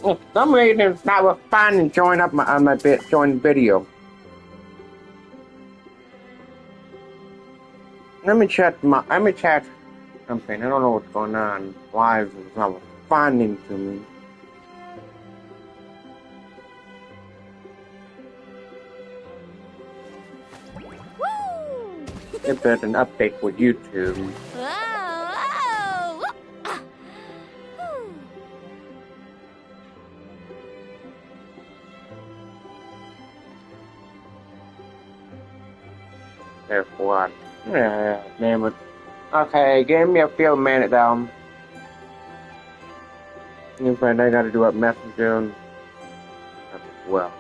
For some reason it's not finding join up on my bit join video. Let me check something. I don't know what's going on. Why is it not responding to me? Woo! If there's an update with YouTube. Whoa, whoa! Ah. Whew. There's what? Yeah, damn it. Okay, give me a few minutes, in fact, I gotta do up Messenger as well.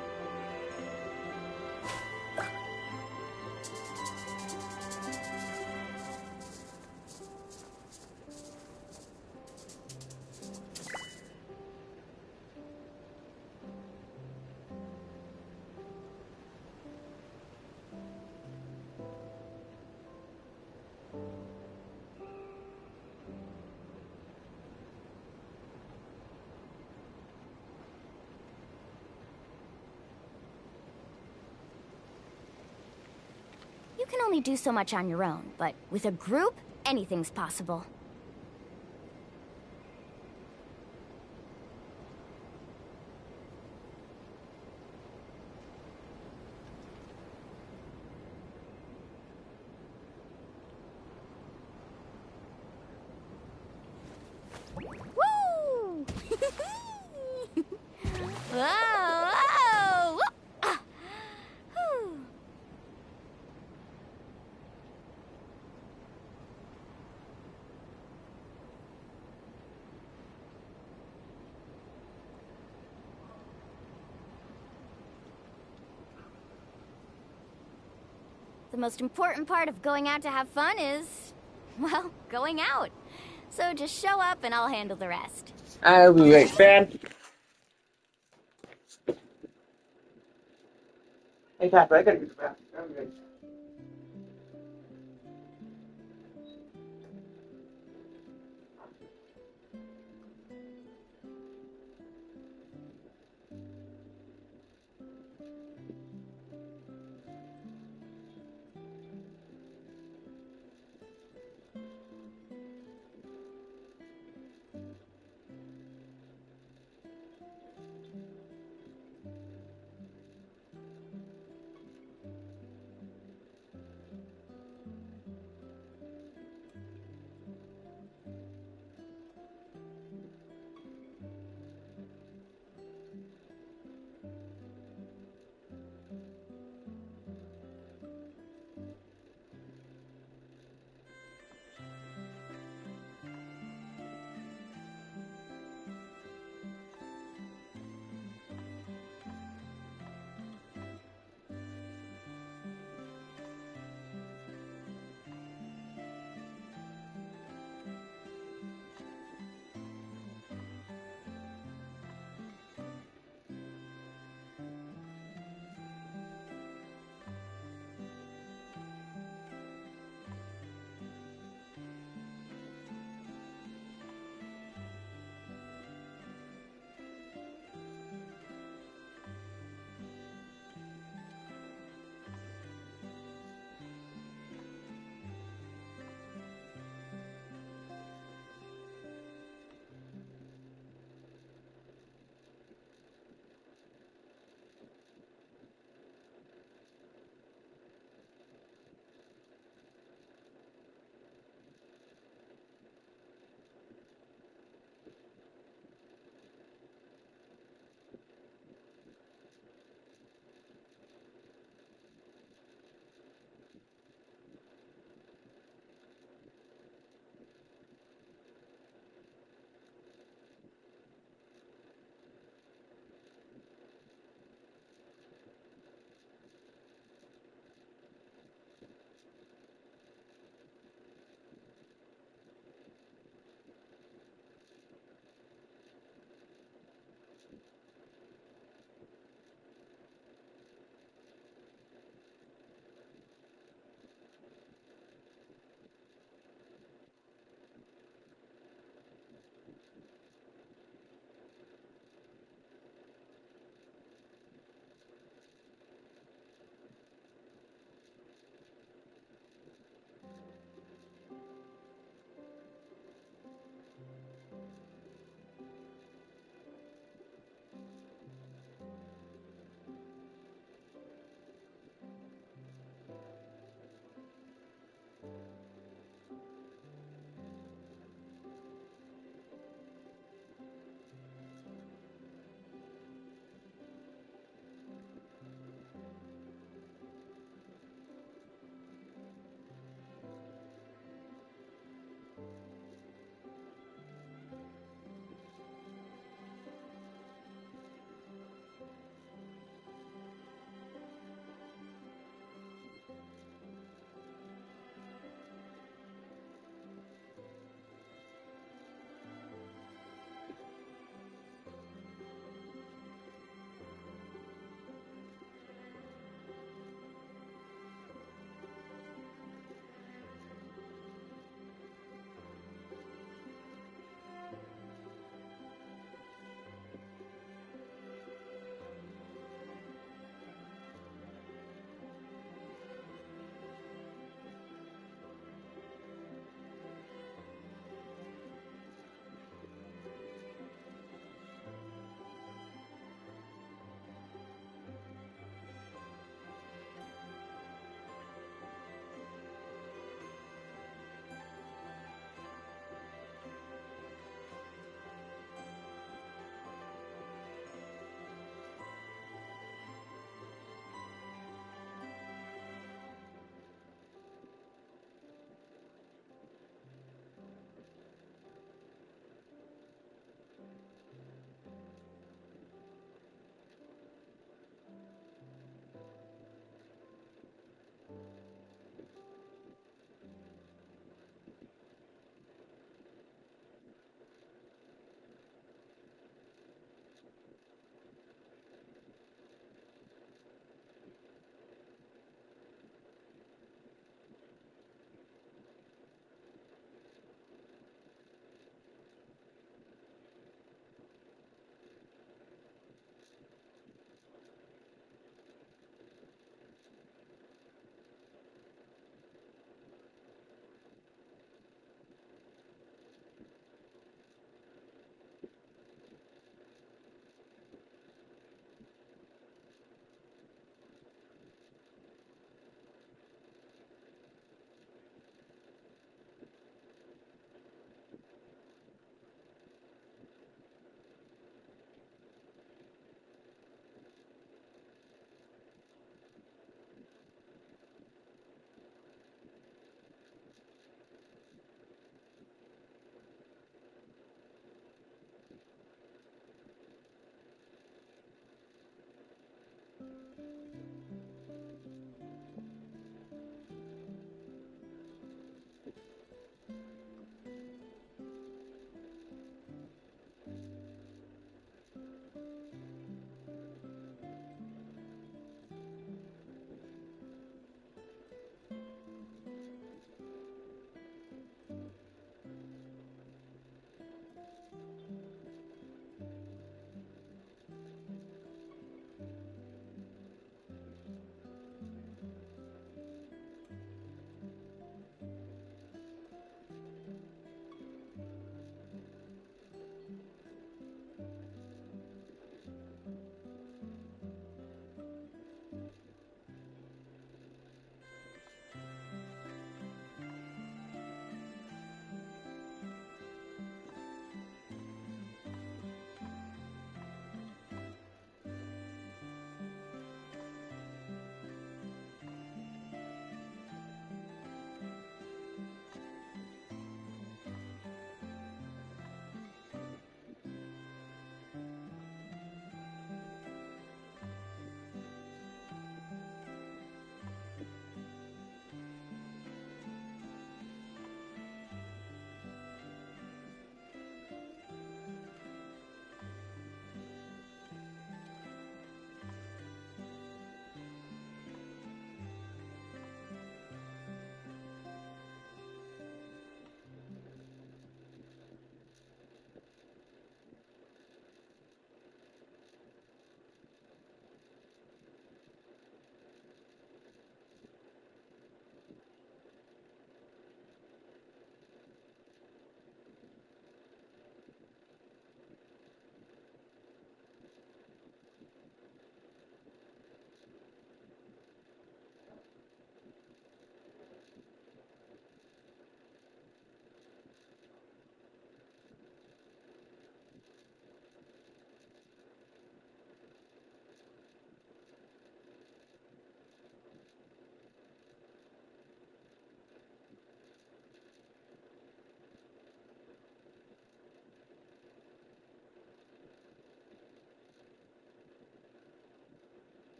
You can only do so much on your own, but with a group, anything's possible. Woo! Whoa! Whoa! Ah. Whew. The most important part of going out to have fun is, well, going out. So just show up and I'll handle the rest. I'll be right back. Hey, Papa, I gotta get back.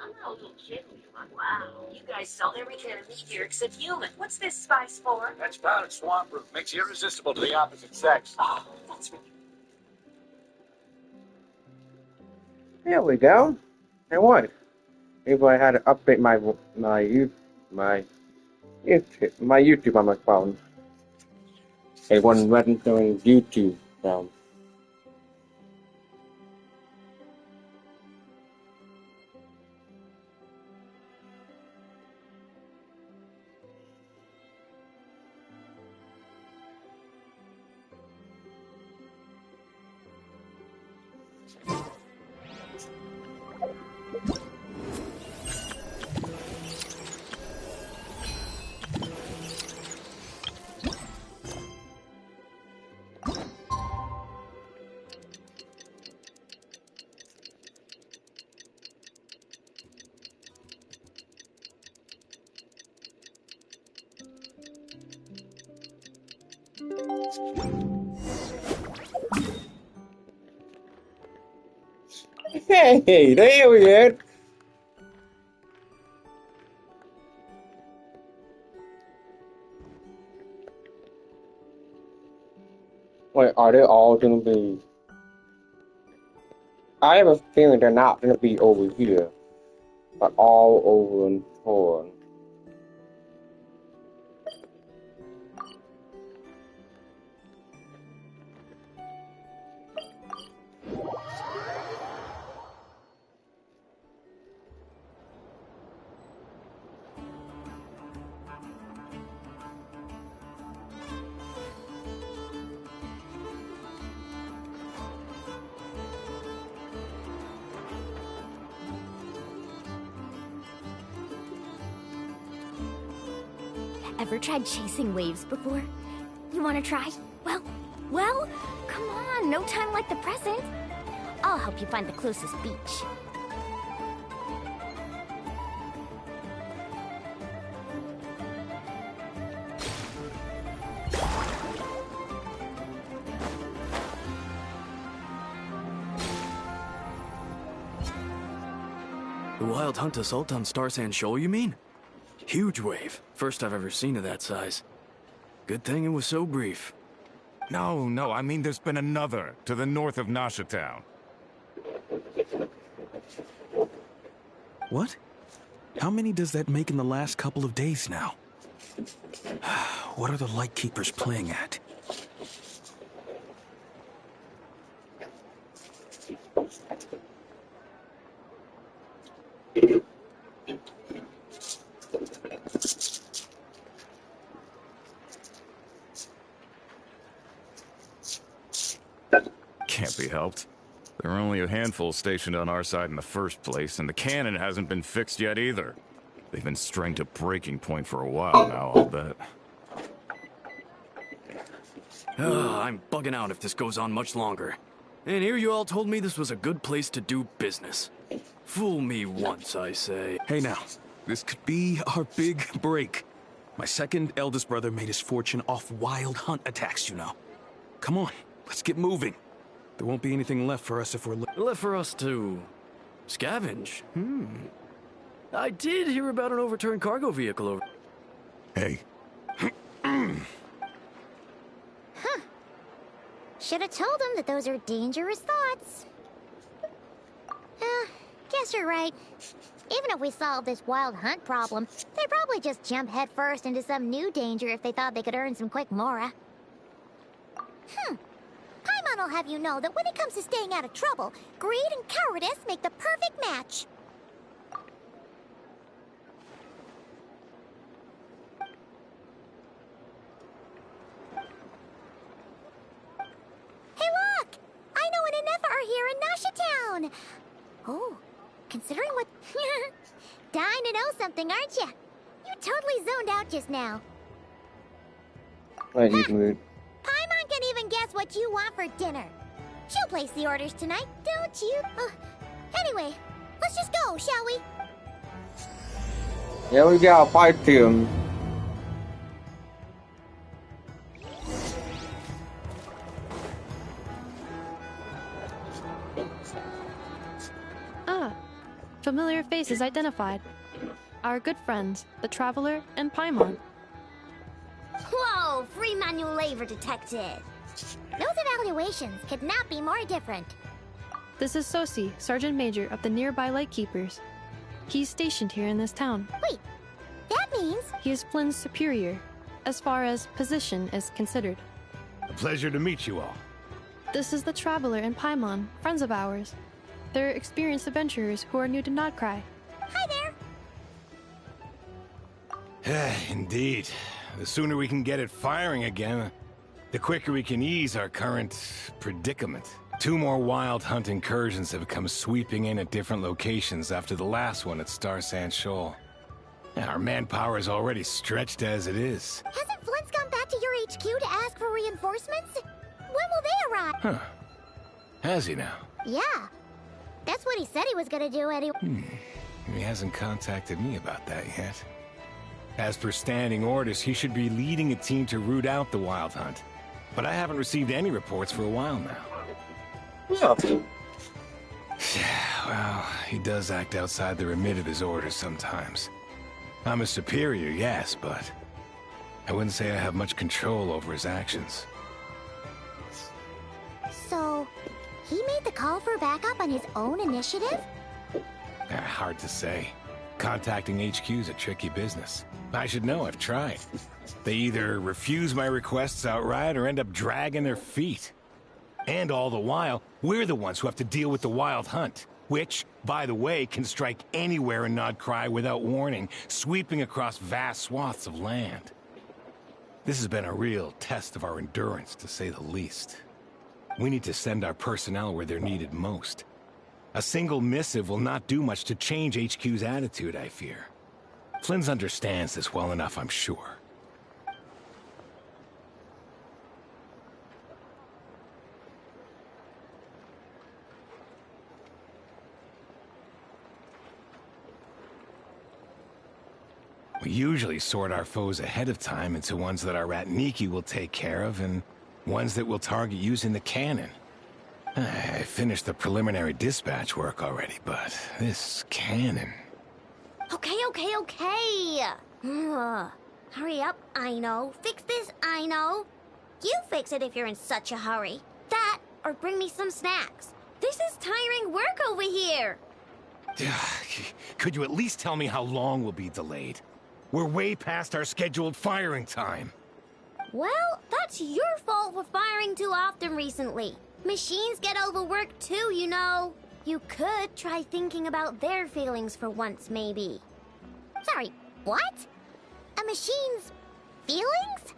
I'm not a little kidding you. Wow, you guys sell everything to me here except human. What's this spice for? That's powdered swamp root. Makes you irresistible to the opposite sex. Oh, that's ridiculous. There we go. And what? If I had to update my YouTube on my phone, it wasn't registering YouTube. So. Hey, there we go. Wait, are they all gonna be? I have a feeling they're not gonna be over here, but all over in torn. Ever tried chasing waves before? You want to try? Well, come on, no time like the present. I'll help you find the closest beach. The Wild Hunt assault on Star Sand Shoal, you mean? Huge wave. First I've ever seen of that size. Good thing it was so brief. No, I mean there's been another to the north of Nasha Town. What? How many does that make in the last couple of days now? What are the Lightkeepers playing at? Can't be helped. There are only a handful stationed on our side in the first place, and the cannon hasn't been fixed yet either. They've been strained to breaking point for a while now, I'll bet. I'm bugging out if this goes on much longer. And here you all told me this was a good place to do business. Fool me once, I say. Hey now, this could be our big break. My second eldest brother made his fortune off wild hunt attacks, you know. Come on, let's get moving. There won't be anything left for us if we're... Left for us to... scavenge? I did hear about an overturned cargo vehicle over... Hey, Should have told him that those are dangerous thoughts. Guess you're right. Even if we solve this wild hunt problem, they'd probably just jump headfirst into some new danger if they thought they could earn some quick mora. Paimon will have you know that when it comes to staying out of trouble, greed and cowardice make the perfect match. Hey, look! I know an Inefa are here in Nasha Town! Oh, considering what... Dying to know something, aren't you? You totally zoned out just now. Let you move. Paimon can even guess what you want for dinner. She'll place the orders tonight, don't you? Anyway, let's just go, shall we? Here we go, fight team. Familiar faces identified. Our good friends, the Traveler and Paimon. Whoa, free manual labor detected. Those evaluations could not be more different. This is Sosi, Sergeant Major of the nearby Lightkeepers. He's stationed here in this town. Wait, that means... He is Flynn's superior, as far as position is considered. A pleasure to meet you all. This is the Traveler and Paimon, friends of ours. They're experienced adventurers who are new to Nodcry. Hi there. Indeed. The sooner we can get it firing again, the quicker we can ease our current predicament. 2 more Wild Hunt incursions have come sweeping in at different locations after the last one at Star Sand Shoal. Our manpower is already stretched as it is. Hasn't Flint's gone back to your HQ to ask for reinforcements? When will they arrive? Huh. Has he now? Yeah. That's what he said he was gonna do anyway. He hasn't contacted me about that yet. As per standing orders, he should be leading a team to root out the Wild Hunt. But I haven't received any reports for a while now. Yeah. Well, he does act outside the remit of his orders sometimes. I'm a superior, yes, but I wouldn't say I have much control over his actions. So, he made the call for backup on his own initiative? Hard to say. Contacting HQ's a tricky business. I should know, I've tried. They either refuse my requests outright or end up dragging their feet. And all the while, we're the ones who have to deal with the Wild Hunt, which, by the way, can strike anywhere in Nodcry without warning, sweeping across vast swaths of land. This has been a real test of our endurance, to say the least. We need to send our personnel where they're needed most. A single missive will not do much to change HQ's attitude, I fear. Flynn's understands this well enough, I'm sure. We usually sort our foes ahead of time into ones that our rat Nikki will take care of and ones that we'll target using the cannon. I finished the preliminary dispatch work already, but this cannon... Okay. Hurry up, I know. Fix this, I know. You fix it if you're in such a hurry. That, or bring me some snacks. This is tiring work over here. Could you at least tell me how long we'll be delayed? We're way past our scheduled firing time. Well, that's your fault for firing too often recently. Machines get overworked too, you know. You could try thinking about their feelings for once, maybe. Sorry, what? A machine's feelings?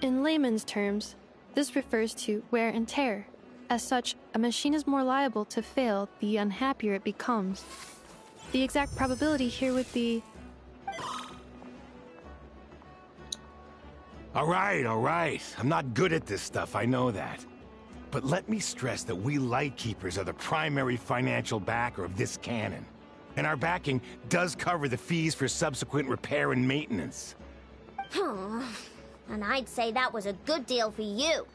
In layman's terms, this refers to wear and tear. As such, a machine is more liable to fail the unhappier it becomes. The exact probability here would be... All right. I'm not good at this stuff, I know that. But let me stress that we Lightkeepers are the primary financial backer of this cannon. And our backing does cover the fees for subsequent repair and maintenance. And I'd say that was a good deal for you.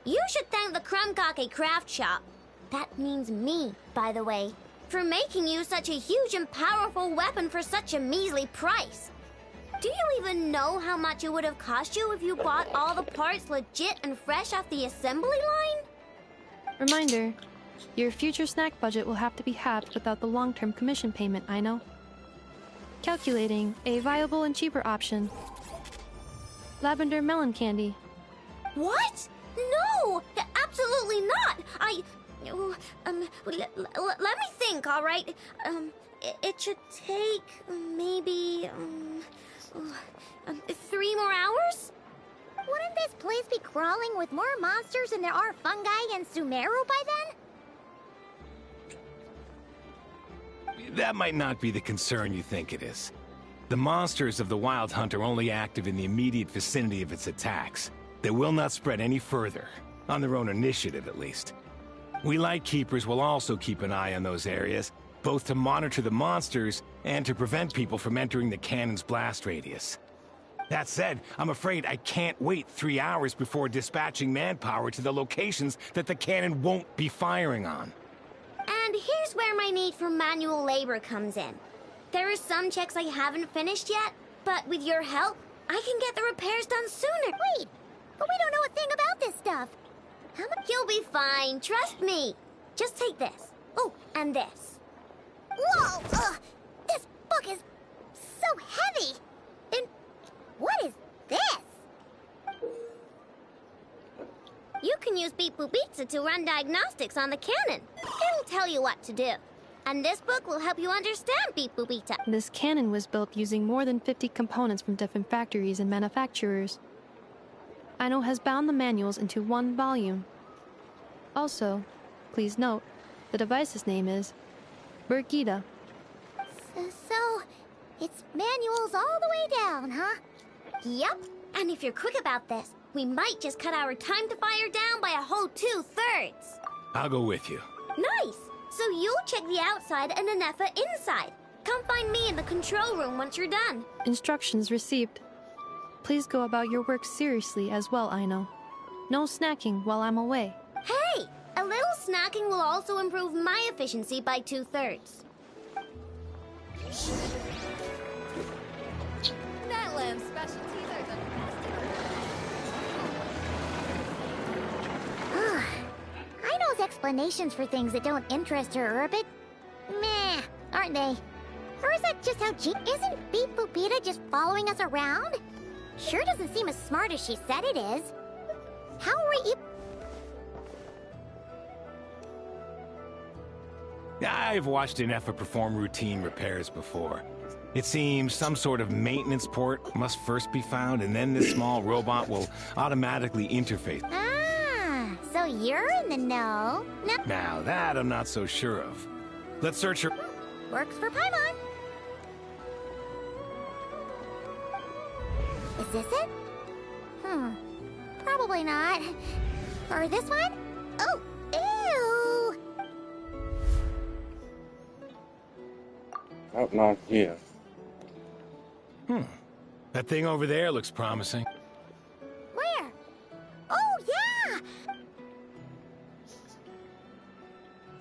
You should thank the Krumkake Craft Shop. That means me, by the way, for making you such a huge and powerful weapon for such a measly price. Do you even know how much it would have cost you if you bought all the parts legit and fresh off the assembly line? Reminder, your future snack budget will have to be halved without the long-term commission payment, I know. Calculating a viable and cheaper option. Lavender melon candy. What? No! Absolutely not! Let me think, all right? It should take maybe 3 more hours? Wouldn't this place be crawling with more monsters than there are fungi and Sumeru by then? That might not be the concern you think it is. The monsters of the Wild Hunt are only active in the immediate vicinity of its attacks. They will not spread any further, on their own initiative at least. We Lightkeepers will also keep an eye on those areas, both to monitor the monsters and to prevent people from entering the cannon's blast radius. That said, I'm afraid I can't wait 3 hours before dispatching manpower to the locations that the cannon won't be firing on. And here's Here's where my need for manual labor comes in. There are some checks I haven't finished yet, but with your help, I can get the repairs done sooner. Wait, but we don't know a thing about this stuff. How much? You'll be fine, trust me. Just take this. Oh, and this. Whoa! This book is so heavy. And what is this? You can use Beep Boop Pizza to run diagnostics on the cannon. It'll tell you what to do. And this book will help you understand Beep Boop Pizza. This cannon was built using more than 50 components from different factories and manufacturers. Aino has bound the manuals into one volume. Also, please note, the device's name is Birgitta. So, it's manuals all the way down, huh? Yup. And if you're quick about this, we might just cut our time to fire down by a whole 2/3. I'll go with you. Nice. So you'll check the outside and Anefa inside. Come find me in the control room once you're done. Instructions received. Please go about your work seriously as well, Aino. No snacking while I'm away. Hey! A little snacking will also improve my efficiency by 2/3. That lamb's specialties are done Aino's explanations for things that don't interest her are a bit meh, aren't they? Or is that just how isn't Beep Boopita just following us around? Sure doesn't seem as smart as she said it is. How are we I've watched Anefa perform routine repairs before. It seems some sort of maintenance port must first be found, and then this small robot will automatically interface. Ah, so you're in the know. No. Now, that I'm not so sure of. Let's search her. Works for Paimon. Is this it? Probably not. Or this one? Oh, ew! Oh, not here. That thing over there looks promising. Where? Oh, yeah!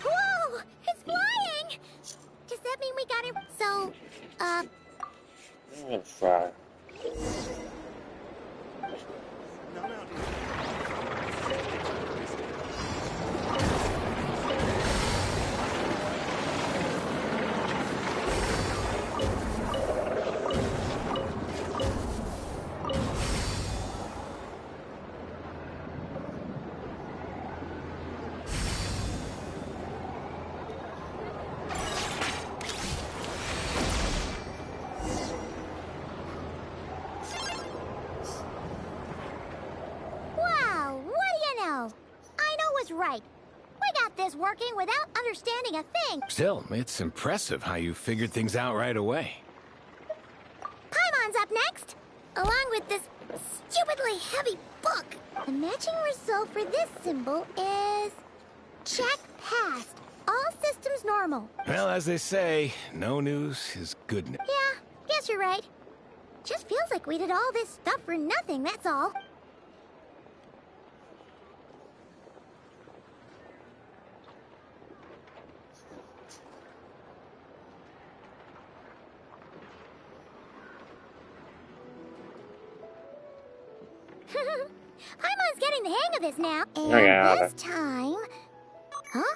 Whoa! It's flying! Does that mean we got it? So, Let's try. wow, what do you know? Aino was right. We got this working without understanding a thing. Still, it's impressive how you figured things out right away. Paimon's up next, along with this stupidly heavy book. The matching result for this symbol is... check passed. All systems normal. Well, as they say, no news is good news. Yeah, guess you're right. Just feels like we did all this stuff for nothing, that's all. Paimon's getting the hang of this now. And this time... Huh?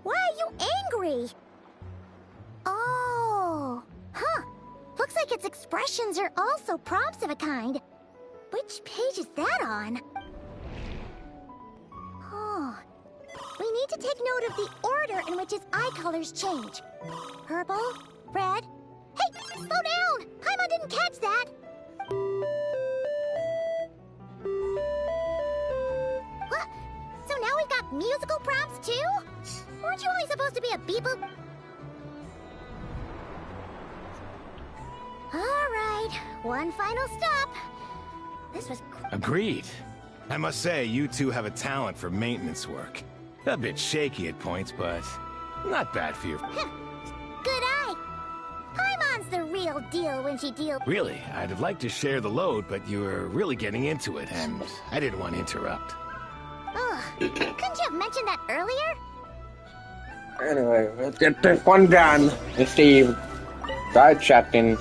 Why are you angry? Oh. Huh. Looks like its expressions are also prompts of a kind. Which page is that on? Oh. We need to take note of the order in which its eye colors change. Purple, red... Hey! Slow down! Paimon didn't catch that! What? So now we've got musical prompts too? Weren't you only supposed to be a beep-boop? Alright, one final stop. This was... Agreed. I must say, you two have a talent for maintenance work. A bit shaky at points, but not bad for your... Good eye. Paimon's the real deal when she deals... Really, I'd have liked to share the load, but you were really getting into it, and I didn't want to interrupt. Ugh, couldn't you have mentioned that earlier? Anyway, let's get this one done. Let's see. Start checking.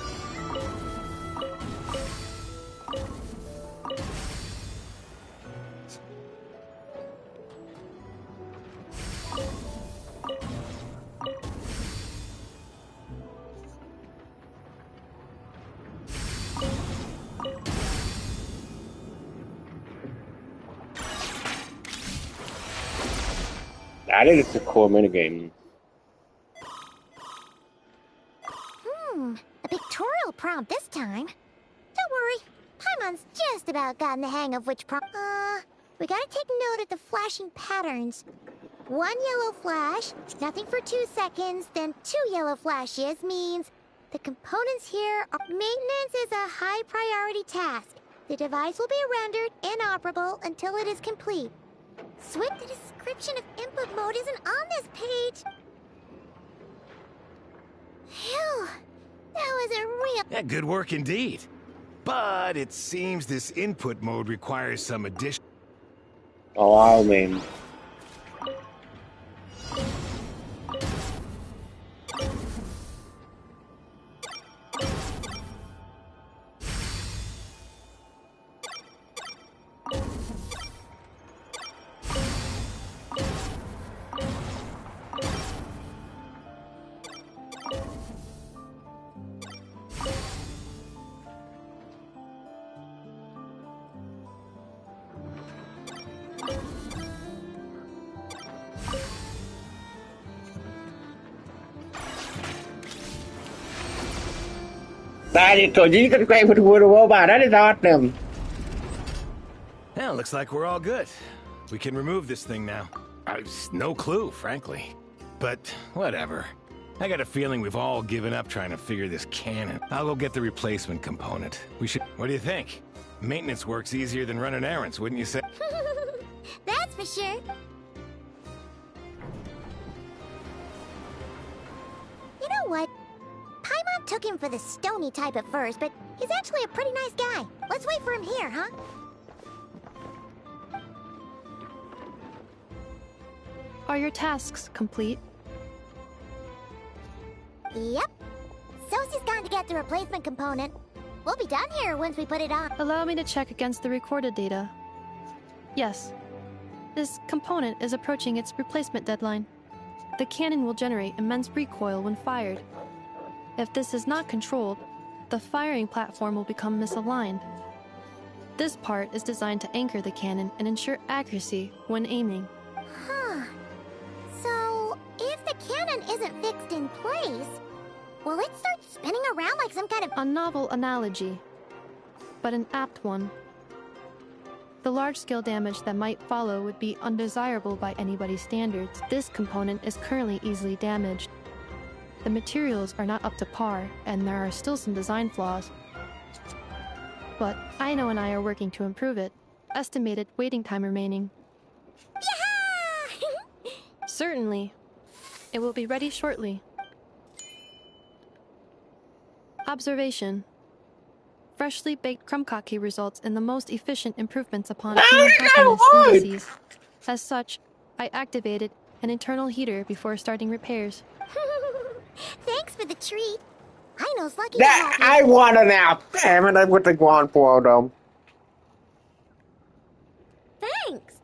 That is a cool minigame. A pictorial prompt this time. Don't worry, Paimon's just about gotten the hang of which prompt. We gotta take note of the flashing patterns. 1 yellow flash, nothing for 2 seconds, then 2 yellow flashes means the components here are... Maintenance is a high priority task. The device will be rendered inoperable until it is complete. Switch. The description of input mode isn't on this page. Phew. That was a real... Yeah, good work indeed. But it seems this input mode requires some addition. Oh, I mean. That is so you can play with the robot. That is awesome. Yeah, looks like we're all good. We can remove this thing now. No clue, frankly. But whatever. I got a feeling we've all given up trying to figure this cannon. I'll go get the replacement component. We should... What do you think? Maintenance work's easier than running errands, wouldn't you say? That's for sure. You know what? Paimon took him for the stony type at first, but he's actually a pretty nice guy. Let's wait for him here, huh? Are your tasks complete? Yep. Sosie's gone to get the replacement component. We'll be done here once we put it on. Allow me to check against the recorded data. Yes. This component is approaching its replacement deadline. The cannon will generate immense recoil when fired. If this is not controlled, the firing platform will become misaligned. This part is designed to anchor the cannon and ensure accuracy when aiming. Huh. So, if the cannon isn't fixed in place, will it start spinning around like some kind of... A novel analogy, but an apt one. The large-scale damage that might follow would be undesirable by anybody's standards. This component is currently easily damaged. The materials are not up to par, and there are still some design flaws. But Aino and I are working to improve it. Estimated waiting time remaining. Yaha! Certainly. It will be ready shortly. Observation. Freshly baked krumkake results in the most efficient improvements upon human happiness indices. As such, I activated an internal heater before starting repairs. Thanks for the treat. Aino's lucky That to have I you. want it now. Damn it! I would have gone for them. Thanks.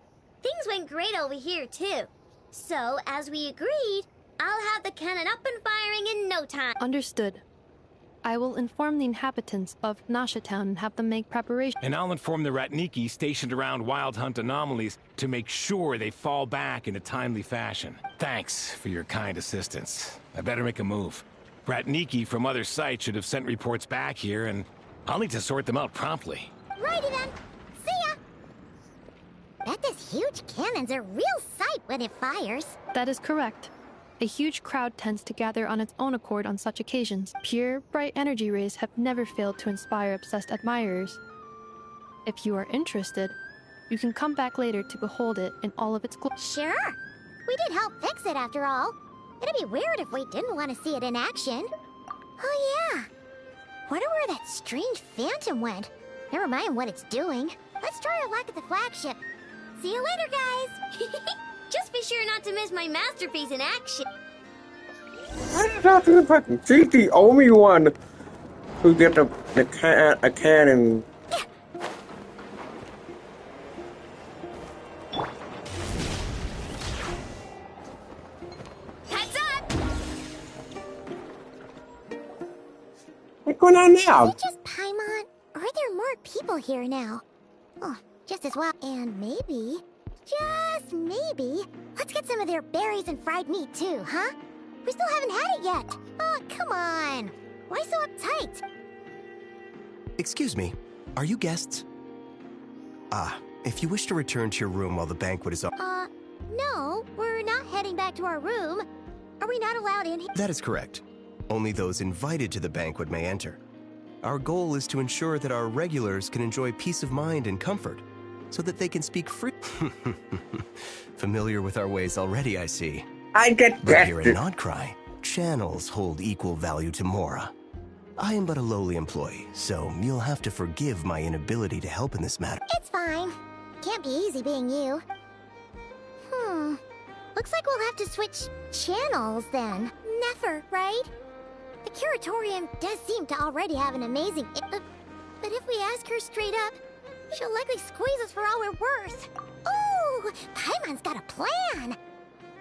Things went great over here, too. So, as we agreed, I'll have the cannon up and firing in no time. Understood. I will inform the inhabitants of Nasha Town and have them make preparations. And I'll inform the Ratniki stationed around Wild Hunt anomalies to make sure they fall back in a timely fashion. Thanks for your kind assistance. I better make a move. Ratniki from other sites should have sent reports back here, and I'll need to sort them out promptly. Righty then. See ya. Bet this huge cannon's a real sight when it fires. That is correct. A huge crowd tends to gather on its own accord on such occasions. Pure, bright energy rays have never failed to inspire obsessed admirers. If you are interested, you can come back later to behold it in all of its glory. Sure. We did help fix it after all. It'd be weird if we didn't want to see it in action. Oh yeah. Wonder where that strange phantom went. Never mind what it's doing. Let's try our luck at the flagship. See you later, guys. Just be sure not to miss my masterpiece in action. She's the only one who gets a cannon. Heads up! What's going on now? Is it just Paimon? Or are there more people here now? Oh, just as well. And maybe, just maybe, let's get some of their berries and fried meat too, huh? We still haven't had it yet. Oh, come on. Why so uptight? Excuse me, are you guests? If you wish to return to your room while the banquet is on... No, we're not heading back to our room. Are we not allowed in here? That is correct. Only those invited to the banquet may enter. Our goal is to ensure that our regulars can enjoy peace of mind and comfort, so that they can speak free. Familiar with our ways already, I see. I get But here in Nodcry, channels hold equal value to Mora. I am but a lowly employee, so you'll have to forgive my inability to help in this matter. It's fine. Can't be easy being you. Looks like we'll have to switch channels then. Never, right? The curatorium does seem to already have an amazing... but if we ask her straight up, she'll likely squeeze us for all we're worth. Ooh, Paimon's got a plan!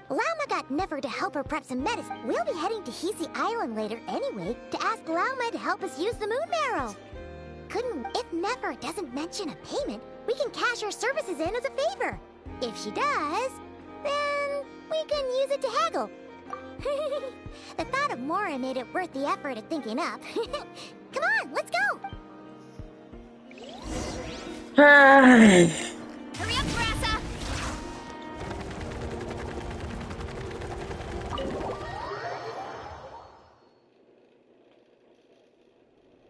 Lauma got Nefer to help her prep some medicine. We'll be heading to Hisi Island later anyway to ask Lauma to help us use the moon marrow. If Nefer doesn't mention a payment, we can cash our services in as a favor. If she does, then we can use it to haggle. The thought of Mora made it worth the effort of thinking up. Come on, let's go! Hurry up, Brassa!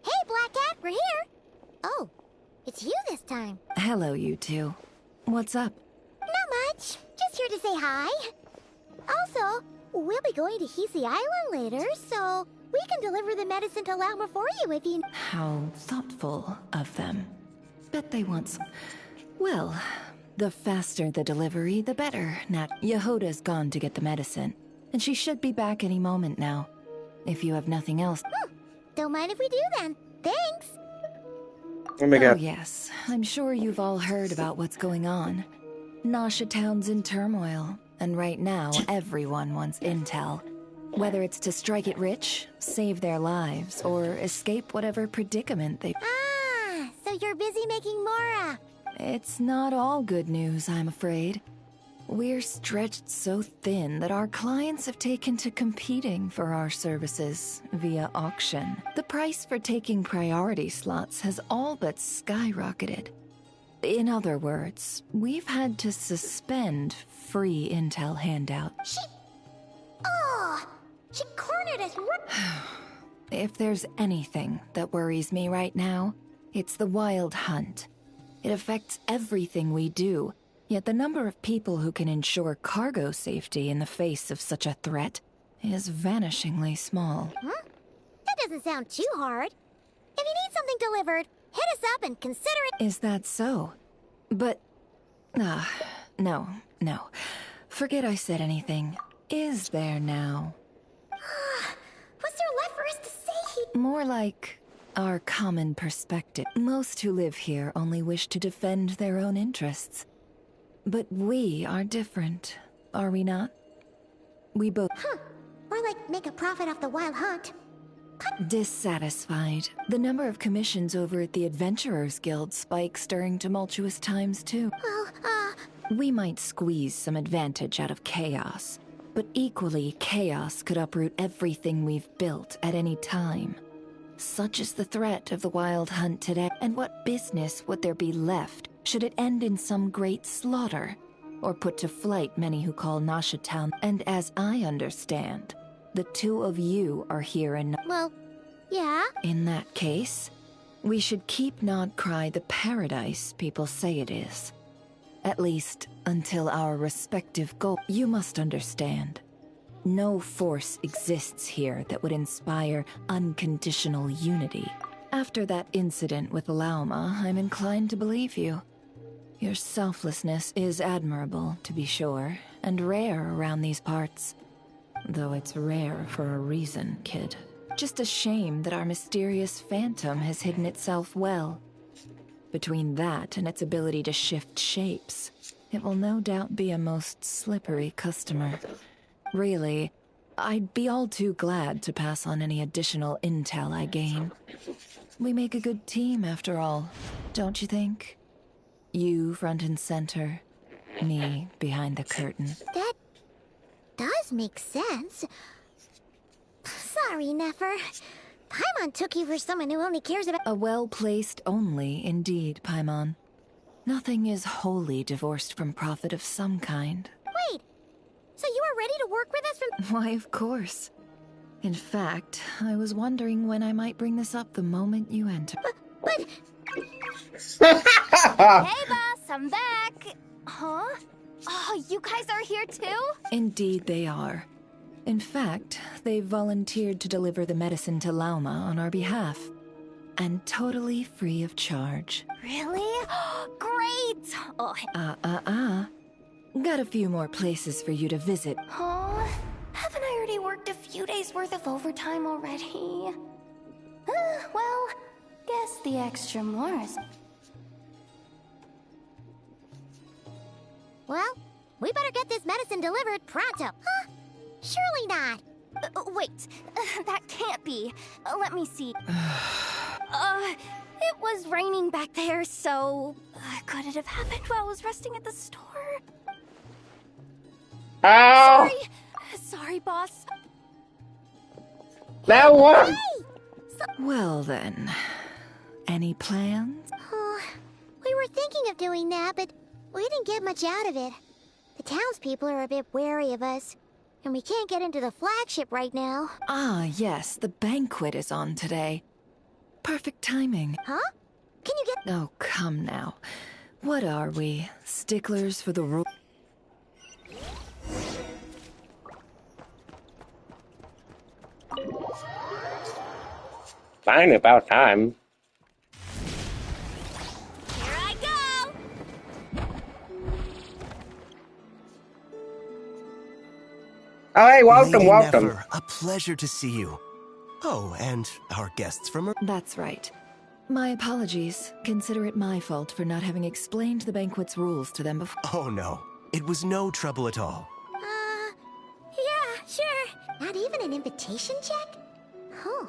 Hey, Black Cat, we're here! Oh, it's you this time. Hello, you two. What's up? Not much. Just here to say hi. Also, we'll be going to Hisi Island later, so we can deliver the medicine to Lauma for you if you... How thoughtful of them. Bet they want some... Well, the faster the delivery, the better, Nat. Yehoda's gone to get the medicine, and she should be back any moment now. If you have nothing else... Don't mind if we do then. Thanks! Oh my god. Oh yes, I'm sure you've all heard about what's going on. Nasha Town's in turmoil, and right now everyone wants intel. Whether it's to strike it rich, save their lives, or escape whatever predicament they... Ah, so you're busy making Mora. It's not all good news, I'm afraid. We're stretched so thin that our clients have taken to competing for our services via auction. The price for taking priority slots has all but skyrocketed. In other words, we've had to suspend free intel handout. She cornered us. If there's anything that worries me right now, it's the wild hunt. It affects everything we do, yet the number of people who can ensure cargo safety in the face of such a threat is vanishingly small. That doesn't sound too hard. If you need something delivered, hit us up and consider it. Is that so? But... no. Forget I said anything. Is there now? What's there left for us to say? More like our common perspective. Most who live here only wish to defend their own interests. But we are different, are we not? We both... Or like make a profit off the wild hunt. Dissatisfied. The number of commissions over at the Adventurers Guild spikes during tumultuous times, too. Well, We might squeeze some advantage out of chaos, but equally, chaos could uproot everything we've built at any time. Such is the threat of the wild hunt today, and what business would there be left should it end in some great slaughter, or put to flight many who call Nasha Town? And as I understand, the two of you are here in... Well, yeah? In that case, we should keep Nodcry the paradise people say it is. At least, until our respective goals. You must understand. No force exists here that would inspire unconditional unity. After that incident with Lauma, I'm inclined to believe you. Your selflessness is admirable, to be sure, and rare around these parts. though it's rare for a reason, kid. Just a shame that our mysterious phantom has hidden itself well. Between that and its ability to shift shapes, it will no doubt be a most slippery customer. Really, I'd be all too glad to pass on any additional intel I gain. We make a good team, after all, don't you think? You front and center, me behind the curtain. That does make sense. Sorry, Nefer. Paimon took you for someone who only cares about— A well-placed only, indeed, Paimon. Nothing is wholly divorced from profit of some kind. Wait, so you are ready to work with us from— Why, of course. In fact, I was wondering when I might bring this up the moment you enter. But... Hey, boss, I'm back. Huh? Oh, you guys are here too? Indeed they are. In fact, they've volunteered to deliver the medicine to Lauma on our behalf. And totally free of charge. Really? Great! Oh, Got a few more places for you to visit. huh? Haven't I already worked a few days worth of overtime already? Well, guess the extra more is... Well, we better get this medicine delivered pronto. Huh? Surely not. Wait, that can't be. Let me see. It was raining back there, so... could it have happened while I was resting at the store? Ow! Sorry, boss. Now what? Well then, any plans? Oh, we were thinking of doing that, but we didn't get much out of it. The townspeople are a bit wary of us, and we can't get into the flagship right now. Ah, yes, the banquet is on today. Perfect timing. Huh? Can you get— Oh, come now. What are we? Sticklers for the rule? Fine, about time. Here I go! Oh, hey, welcome, Lady welcome. Nefer, a pleasure to see you. Oh, and our guests from... That's right. My apologies. Consider it my fault for not having explained the banquet's rules to them before. Oh, no. It was no trouble at all. Yeah, sure. Not even an invitation check? Oh.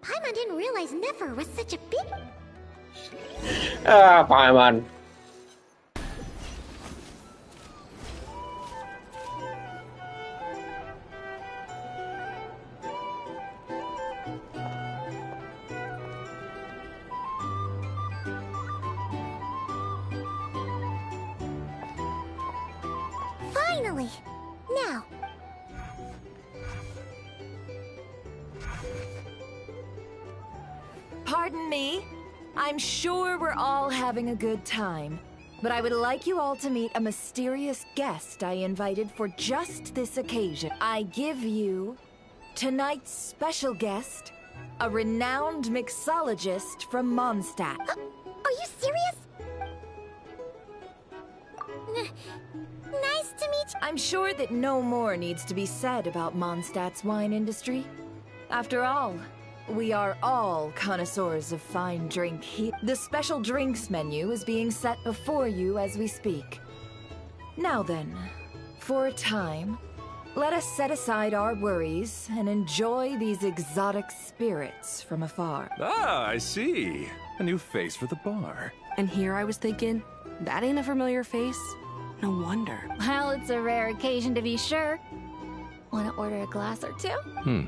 Paimon didn't realize Nefer was such a big... Ah, Paimon. Finally! Now, Pardon me. I'm sure we're all having a good time. But I would like you all to meet a mysterious guest I invited for just this occasion. I give you tonight's special guest, a renowned mixologist from Mondstadt. are you serious? Nice to meet you. I'm sure that no more needs to be said about Mondstadt's wine industry. After all, we are all connoisseurs of fine drink. The special drinks menu is being set before you as we speak. Now then, for a time, let us set aside our worries and enjoy these exotic spirits from afar. Ah, I see. A new face for the bar. And here I was thinking, that ain't a familiar face. No wonder. Well, it's a rare occasion to be sure. Want to order a glass or two?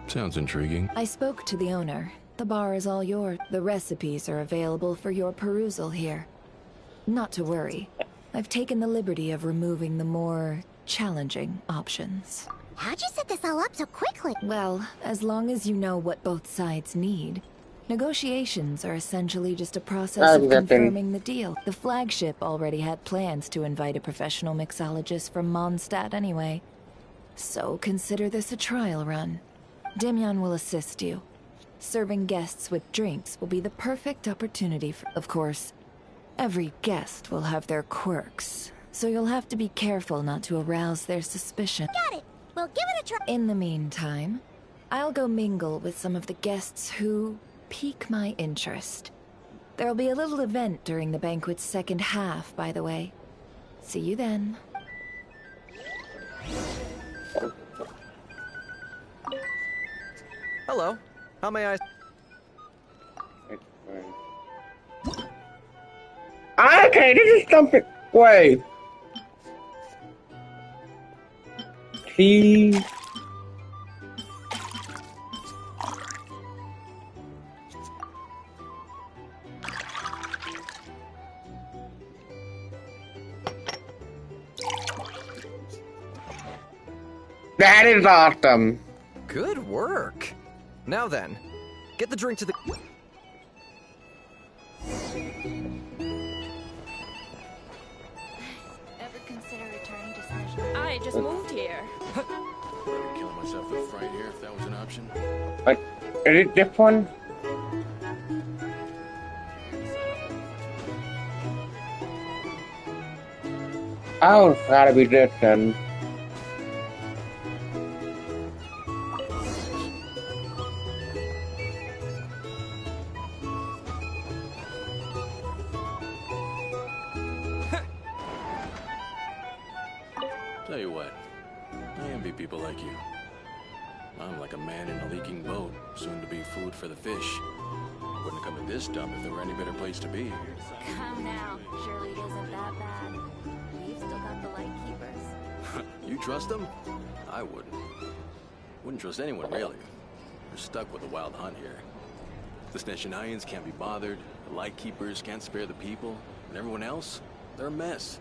Sounds intriguing. I spoke to the owner. The bar is all yours. The recipes are available for your perusal here. Not to worry. I've taken the liberty of removing the more challenging options. How'd you set this all up so quickly? Well, as long as you know what both sides need. Negotiations are essentially just a process of confirming the deal. The flagship already had plans to invite a professional mixologist from Mondstadt anyway. So consider this a trial run. Demyan will assist you. Serving guests with drinks will be the perfect opportunity for... Of course, every guest will have their quirks, so you'll have to be careful not to arouse their suspicion. Got it. We'll give it a try. In the meantime, I'll go mingle with some of the guests who pique my interest. There'll be a little event during the banquet's second half, by the way. See you then. Hello. How may I... Okay, this is something. Wait. He. That is awesome. Good work. Now then, get the drink to the... Ever consider returning to Smash? I just moved here. Killing myself with fright here if that was an option. Like, is it this one? Oh, it's gotta be this then. Tell you what, I envy people like you. I'm like a man in a leaking boat, soon to be food for the fish. Wouldn't come to this dump if there were any better place to be. Come now. Surely it isn't that bad. We've still got the light keepers. You trust them? I wouldn't. Wouldn't trust anyone, really. We're stuck with the wild hunt here. The Sneshanians can't be bothered, the light keepers can't spare the people, and everyone else, they're a mess.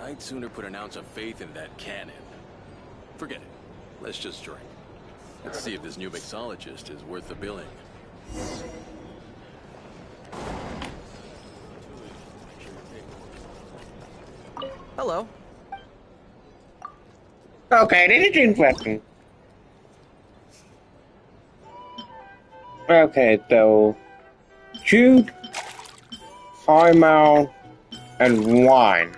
I'd sooner put an ounce of faith in that cannon. Forget it. Let's just drink. Let's see if this new mixologist is worth the billing. Hello. Okay, this is interesting. Okay, so shoot, caramel, and wine.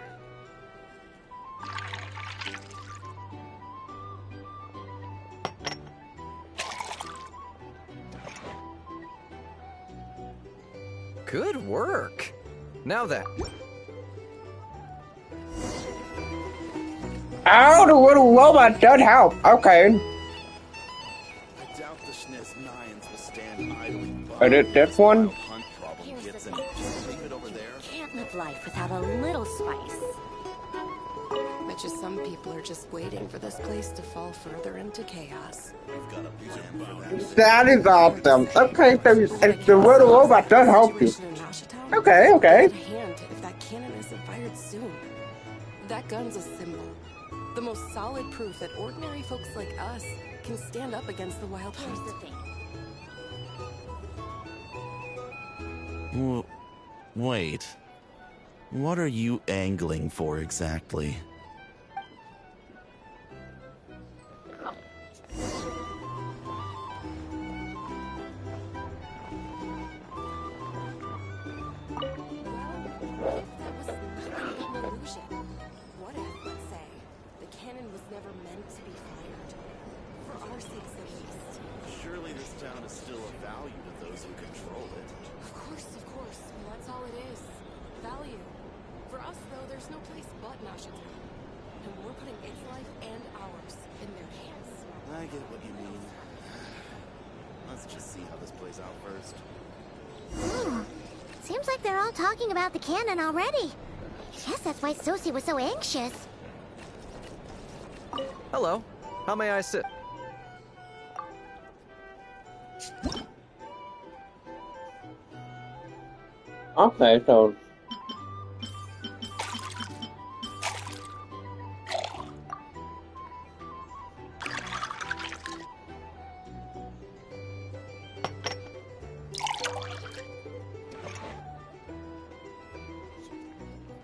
Good work. Now then. Oh, the little robot does help. Okay. I doubt the Sneshanians will stand idly by. Is it this one? Hunt problem gets in. Just leave it over there. Can't live life without a little spice. Bet you some people are just waiting for this place to fall further into chaos. We've got a plan for that. That is awesome. Okay, so the little robot does help you. Okay, okay. Hand if that cannon isn't fired soon. That gun's a symbol. The most solid proof that ordinary folks like us can stand up against the wild hunt. Here's the thing. Wait. What are you angling for exactly? Surely this town is still of value to those who control it. Of course. Well, that's all it is. Value. For us, though, there's no place but Nashitown. And we're putting its life and ours in their hands. I get what you mean. Let's just see how this plays out first. Seems like they're all talking about the cannon already. Guess that's why Sosie was so anxious. Hello. How may I sit? Okay, so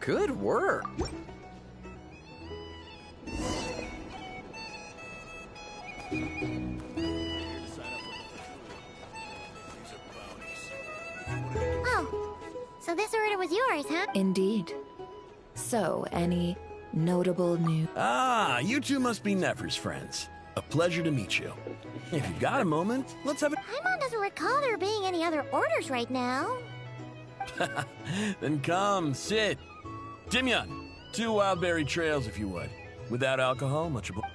Good work. Oh, so this order was yours, huh? Indeed. So, any notable new... Ah, you two must be Nefer's friends. A pleasure to meet you. If you've got a moment, let's have a... Paimon doesn't recall there being any other orders right now. Then come, sit. Timyon, 2 wild berry trails if you would. Without alcohol, much obliged.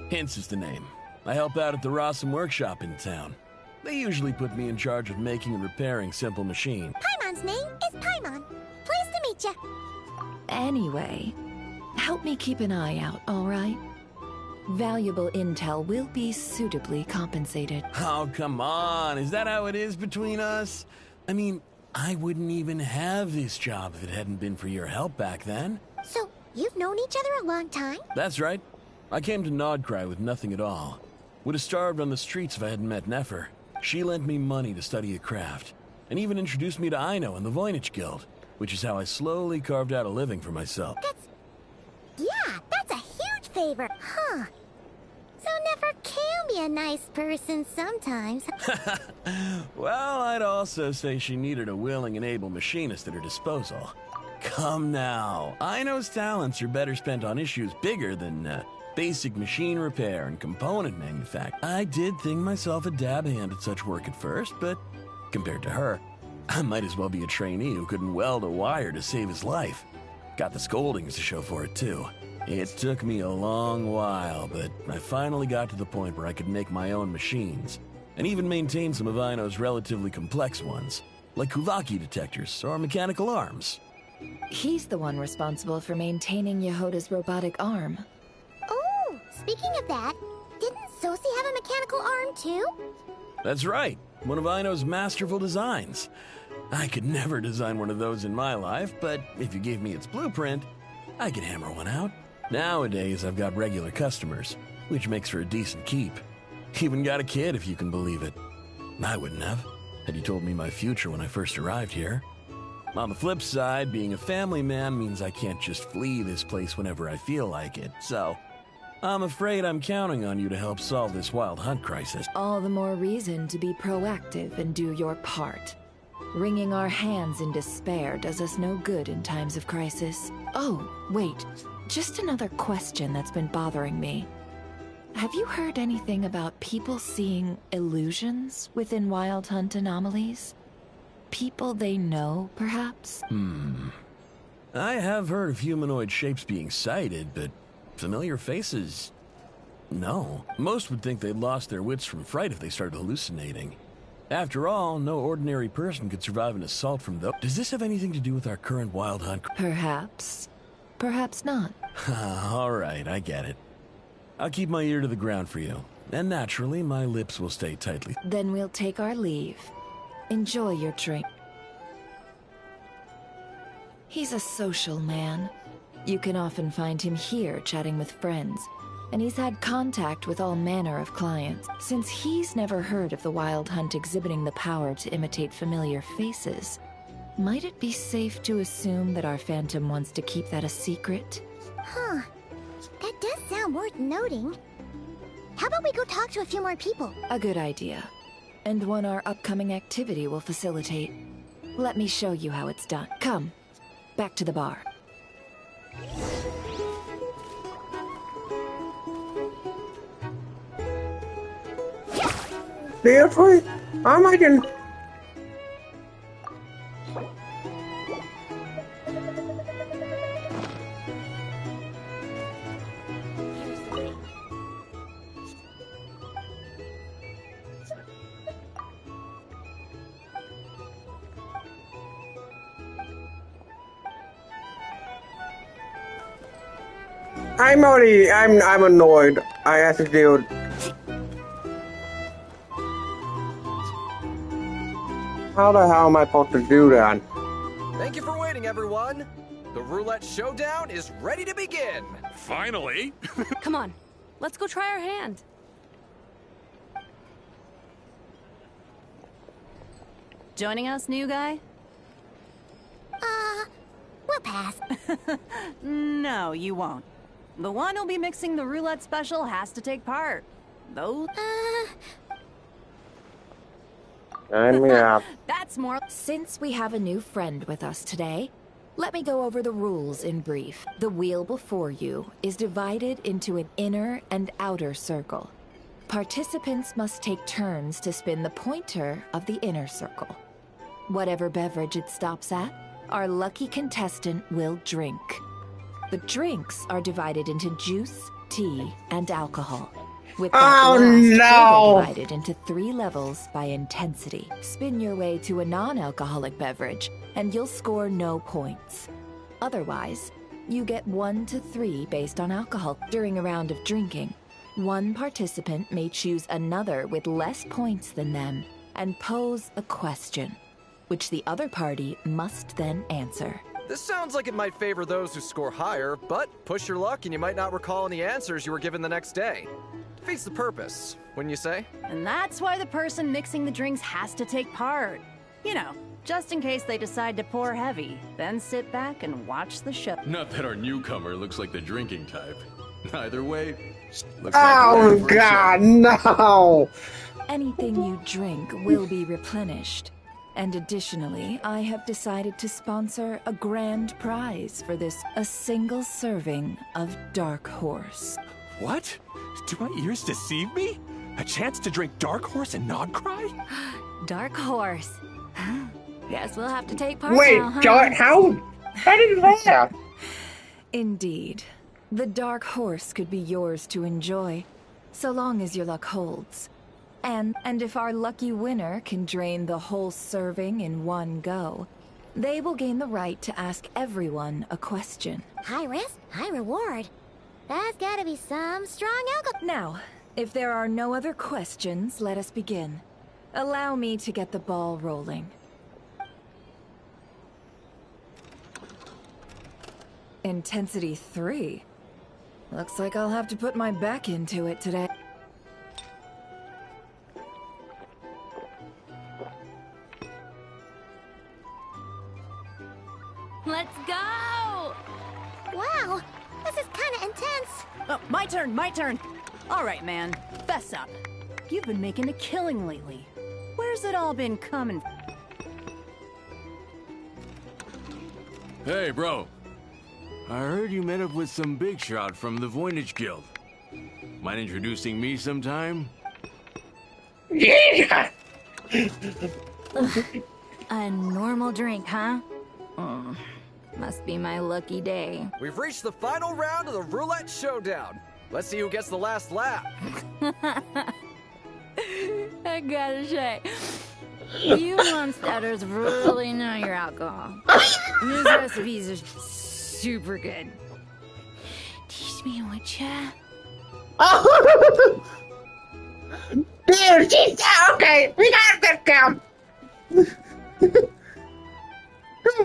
Hints is the name. I help out at the Rossum workshop in town. They usually put me in charge of making and repairing simple machines. Paimon's name is Paimon. Pleased to meet you. Anyway, help me keep an eye out, all right? Valuable intel will be suitably compensated. Oh, come on. Is that how it is between us? I mean, I wouldn't even have this job if it hadn't been for your help back then. So, you've known each other a long time? That's right. I came to Nodcry with nothing at all. Would have starved on the streets if I hadn't met Nefer. She lent me money to study the craft, and even introduced me to Aino and the Voynich Guild, which is how I slowly carved out a living for myself. That's a huge favor, huh? So Nefer can be a nice person sometimes. Well, I'd also say she needed a willing and able machinist at her disposal. Come now, Aino's talents are better spent on issues bigger than basic machine repair and component manufacturing. I did think myself a dab hand at such work at first, but compared to her, I might as well be a trainee who couldn't weld a wire to save his life. Got the scoldings to show for it, too. It took me a long while, but I finally got to the point where I could make my own machines, and even maintain some of Aino's relatively complex ones, like Kuvaki detectors or mechanical arms. He's the one responsible for maintaining Yehoda's robotic arm. Oh, speaking of that, didn't Sosi have a mechanical arm too? That's right, one of Aino's masterful designs. I could never design one of those in my life, but if you gave me its blueprint, I could hammer one out. Nowadays, I've got regular customers, which makes for a decent keep. Even got a kid, if you can believe it. I wouldn't have, had you told me my future when I first arrived here. On the flip side, being a family man means I can't just flee this place whenever I feel like it, so I'm afraid I'm counting on you to help solve this wild hunt crisis. All the more reason to be proactive and do your part. Wringing our hands in despair does us no good in times of crisis. Oh, wait. Just another question that's been bothering me. Have you heard anything about people seeing illusions within Wild Hunt anomalies? People they know, perhaps? I have heard of humanoid shapes being sighted, but familiar faces? No. Most would think they'd lost their wits from fright if they started hallucinating. After all, no ordinary person could survive an assault from those. Does this have anything to do with our current Wild Hunt? Perhaps. Perhaps not. All right, I get it. I'll keep my ear to the ground for you. And naturally, my lips will stay tightly. Then we'll take our leave. Enjoy your drink. He's a social man. You can often find him here chatting with friends, and he's had contact with all manner of clients. Since he's never heard of the Wild Hunt exhibiting the power to imitate familiar faces, might it be safe to assume that our Phantom wants to keep that a secret? Huh. That does sound worth noting. How about we go talk to a few more people? A good idea. And one our upcoming activity will facilitate. Let me show you how it's done. Come, back to the bar. Seriously? I'm making... I'm annoyed. I have to deal. How the hell am I supposed to do that? Thank you for waiting, everyone. The roulette showdown is ready to begin. Finally. Come on, let's go try our hand. Joining us, new guy? We'll pass. No, you won't. The one who'll be mixing the roulette special has to take part. Though... Sign me up. That's more. Since we have a new friend with us today, let me go over the rules in brief. The wheel before you is divided into an inner and outer circle. Participants must take turns to spin the pointer of the inner circle. Whatever beverage it stops at, our lucky contestant will drink. The drinks are divided into juice, tea, and alcohol. With that further divided into 3 levels by intensity. Spin your way to a non-alcoholic beverage, and you'll score no points. Otherwise, you get 1 to 3 based on alcohol. During a round of drinking, one participant may choose another with less points than them and pose a question, which the other party must then answer. This sounds like it might favor those who score higher, but push your luck and you might not recall any answers you were given the next day. Defeats the purpose, wouldn't you say? And that's why the person mixing the drinks has to take part. You know, just in case they decide to pour heavy, then sit back and watch the show. Not that our newcomer looks like the drinking type. Either way, looks Oh like God, no! Anything you drink will be replenished. And additionally, I have decided to sponsor a grand prize for this, a single serving of Dark Horse. What? Do my ears deceive me? A chance to drink Dark Horse and not cry? Dark Horse. Guess we'll have to take part Wait, now, huh? how did that? Indeed. The Dark Horse could be yours to enjoy, so long as your luck holds. And if our lucky winner can drain the whole serving in one go, they will gain the right to ask everyone a question. High risk, high reward. That's gotta be some strong alcohol. Now, if there are no other questions, let us begin. Allow me to get the ball rolling. Intensity 3. Looks like I'll have to put my back into it today. Let's go! Wow, this is kinda intense. Oh, my turn. All right, man, fess up. You've been making a killing lately. Where's it all been coming from? Hey, bro. I heard you met up with some big shot from the Voynich Guild. Mind introducing me sometime? Yeah! A normal drink, huh? Must be my lucky day. We've reached the final round of the Roulette Showdown. Let's see who gets the last lap. I gotta say, you monsters really know your alcohol. These recipes are super good. Teach me, would ya? Dude, she's okay. We got this count.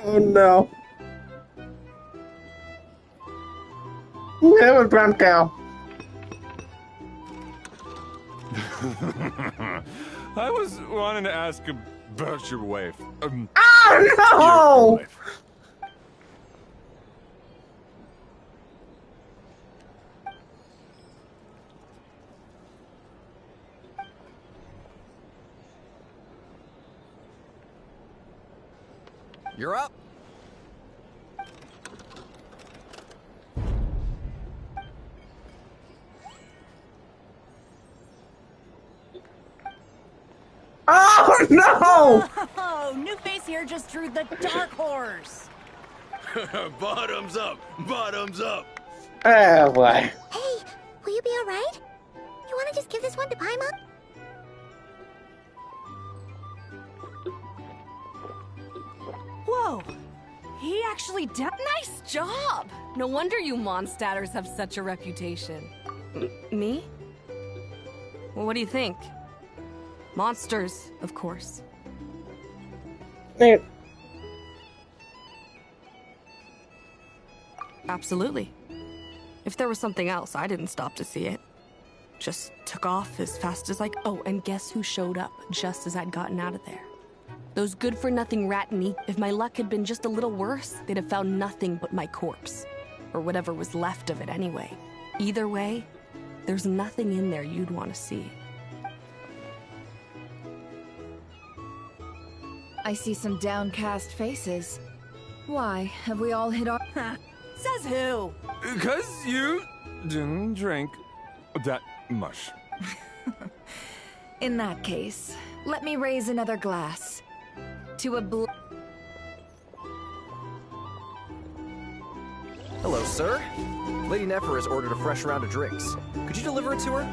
Oh no. That was Brown Cow. I was wanting to ask about your wife. Oh no! You're up. Oh no! Oh, new face here just drew the Dark Horse. Bottoms up! Bottoms up! Oh boy. Hey, will you be alright? You wanna just give this one to Paimon? Whoa, he actually did. Nice job! No wonder you Mondstadters have such a reputation. Me? Well, what do you think? Monsters, of course. Absolutely. If there was something else, I didn't stop to see it. Just took off as fast as I... Oh, and guess who showed up just as I'd gotten out of there? Those good-for-nothing rat meat. If my luck had been just a little worse, they'd have found nothing but my corpse. Or whatever was left of it anyway. Either way, there's nothing in there you'd want to see. I see some downcast faces. Why, have we all hit our... Says who? Because you didn't drink that much. In that case, let me raise another glass. To a Hello, sir. Lady Nefer has ordered a fresh round of drinks. Could you deliver it to her?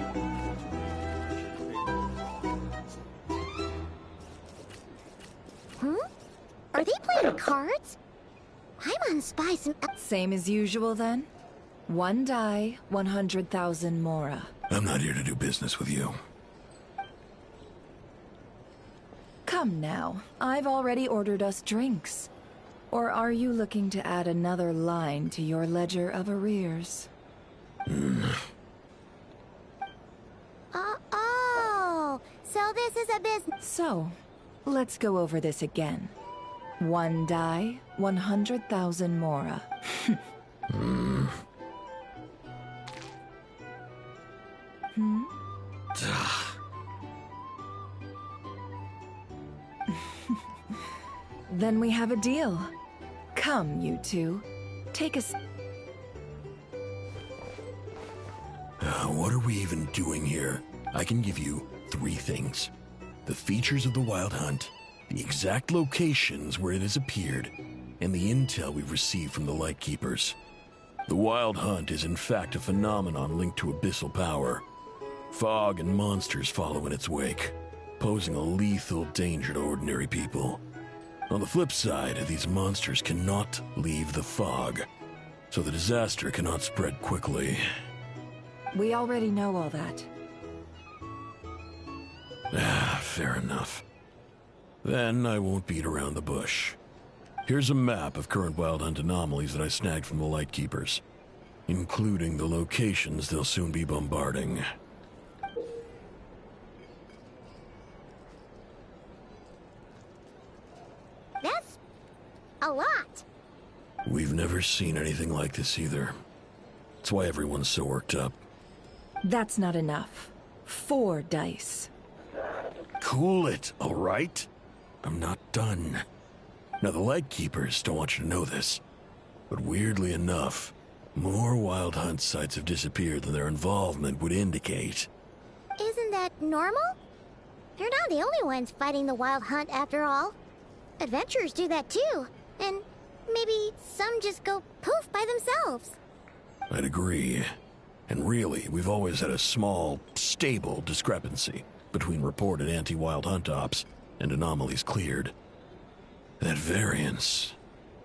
Are they playing cards? I'm on spy some... Same as usual, then? One die, 100,000 mora. I'm not here to do business with you. Come now, I've already ordered us drinks. Or are you looking to add another line to your ledger of arrears? Oh, so this is a business... So, let's go over this again. One die, 100,000 mora. Then we have a deal. Come, you two. Take us. What are we even doing here? I can give you 3 things. The features of the Wild Hunt, the exact locations where it has appeared, and the intel we've received from the Lightkeepers. The Wild Hunt is in fact a phenomenon linked to abyssal power. Fog and monsters follow in its wake, posing a lethal danger to ordinary people. On the flip side, these monsters cannot leave the fog, so the disaster cannot spread quickly. We already know all that. Fair enough. Then I won't beat around the bush. Here's a map of current Wild Hunt anomalies that I snagged from the Lightkeepers, including the locations they'll soon be bombarding. That's a lot. We've never seen anything like this either. That's why everyone's so worked up. That's not enough. 4 dice. Cool it, all right? I'm not done. Now, the Lightkeepers don't want you to know this, but weirdly enough, more Wild Hunt sites have disappeared than their involvement would indicate. Isn't that normal? They're not the only ones fighting the Wild Hunt after all. Adventurers do that too, and maybe some just go poof by themselves. I'd agree. And really, we've always had a small, stable discrepancy between reported anti-Wild Hunt ops and anomalies cleared. That variance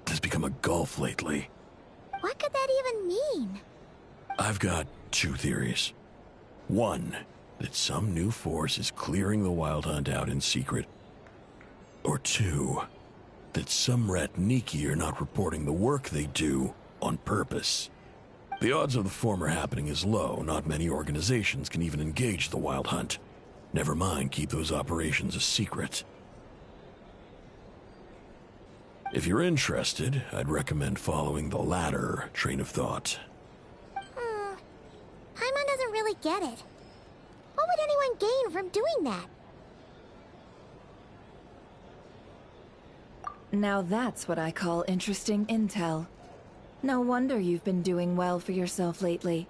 has become a gulf lately. What could that even mean? I've got 2 theories. One, that some new force is clearing the Wild Hunt out in secret. Or 2, that some Ratniki are not reporting the work they do on purpose. The odds of the former happening is low. Not many organizations can even engage the Wild Hunt. Never mind keep those operations a secret. If you're interested, I'd recommend following the latter train of thought. Paimon doesn't really get it. What would anyone gain from doing that? Now that's what I call interesting intel. No wonder you've been doing well for yourself lately.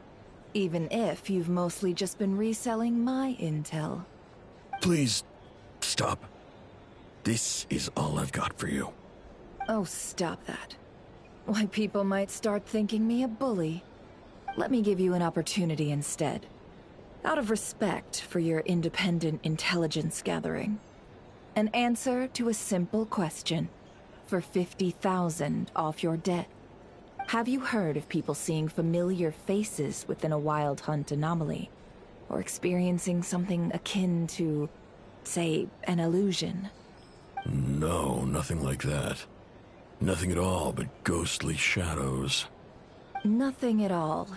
Even if you've mostly just been reselling my intel. Please, stop. This is all I've got for you. Oh, stop that. Why, people might start thinking me a bully. Let me give you an opportunity instead. Out of respect for your independent intelligence gathering. An answer to a simple question. For 50,000 off your debt. Have you heard of people seeing familiar faces within a Wild Hunt anomaly? Or experiencing something akin to, say, an illusion? No, nothing like that. Nothing at all but ghostly shadows. Nothing at all,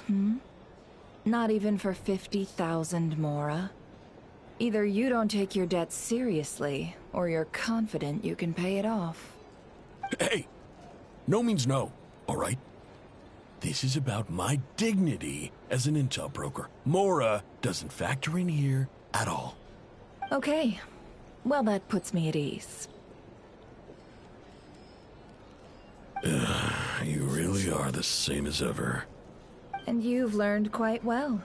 Not even for 50,000 mora? Either you don't take your debt seriously, or you're confident you can pay it off. Hey! No means no, all right? This is about my dignity as an intel broker. Mora doesn't factor in here at all. Okay. Well, that puts me at ease. are the same as ever. And you've learned quite well.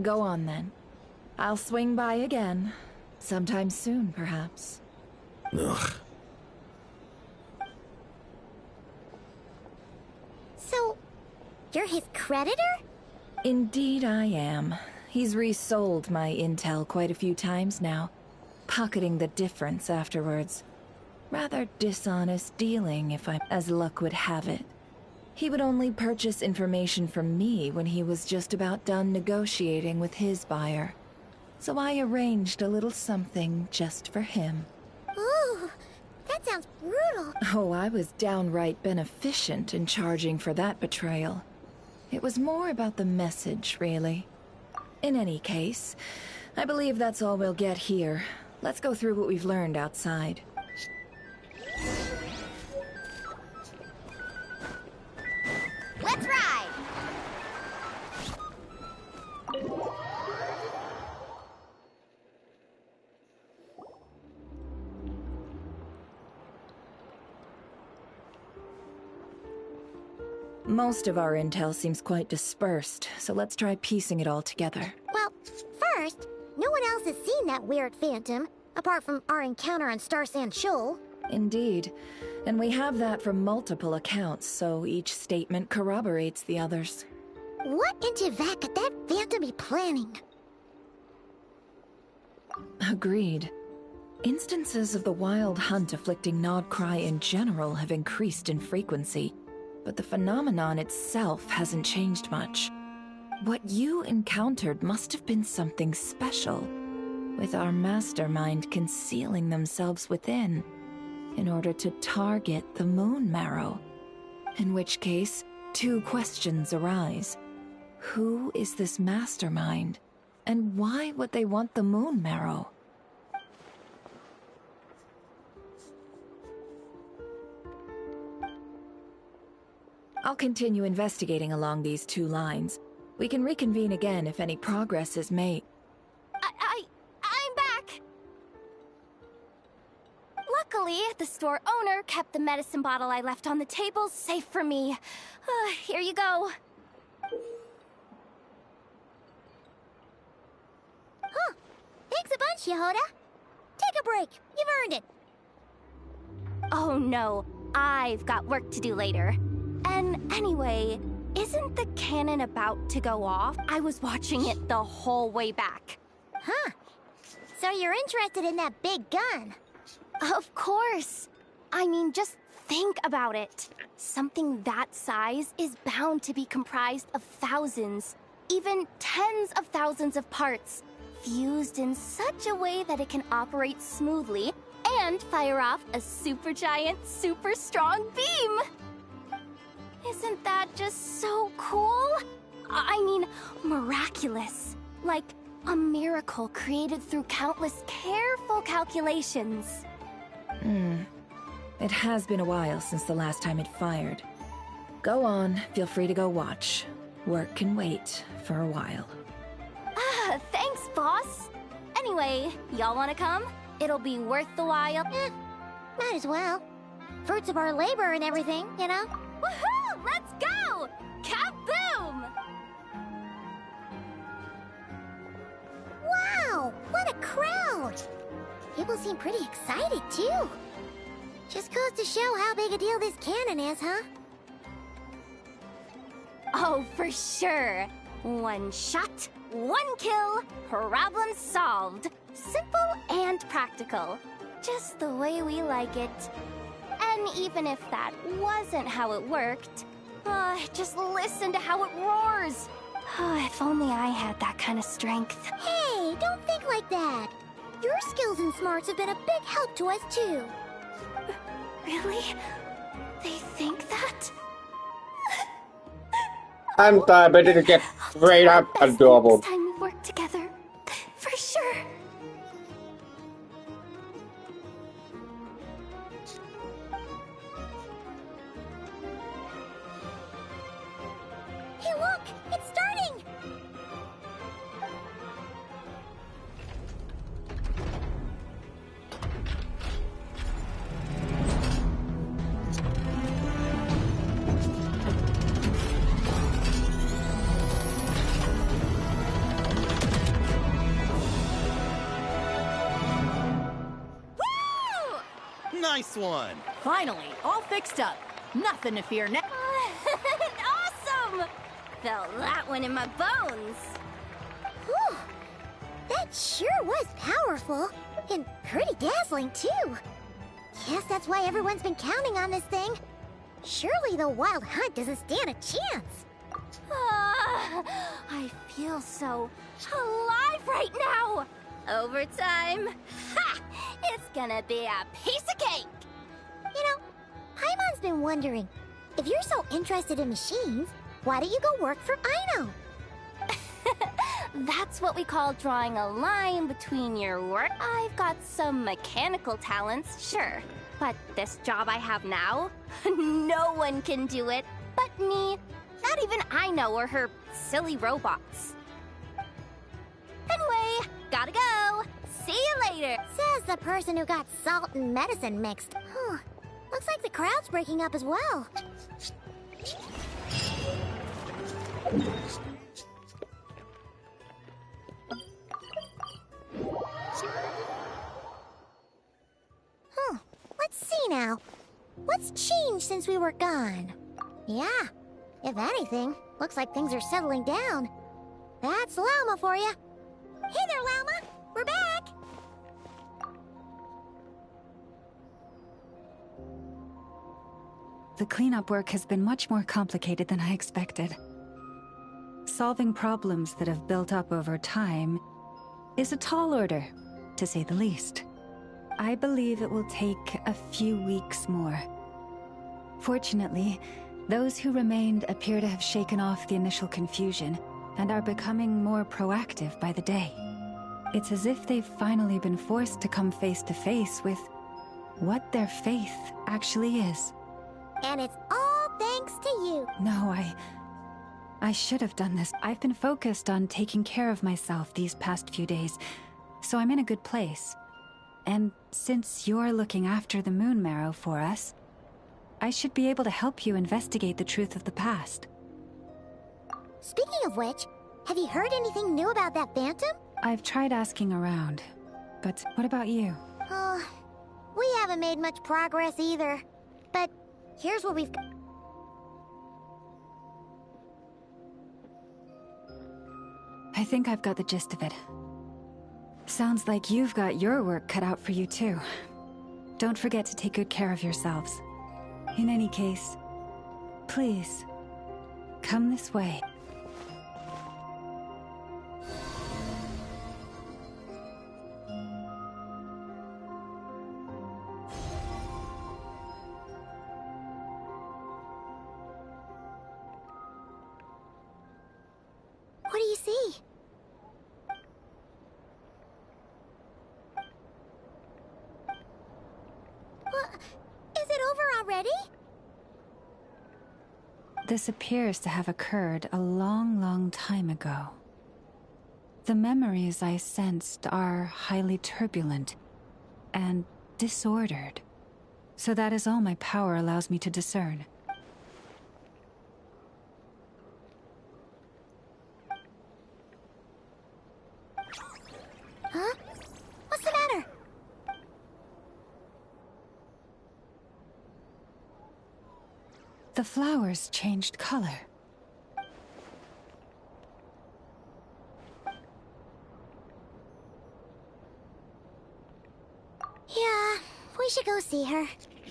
Go on then. I'll swing by again. Sometime soon, perhaps. Ugh. So, you're his creditor? Indeed I am. He's resold my intel quite a few times now, pocketing the difference afterwards. Rather dishonest dealing, if I'm as luck would have it. He would only purchase information from me when he was just about done negotiating with his buyer. So I arranged a little something just for him. Ooh, that sounds brutal. Oh, I was downright beneficent in charging for that betrayal. It was more about the message, really. In any case, I believe that's all we'll get here. Let's go through what we've learned outside. Let's ride! Most of our intel seems quite dispersed, so let's try piecing it all together. Well, first, no one else has seen that weird phantom, apart from our encounter on Star Sand Shoal. Indeed. And we have that from multiple accounts, so each statement corroborates the others. What in Tivat could that phantom be planning? Agreed. Instances of the wild hunt afflicting Nodcry in general have increased in frequency, but the phenomenon itself hasn't changed much. What you encountered must have been something special, with our mastermind concealing themselves within, in order to target the Moon Marrow. In which case, two questions arise. Who is this mastermind? And why would they want the Moon Marrow? I'll continue investigating along these two lines. We can reconvene again if any progress is made. I'm back! Luckily, the store owner kept the medicine bottle I left on the table safe for me. Here you go. Huh. Thanks a bunch, Yehoda. Take a break. You've earned it. Oh no, I've got work to do later. And anyway, isn't the cannon about to go off? I was watching it the whole way back. Huh. So you're interested in that big gun? Of course. I mean, just think about it. Something that size is bound to be comprised of thousands, even tens of thousands of parts, fused in such a way that it can operate smoothly and fire off a supergiant, super strong beam. Isn't that just so cool? I mean, miraculous. Like a miracle created through countless careful calculations. It has been a while since the last time it fired. Go on, feel free to go watch. Work can wait for a while. Thanks, boss. Anyway, y'all wanna come? It'll be worth the while. Might as well. Fruits of our labor and everything, you know? Woohoo! Let's go! Kaboom! Wow! What a crowd! People seem pretty excited, too. Just goes to show how big a deal this cannon is, huh? Oh, for sure. One shot, one kill, problem solved. Simple and practical. Just the way we like it. And even if that wasn't how it worked, just listen to how it roars. If only I had that kind of strength. Hey, don't think like that. Your skills and smarts have been a big help to us, too. Really? They think that? I'm sorry, but it gets straight up adorable. Next time we work together, for sure. Hey, look! It's starting! one. Finally, all fixed up. Nothing to fear now. Awesome! Felt that one in my bones. Whew. That sure was powerful. And pretty dazzling, too. Guess that's why everyone's been counting on this thing. Surely the Wild Hunt doesn't stand a chance. I feel so alive right now. Overtime. Ha! It's gonna be a piece of cake. You know, Paimon's been wondering, if you're so interested in machines, why don't you go work for Aino? That's what we call drawing a line between your work. I've got some mechanical talents, sure. But this job I have now, no one can do it but me. Not even Aino or her silly robots. Anyway, gotta go. See you later. Says the person who got salt and medicine mixed. Huh. Looks like the crowd's breaking up as well. Huh. Let's see now. What's changed since we were gone? Yeah. If anything, looks like things are settling down. That's Llama for you. Hey there, Llama. We're back. The cleanup work has been much more complicated than I expected. Solving problems that have built up over time is a tall order, to say the least. I believe it will take a few weeks more. Fortunately, those who remained appear to have shaken off the initial confusion and are becoming more proactive by the day. It's as if they've finally been forced to come face to face with what their faith actually is. And it's all thanks to you. No, I should have done this. I've been focused on taking care of myself these past few days, so I'm in a good place. And since you're looking after the Moon Marrow for us, I should be able to help you investigate the truth of the past. Speaking of which, have you heard anything new about that Phantom? I've tried asking around, but what about you? Oh, we haven't made much progress either. But here's what we've got. I think I've got the gist of it. Sounds like you've got your work cut out for you too. Don't forget to take good care of yourselves. In any case, please, come this way. What do you see? Is it over already? This appears to have occurred a long, long time ago. The memories I sensed are highly turbulent and disordered. So that is all my power allows me to discern. Huh? What's the matter? The flowers changed color. Yeah, we should go see her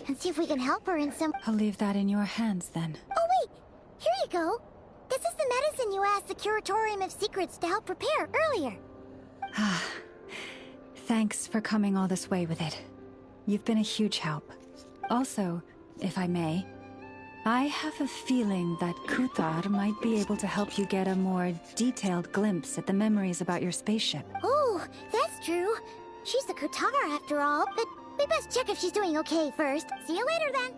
and see if we can help her in some... I'll leave that in your hands then. Oh wait, here you go. This is the medicine you asked the Curatorium of Secrets to help prepare earlier. Thanks for coming all this way with it. You've been a huge help. Also, if I may, I have a feeling that Kuthar might be able to help you get a more detailed glimpse at the memories about your spaceship. Oh, that's true. She's the Kutara after all, but we best check if she's doing okay first. See you later then.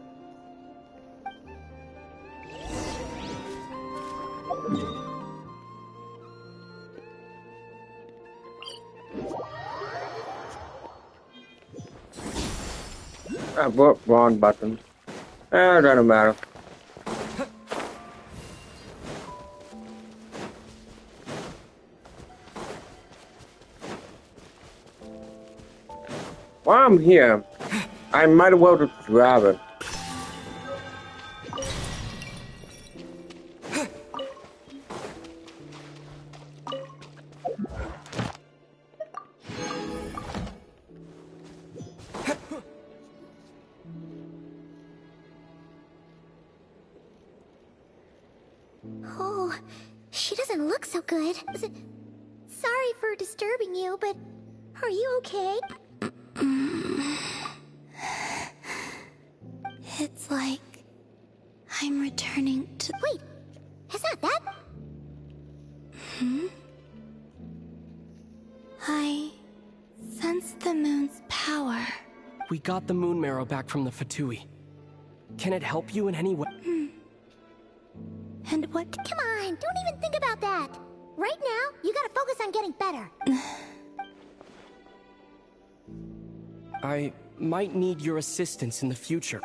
Wrong button. It doesn't matter. While I'm here, I might as well just grab it. Oh, she doesn't look so good. Sorry for disturbing you, but are you okay? It's like I'm returning to. Wait, is that? I sense the moon's power. We got the moon marrow back from the Fatui. Can it help you in any way? And what? Come on, don't even think about that. Right now, you gotta focus on getting better. I might need your assistance in the future.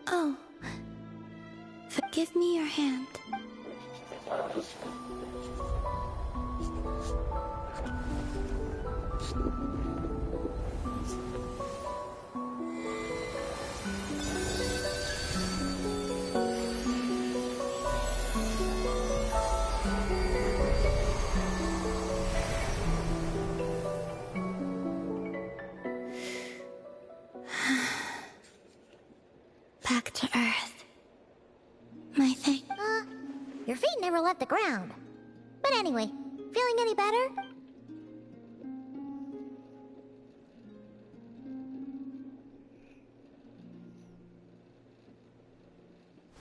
Oh. Give me your hand. Back to Earth. My thing. Your feet never left the ground. But anyway, feeling any better?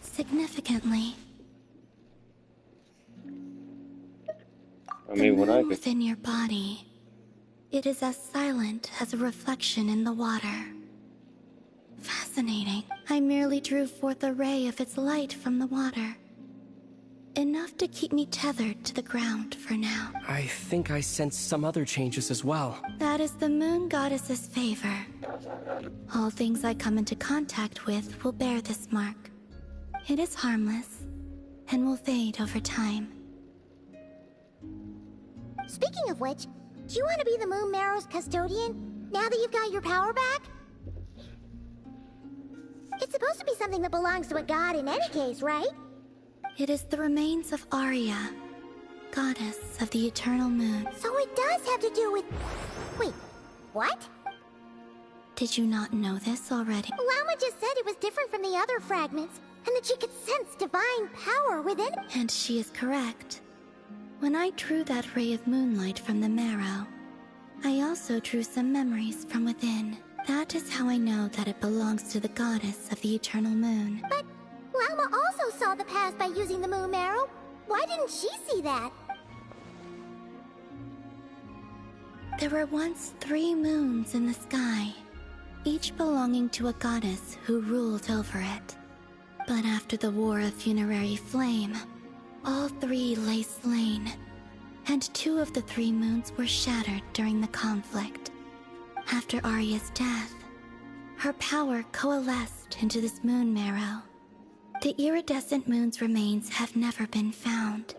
Significantly. I mean, when I Within your body, it is as silent as a reflection in the water. Fascinating. I merely drew forth a ray of its light from the water. Enough to keep me tethered to the ground for now. I think I sense some other changes as well. That is the moon goddess's favor. All things I come into contact with will bear this mark. It is harmless, and will fade over time. Speaking of which, do you want to be the Moon Marrow's custodian, now that you've got your power back? It's supposed to be something that belongs to a god in any case, right? It is the remains of Arya, goddess of the eternal moon. So it does have to do with... Wait, what? Did you not know this already? Lama just said it was different from the other fragments, and that she could sense divine power within... And she is correct. When I drew that ray of moonlight from the marrow, I also drew some memories from within. That is how I know that it belongs to the goddess of the eternal moon. But Lama also saw the past by using the moon marrow. Why didn't she see that? There were once 3 moons in the sky, each belonging to a goddess who ruled over it. But after the War of Funerary Flame, all 3 lay slain, and 2 of the 3 moons were shattered during the conflict. After Arya's death, her power coalesced into this moon marrow. The iridescent moon's remains have never been found.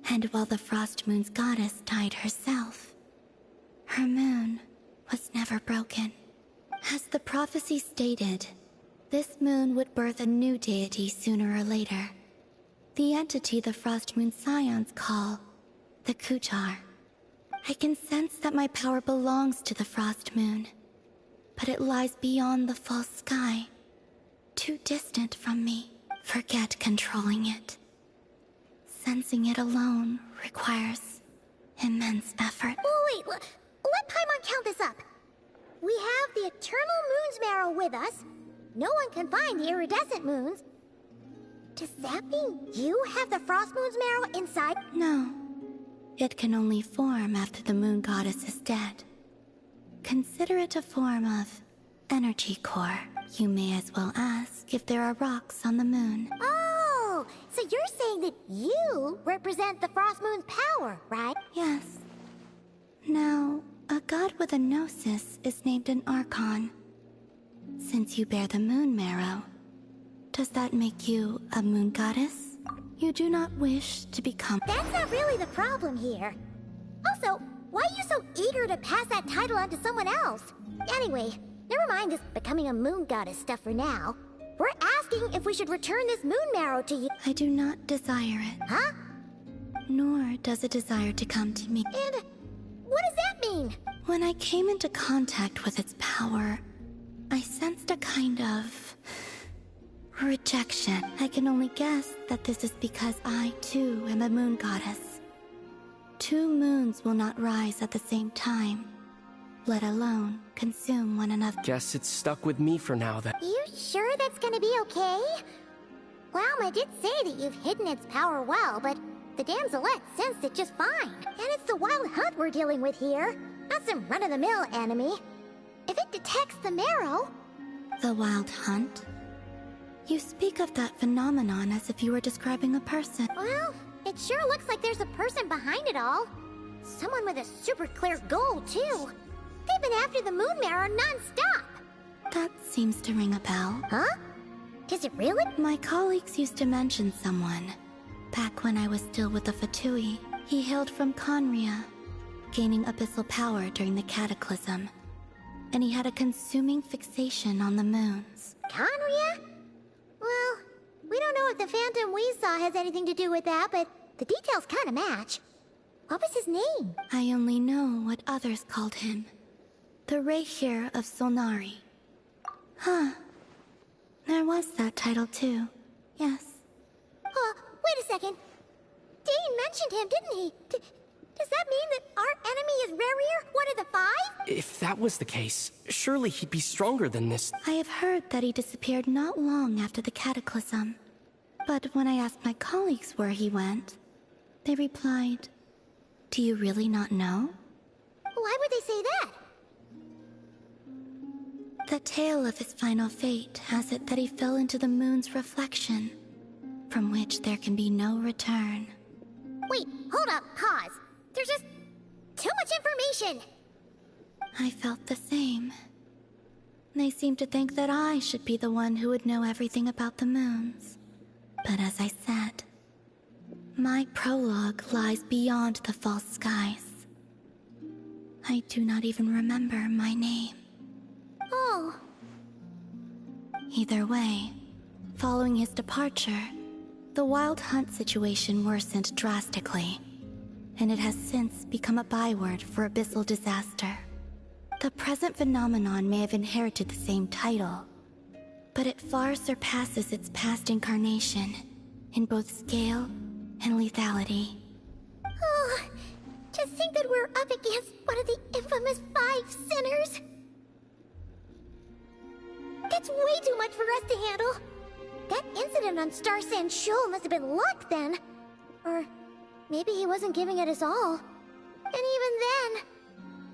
And while the Frost Moon's goddess died herself, her moon was never broken. As the prophecy stated, this moon would birth a new deity sooner or later. The entity the Frost Moon Scions call the Kutar. I can sense that my power belongs to the Frost Moon, but it lies beyond the false sky, too distant from me. Forget controlling it. Sensing it alone requires immense effort. Oh, wait, let Paimon count this up. We have the Eternal Moon's marrow with us. No one can find the iridescent moons. Does that mean you have the Frost Moon's marrow inside? No. It can only form after the moon goddess is dead. Consider it a form of energy core. You may as well ask if there are rocks on the moon. Oh, so you're saying that you represent the Frost Moon's power, right? Yes. Now, a god with a gnosis is named an Archon. Since you bear the moon marrow, does that make you a moon goddess? You do not wish to become... That's not really the problem here. Also, why are you so eager to pass that title on to someone else? Anyway, Never mind this becoming a moon goddess stuff for now. We're asking if we should return this moon marrow to you. I do not desire it. Huh? Nor does it desire to come to me. And what does that mean? When I came into contact with its power, I sensed a kind of rejection. I can only guess that this is because I, too, am a moon goddess. 2 moons will not rise at the same time, let alone consume one another. Guess it's stuck with me for now then. You sure that's gonna be okay? Glauma did say that you've hidden its power well, but the damselette sensed it just fine. And it's the wild hunt we're dealing with here, not some run-of-the-mill enemy. If it detects the marrow... The wild hunt? You speak of that phenomenon as if you were describing a person. Well, it sure looks like there's a person behind it all. Someone with a super clear goal, too. They've been after the moon marrow non-stop. That seems to ring a bell. Huh? Does it really? My colleagues used to mention someone. Back when I was still with the Fatui, he hailed from Conria, gaining abyssal power during the Cataclysm. And he had a consuming fixation on the moons. Conria? Well, we don't know if the phantom we saw has anything to do with that, but the details kind of match. What was his name? I only know what others called him. The Rehir of Solnari. Huh. There was that title too. Yes. Wait a second. Dane mentioned him, didn't he? Does that mean that our enemy is Rerir, one of the 5? If that was the case, surely he'd be stronger than this. I have heard that he disappeared not long after the Cataclysm. But when I asked my colleagues where he went, they replied, "Do you really not know?" Why would they say that? The tale of his final fate has it that he fell into the moon's reflection, from which there can be no return. Wait, hold up, pause. There's just too much information. I felt the same. They seemed to think that I should be the one who would know everything about the moons. But as I said, my prologue lies beyond the false skies. I do not even remember my name. Oh. Either way, following his departure, the wild hunt situation worsened drastically, and it has since become a byword for abyssal disaster. The present phenomenon may have inherited the same title, but it far surpasses its past incarnation in both scale and lethality. Oh, to think that we're up against one of the infamous 5 sinners. That's way too much for us to handle. That incident on Star Sand Shoal must have been luck then. Or maybe he wasn't giving it his all. And even then,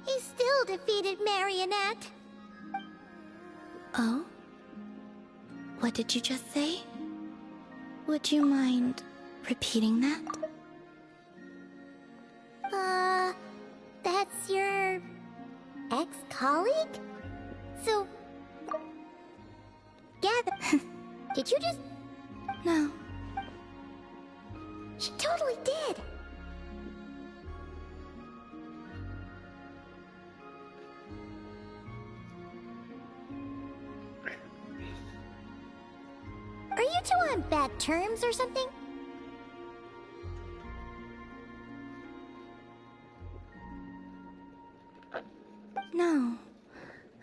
he still defeated Marionette. Oh? What did you just say? Would you mind repeating that? That's your ex-colleague? So, Gather, did you just... No. She totally did. Are you two on bad terms or something? No.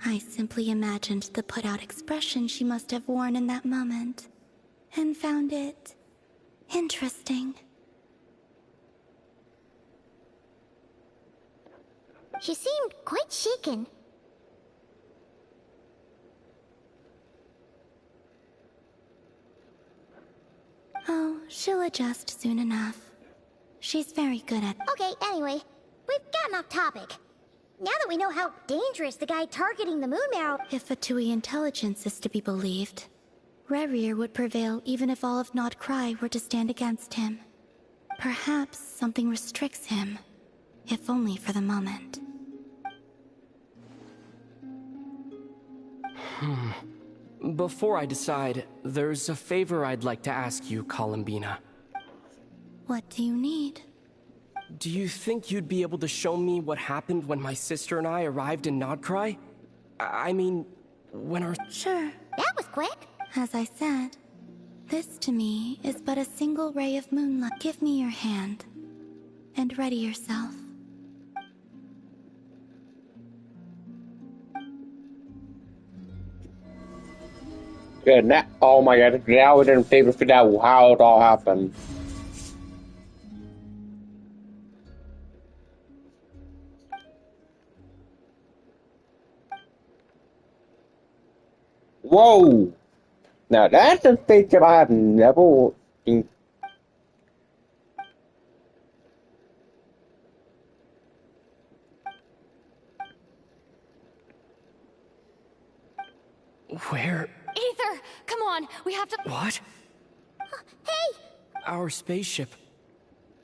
I simply imagined the put-out expression she must have worn in that moment, and found it interesting. She seemed quite shaken. Oh, she'll adjust soon enough. She's very good at... Okay, anyway, we've gotten off topic. Now that we know how dangerous the guy targeting the moon marrow... If Fatui intelligence is to be believed, Rerir would prevail even if all of Nod Cry were to stand against him. Perhaps something restricts him, if only for the moment. Before I decide, there's a favor I'd like to ask you, Columbina. What do you need? Do you think you'd be able to show me what happened when my sister and I arrived in Nodcry? I mean, when our... Sure. That was quick. As I said, this to me is but a single ray of moonlight. Give me your hand, and ready yourself. Good. Now, oh my god! Now we didn't figure out how it all happened. Whoa! Now that's a spaceship I have never seen. Where? Ether, come on, we have to. What? Hey! Our spaceship.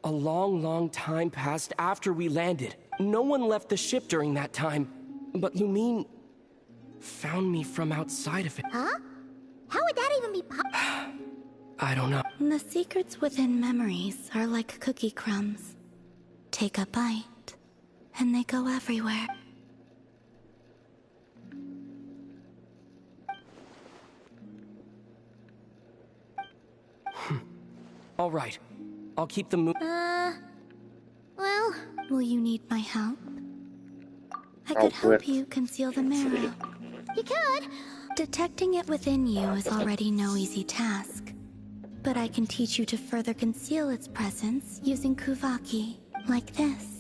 A long, long time passed after we landed. No one left the ship during that time. But Lumine found me from outside of it. Huh? How would that even be I don't know. The secrets within memories are like cookie crumbs. Take a bite, and they go everywhere. All right. I'll keep the moon. Well... Will you need my help? I could help you conceal the marrow. You could. Detecting it within you is already no easy task. But I can teach you to further conceal its presence using Kuvaki, like this.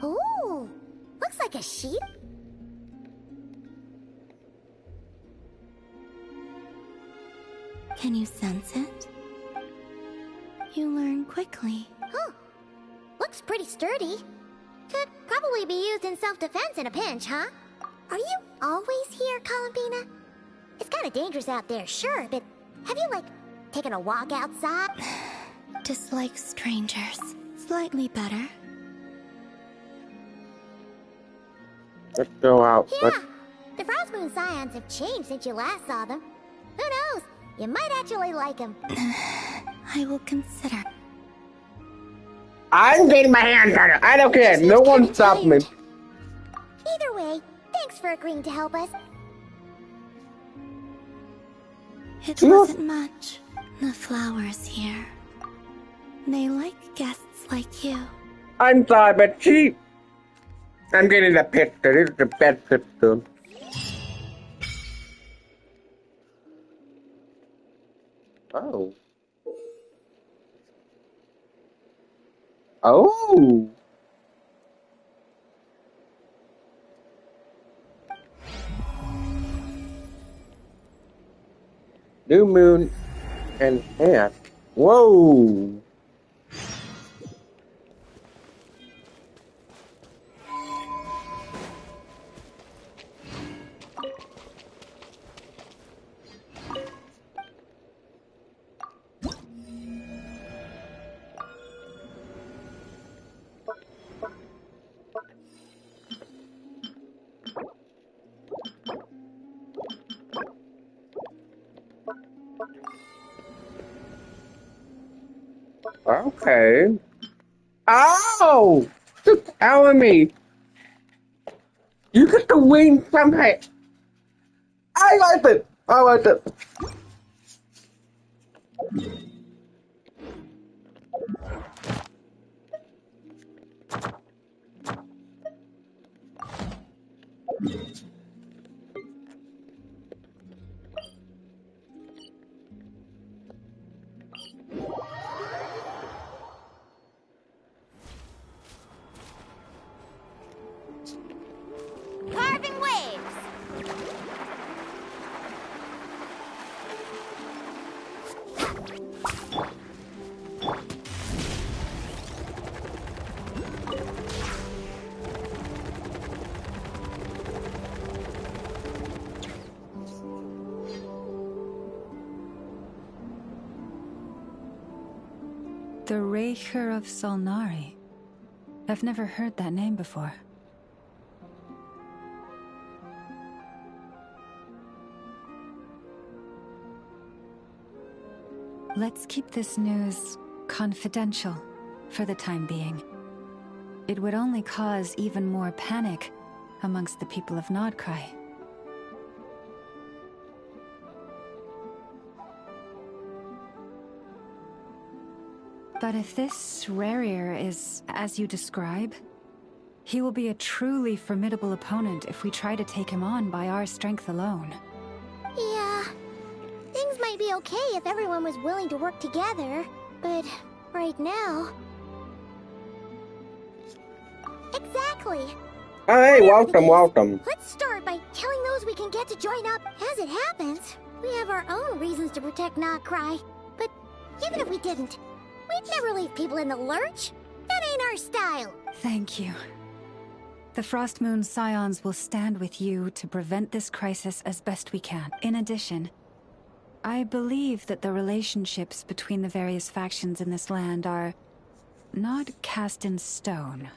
Ooh, looks like a sheep. Can you sense it? You learn quickly. Huh. Looks pretty sturdy. Could probably be used in self-defense in a pinch, huh? Are you always here, Columbina? It's kind of dangerous out there, sure, but have you, like, taken a walk outside? Dislike strangers. Slightly better. Let's go out. Yeah, the Frostmoon Scions have changed since you last saw them. Who knows? You might actually like them. I will consider. I'm getting my hands on it. I don't care. No one stopped me. Either way, thanks for agreeing to help us. It wasn't much. The flowers here. They like guests like you. I'm sorry, but I'm getting the picture. This is the best picture. Oh. Oh. New moon and hat. Whoa. Okay. Oh! Just telling me. You get the wing somehow. I like it. I like it. Carving waves! The Raker of Solnari. I've never heard that name before. Let's keep this news confidential for the time being. It would only cause even more panic amongst the people of Nodcry. But if this Rarier is as you describe, he will be a truly formidable opponent if we try to take him on by our strength alone. Yeah, things might be okay if everyone was willing to work together, but right now... Exactly! Hey, welcome, welcome. Let's start by telling those we can get to join up. As it happens, we have our own reasons to protect Nodcry. But even if we didn't, we'd never leave people in the lurch. That ain't our style. Thank you. The Frostmoon Scions will stand with you to prevent this crisis as best we can. In addition, I believe that the relationships between the various factions in this land are not cast in stone.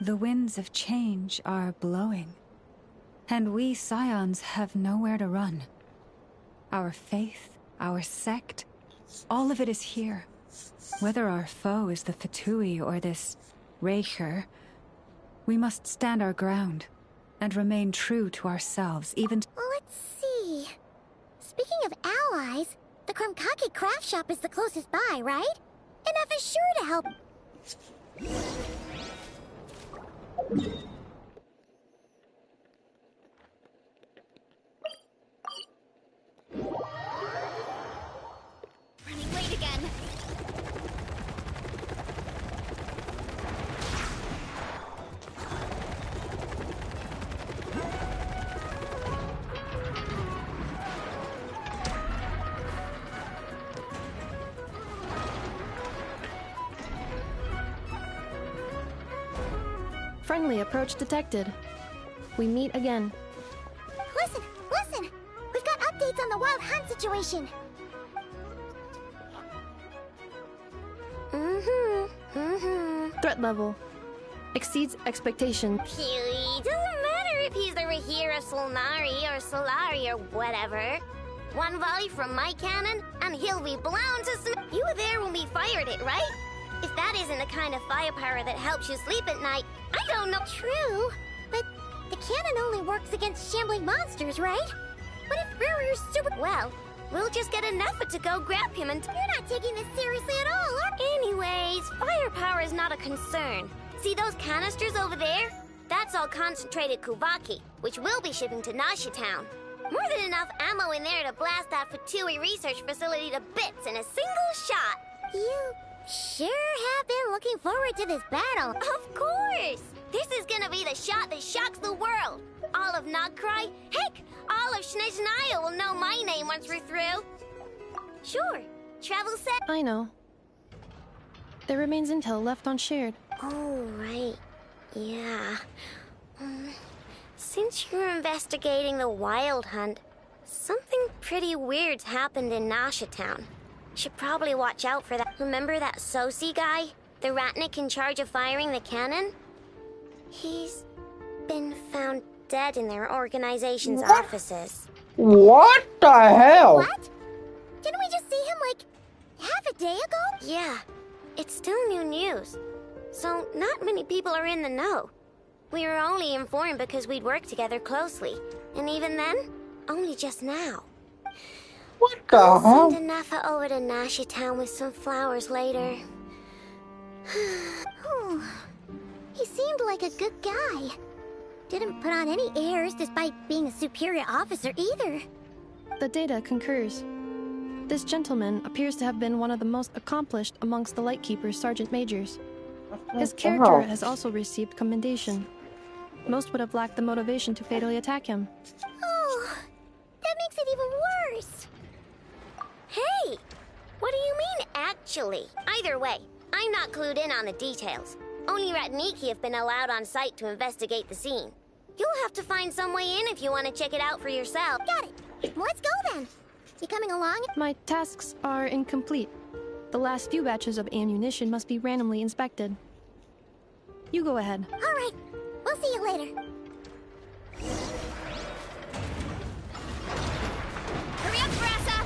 The winds of change are blowing, and we Scions have nowhere to run. Our faith, our sect, all of it is here. Whether our foe is the Fatui or this Raker, we must stand our ground and remain true to ourselves, even... Let's see. Speaking of allies, the Krumkake craft shop is the closest by, right? And F is sure to help. Running late again. Friendly approach detected. We meet again. Listen, listen! We've got updates on the Wild Hunt situation. Threat level exceeds expectation. Doesn't matter if he's the Rahira Solnari or Solari or whatever. One volley from my cannon, and he'll be blown to You were there when we fired it, right? If that isn't the kind of firepower that helps you sleep at night, I don't know. True, but the cannon only works against shambling monsters, right? What if Rarier's super... Well, we'll just get an effort to go grab him and... You're not taking this seriously at all, are... Anyways, firepower is not a concern. See those canisters over there? That's all concentrated Kuvaki, which we'll be shipping to Nasha Town. More than enough ammo in there to blast that Fatui research facility to bits in a single shot. You sure have been looking forward to this battle. Of course! This is gonna be the shot that shocks the world. All of Nodcry, heck, all of Snezhnaya will know my name once we're through. Sure, travel set. I know. There remains intel left unshared. Oh, right. Yeah. Since you're investigating the Wild Hunt, something pretty weird's happened in Nasha Town. Should probably watch out for that. Remember that Sosi guy? The Ratnik in charge of firing the cannon? He's been found dead in their organization's offices. What the hell? What? Didn't we just see him, like, half a day ago? Yeah, it's still new news. So not many people are in the know. We were only informed because we'd worked together closely. And even then, only just now. What the I'll hell? send Anafa over to Nasha Town with some flowers later. Oh, he seemed like a good guy. Didn't put on any airs despite being a superior officer either. The data concurs. This gentleman appears to have been one of the most accomplished amongst the Lightkeeper's Sergeant Majors. His character has also received commendation. Most would have lacked the motivation to fatally attack him. Oh, that makes it even worse. Hey! What do you mean, actually? Either way, I'm not clued in on the details. Only Ratniki have been allowed on site to investigate the scene. You'll have to find some way in if you want to check it out for yourself. Got it. Let's go then. You coming along? My tasks are incomplete. The last few batches of ammunition must be randomly inspected. You go ahead. All right. We'll see you later. Hurry up, Brassa!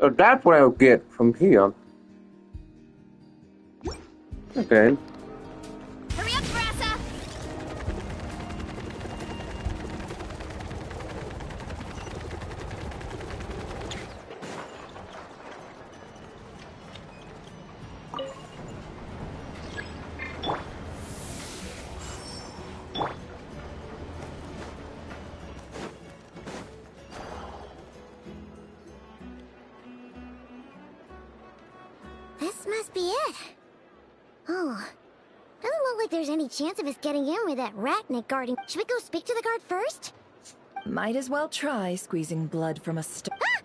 So that's what I'll get from here. Okay. Hurry up, Grassa! This must be it. Oh. Doesn't look like there's any chance of us getting in with that ratnik guarding. Should we go speak to the guard first? Might as well try squeezing blood from a stone. Ah!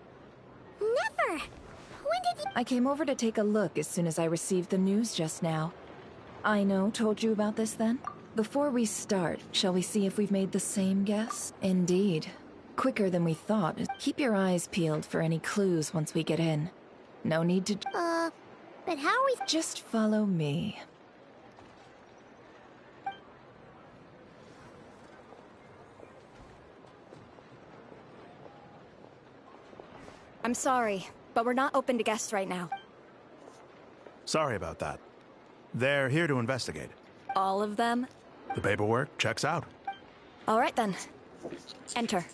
Never! When did you— I came over to take a look as soon as I received the news just now. Aino told you about this then? Before we start, shall we see if we've made the same guess? Indeed. Quicker than we thought. Keep your eyes peeled for any clues once we get in. No need to— but how are we— Just follow me. I'm sorry, but we're not open to guests right now. Sorry about that. They're here to investigate. All of them? The paperwork checks out. All right then. Enter.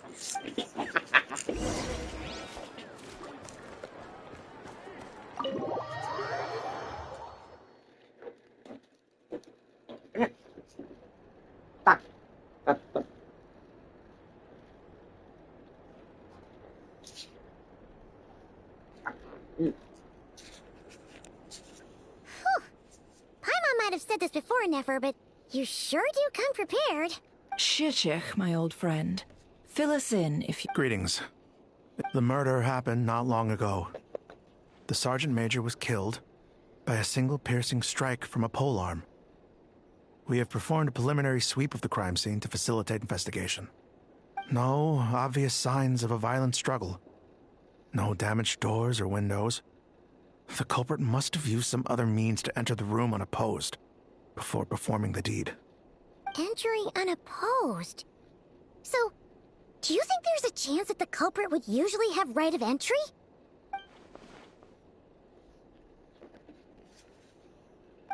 Paimon might have said this before, Nefer, but you sure do come prepared. Shishich, my old friend. Fill us in if you— Greetings. The murder happened not long ago. The Sergeant Major was killed by a single piercing strike from a polearm. We have performed a preliminary sweep of the crime scene to facilitate investigation. No obvious signs of a violent struggle. No damaged doors or windows. The culprit must have used some other means to enter the room unopposed before performing the deed. Entering unopposed? So, do you think there's a chance that the culprit would usually have right of entry?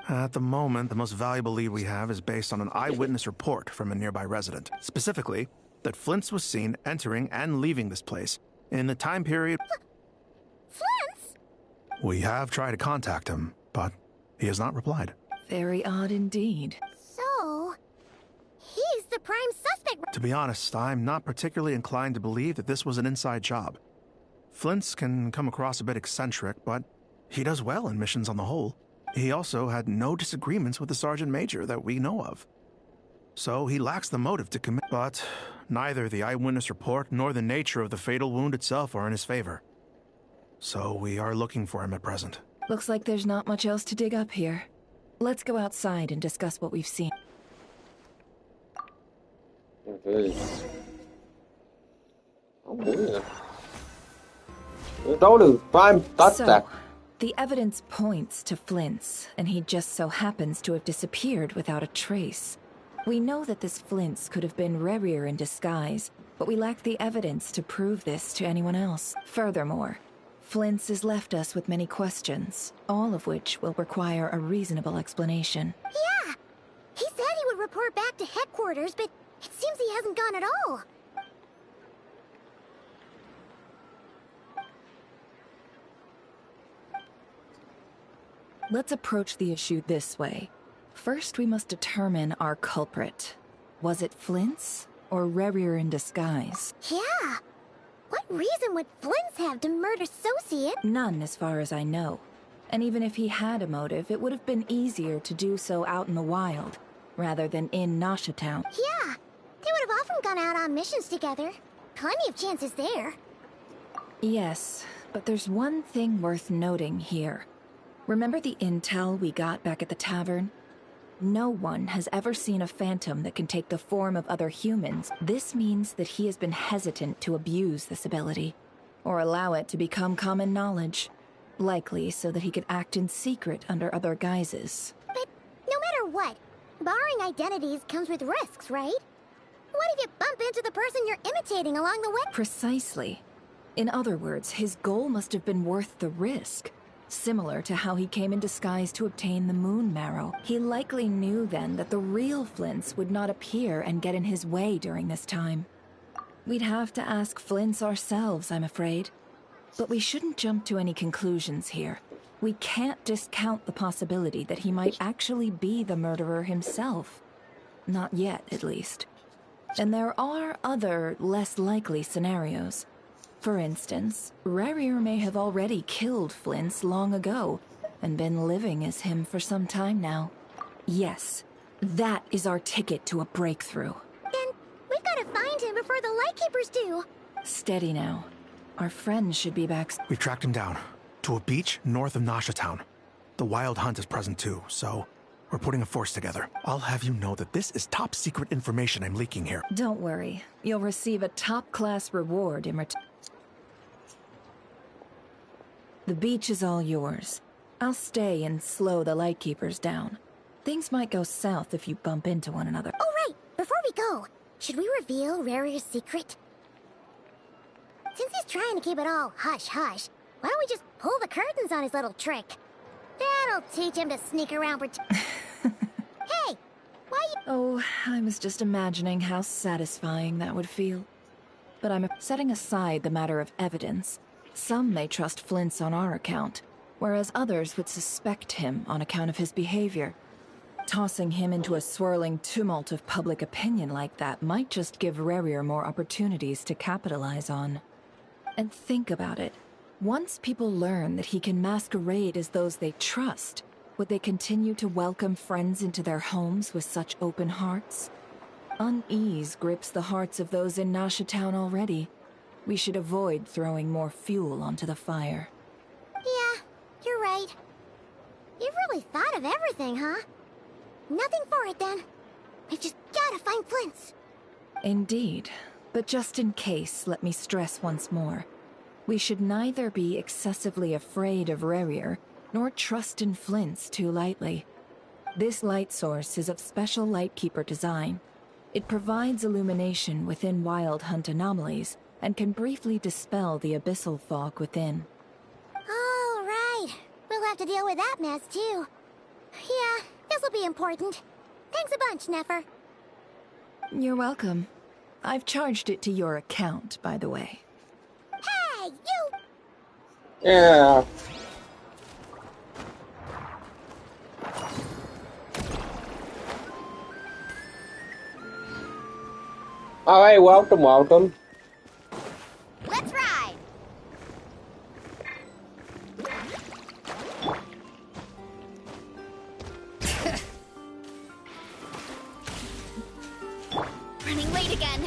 At the moment, the most valuable lead we have is based on an eyewitness report from a nearby resident. Specifically, that Flint's was seen entering and leaving this place in the time period— Flint's? We have tried to contact him, but he has not replied. Very odd indeed. So, he's the prime suspect. To be honest, I'm not particularly inclined to believe that this was an inside job. Flint's can come across a bit eccentric, but he does well in missions on the whole. He also had no disagreements with the Sergeant Major that we know of. So he lacks the motive to commit, but neither the eyewitness report nor the nature of the fatal wound itself are in his favor. So we are looking for him at present. Looks like there's not much else to dig up here. Let's go outside and discuss what we've seen. Okay. Oh, weird. Don't do. Prime, touch that. The evidence points to Flint's, and he just so happens to have disappeared without a trace. We know that this Flint's could have been Rerir in disguise, but we lack the evidence to prove this to anyone else. Furthermore, Flint's has left us with many questions, all of which will require a reasonable explanation. Yeah! He said he would report back to headquarters, but it seems he hasn't gone at all. Let's approach the issue this way. First, we must determine our culprit. Was it Flint's or Rerir in disguise? Yeah! What reason would Flint's have to murder Sociate? None, as far as I know. And even if he had a motive, it would have been easier to do so out in the wild, rather than in Nasha Town. Yeah! They would have often gone out on missions together. Plenty of chances there. Yes, but there's one thing worth noting here. Remember the intel we got back at the tavern? No one has ever seen a phantom that can take the form of other humans. This means that he has been hesitant to abuse this ability, or allow it to become common knowledge. Likely so that he could act in secret under other guises. But no matter what, borrowing identities comes with risks, right? What if you bump into the person you're imitating along the way? Precisely. In other words, his goal must have been worth the risk. Similar to how he came in disguise to obtain the moon marrow. He likely knew then that the real Flints would not appear and get in his way during this time. We'd have to ask Flints ourselves, I'm afraid. But we shouldn't jump to any conclusions here. We can't discount the possibility that he might actually be the murderer himself. Not yet, at least. And there are other, less likely scenarios. For instance, Rarier may have already killed Flints long ago, and been living as him for some time now. Yes, that is our ticket to a breakthrough. Then we've got to find him before the Lightkeepers do. Steady now. Our friend should be back. We've tracked him down, to a beach north of Nasha Town. The Wild Hunt is present too, so we're putting a force together. I'll have you know that this is top secret information I'm leaking here. Don't worry, you'll receive a top-class reward in return. The beach is all yours. I'll stay and slow the Lightkeepers down. Things might go south if you bump into one another. Oh, right! Before we go, should we reveal Rarier's secret? Since he's trying to keep it all hush-hush, why don't we just pull the curtains on his little trick? That'll teach him to sneak around Hey! Why you— Oh, I was just imagining how satisfying that would feel. But I'm setting aside the matter of evidence. Some may trust Flint's on our account, whereas others would suspect him on account of his behavior. Tossing him into a swirling tumult of public opinion like that might just give Rarier more opportunities to capitalize on. And think about it. Once people learn that he can masquerade as those they trust, would they continue to welcome friends into their homes with such open hearts? Unease grips the hearts of those in Nasha Town already. We should avoid throwing more fuel onto the fire. Yeah, you're right. You've really thought of everything, huh? Nothing for it, then. We've just gotta find Flint's. Indeed. But just in case, let me stress once more. We should neither be excessively afraid of Rarier, nor trust in Flint's too lightly. This light source is of special Lightkeeper design. It provides illumination within Wild Hunt anomalies, and can briefly dispel the abyssal fog within. All right. We'll have to deal with that mess, too. Yeah, this'll be important. Thanks a bunch, Nefer. You're welcome. I've charged it to your account, by the way. Hey, you! Yeah. Alright, welcome. Let's ride! Running late again.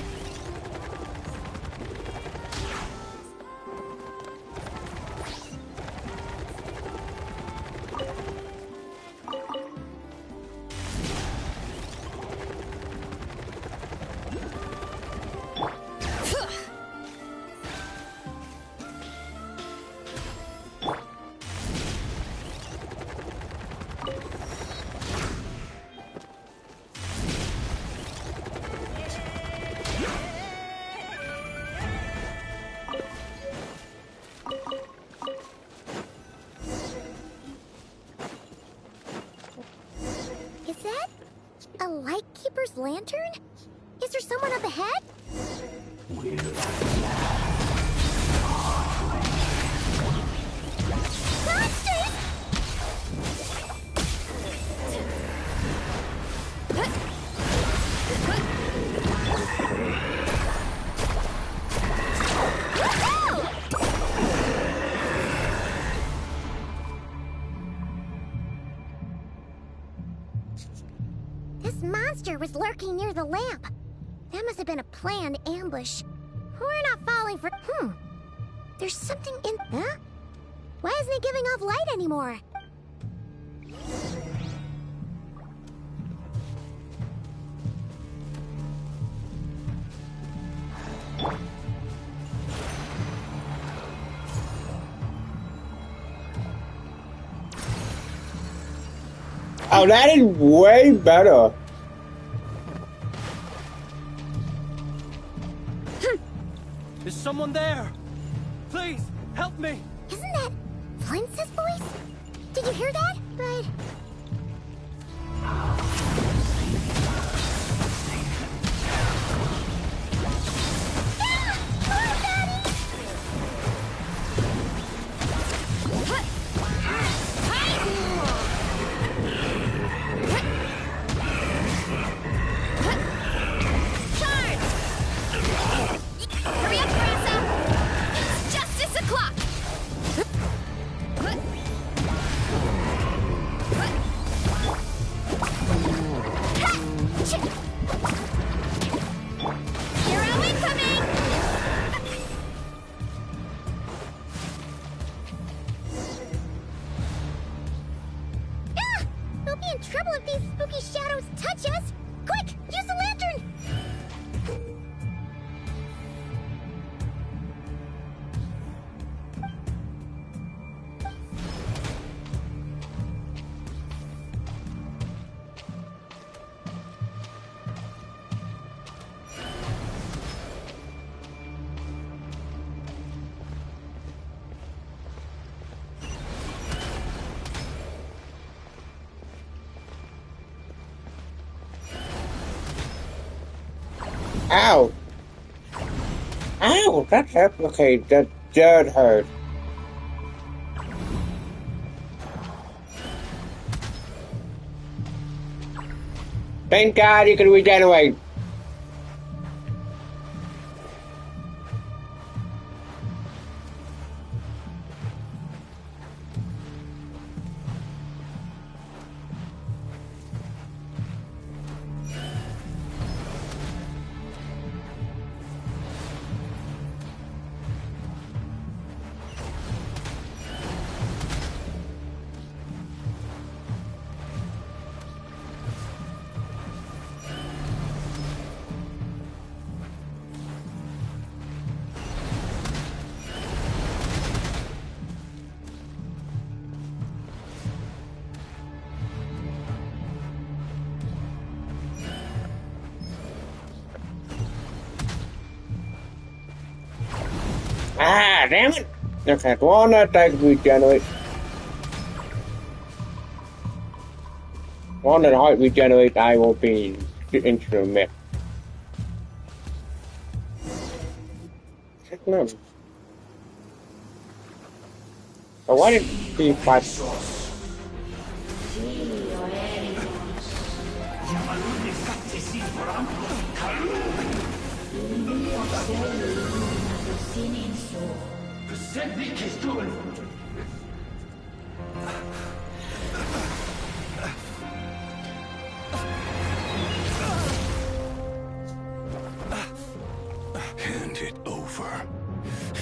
Is that a Lightkeeper's lantern? Is there someone up ahead? Monsters! This monster was lurking near the lamp. That must have been a planned ambush. We're not falling for— There's something in— Huh? Why isn't he giving off light anymore? Oh, that is way better. Is someone there? Please, help me! Isn't that Flint's voice? Did you hear that? But... Hurry up, França! It's justice o'clock! Hero incoming! Ah! We'll be in trouble if these spooky shadows touch us! Quick, use the lantern! Ow! Ow! That hurt. Okay, that did hurt. Thank God you can regenerate. Ah, damn it! Okay, one attack regenerate. One that height regenerate, I will be into the map. No. But why did he fight? Hand it over.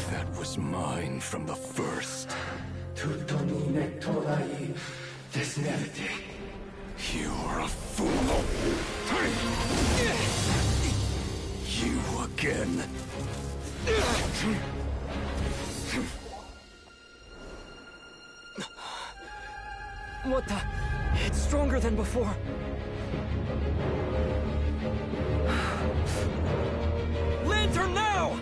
That was mine from the first. You're a fool. You again. What the? It's stronger than before. Lantern now!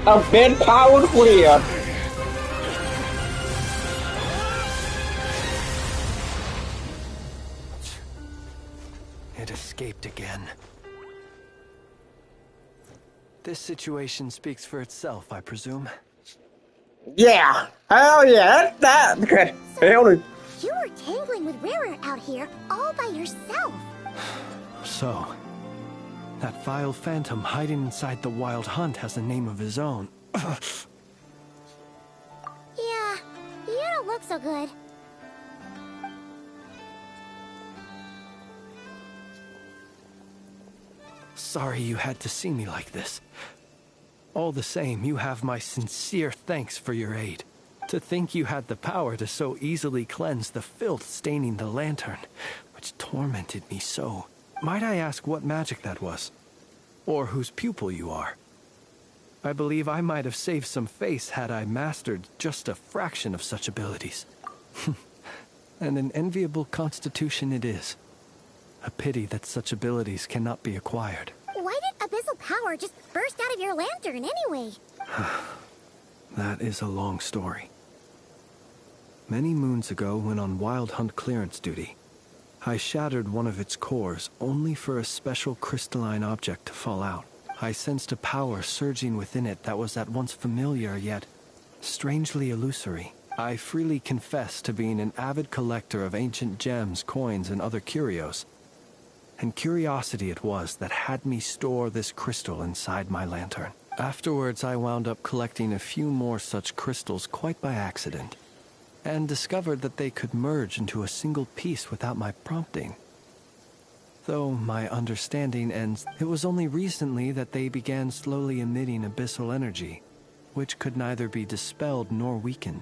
A bit powerful here. It escaped again. This situation speaks for itself, I presume. Yeah, hell yeah, that's that. Okay, hell yeah. You were tangling with Rara out here all by yourself. So, that vile phantom hiding inside the Wild Hunt has a name of his own. Yeah, you don't look so good. sorry you had to see me like this. All the same, you have my sincere thanks for your aid. To think you had the power to so easily cleanse the filth staining the lantern, which tormented me so. Might I ask what magic that was? Or whose pupil you are? I believe I might have saved some face had I mastered just a fraction of such abilities. And an enviable constitution it is. A pity that such abilities cannot be acquired. Why did abyssal power just burst out of your lantern anyway? That is a long story. Many moons ago, when on Wild Hunt clearance duty, I shattered one of its cores only for a special crystalline object to fall out. I sensed a power surging within it that was at once familiar yet strangely illusory. I freely confess to being an avid collector of ancient gems, coins, and other curios. And curiosity it was that had me store this crystal inside my lantern. Afterwards, I wound up collecting a few more such crystals quite by accident, and discovered that they could merge into a single piece without my prompting. Though my understanding ends, it was only recently that they began slowly emitting abyssal energy, which could neither be dispelled nor weakened.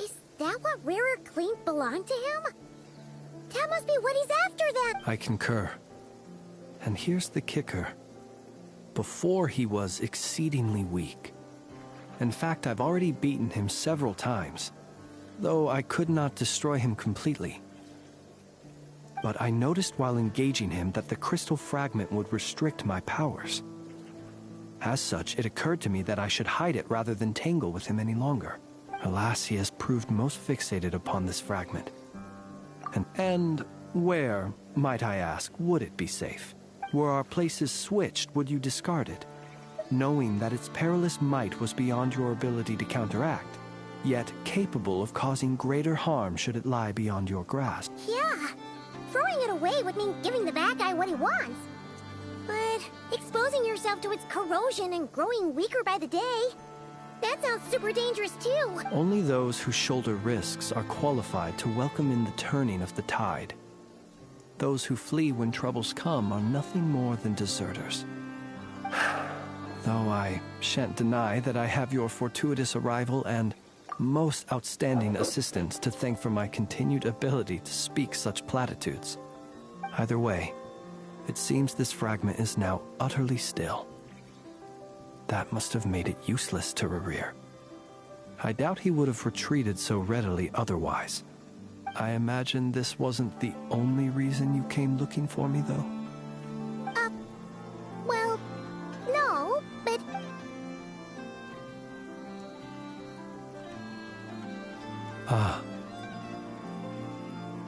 Is that what Rarer claimed belonged to him? That must be what he's after then! I concur. And here's the kicker. Before he was exceedingly weak. In fact, I've already beaten him several times, though I could not destroy him completely. But I noticed while engaging him that the crystal fragment would restrict my powers. As such, it occurred to me that I should hide it rather than tangle with him any longer. Alas, he has proved most fixated upon this fragment. And where, might I ask, would it be safe? Were our places switched, would you discard it? Knowing that its perilous might was beyond your ability to counteract, yet capable of causing greater harm should it lie beyond your grasp. Yeah, throwing it away would mean giving the bad guy what he wants. But exposing yourself to its corrosion and growing weaker by the day, that sounds super dangerous too. Only those who shoulder risks are qualified to welcome in the turning of the tide. Those who flee when troubles come are nothing more than deserters. Though I shan't deny that I have your fortuitous arrival and most outstanding assistance to thank for my continued ability to speak such platitudes. Either way, it seems this fragment is now utterly still. That must have made it useless to Rarir. I doubt he would have retreated so readily otherwise. I imagine this wasn't the only reason you came looking for me, though? Well, no, but... Ah.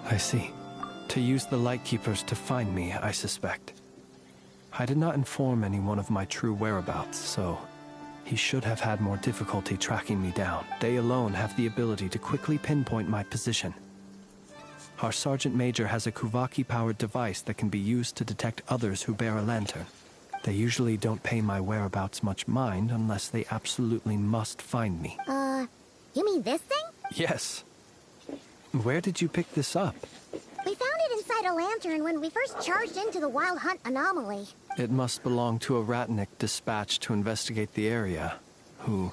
I see. To use the Lightkeepers to find me, I suspect. I did not inform anyone of my true whereabouts, so he should have had more difficulty tracking me down. They alone have the ability to quickly pinpoint my position. Our Sergeant Major has a Kuvaki-powered device that can be used to detect others who bear a lantern. They usually don't pay my whereabouts much mind unless they absolutely must find me. You mean this thing? Yes. Where did you pick this up? We found it inside a lantern when we first charged into the Wild Hunt anomaly. It must belong to a Ratnik dispatched to investigate the area, who,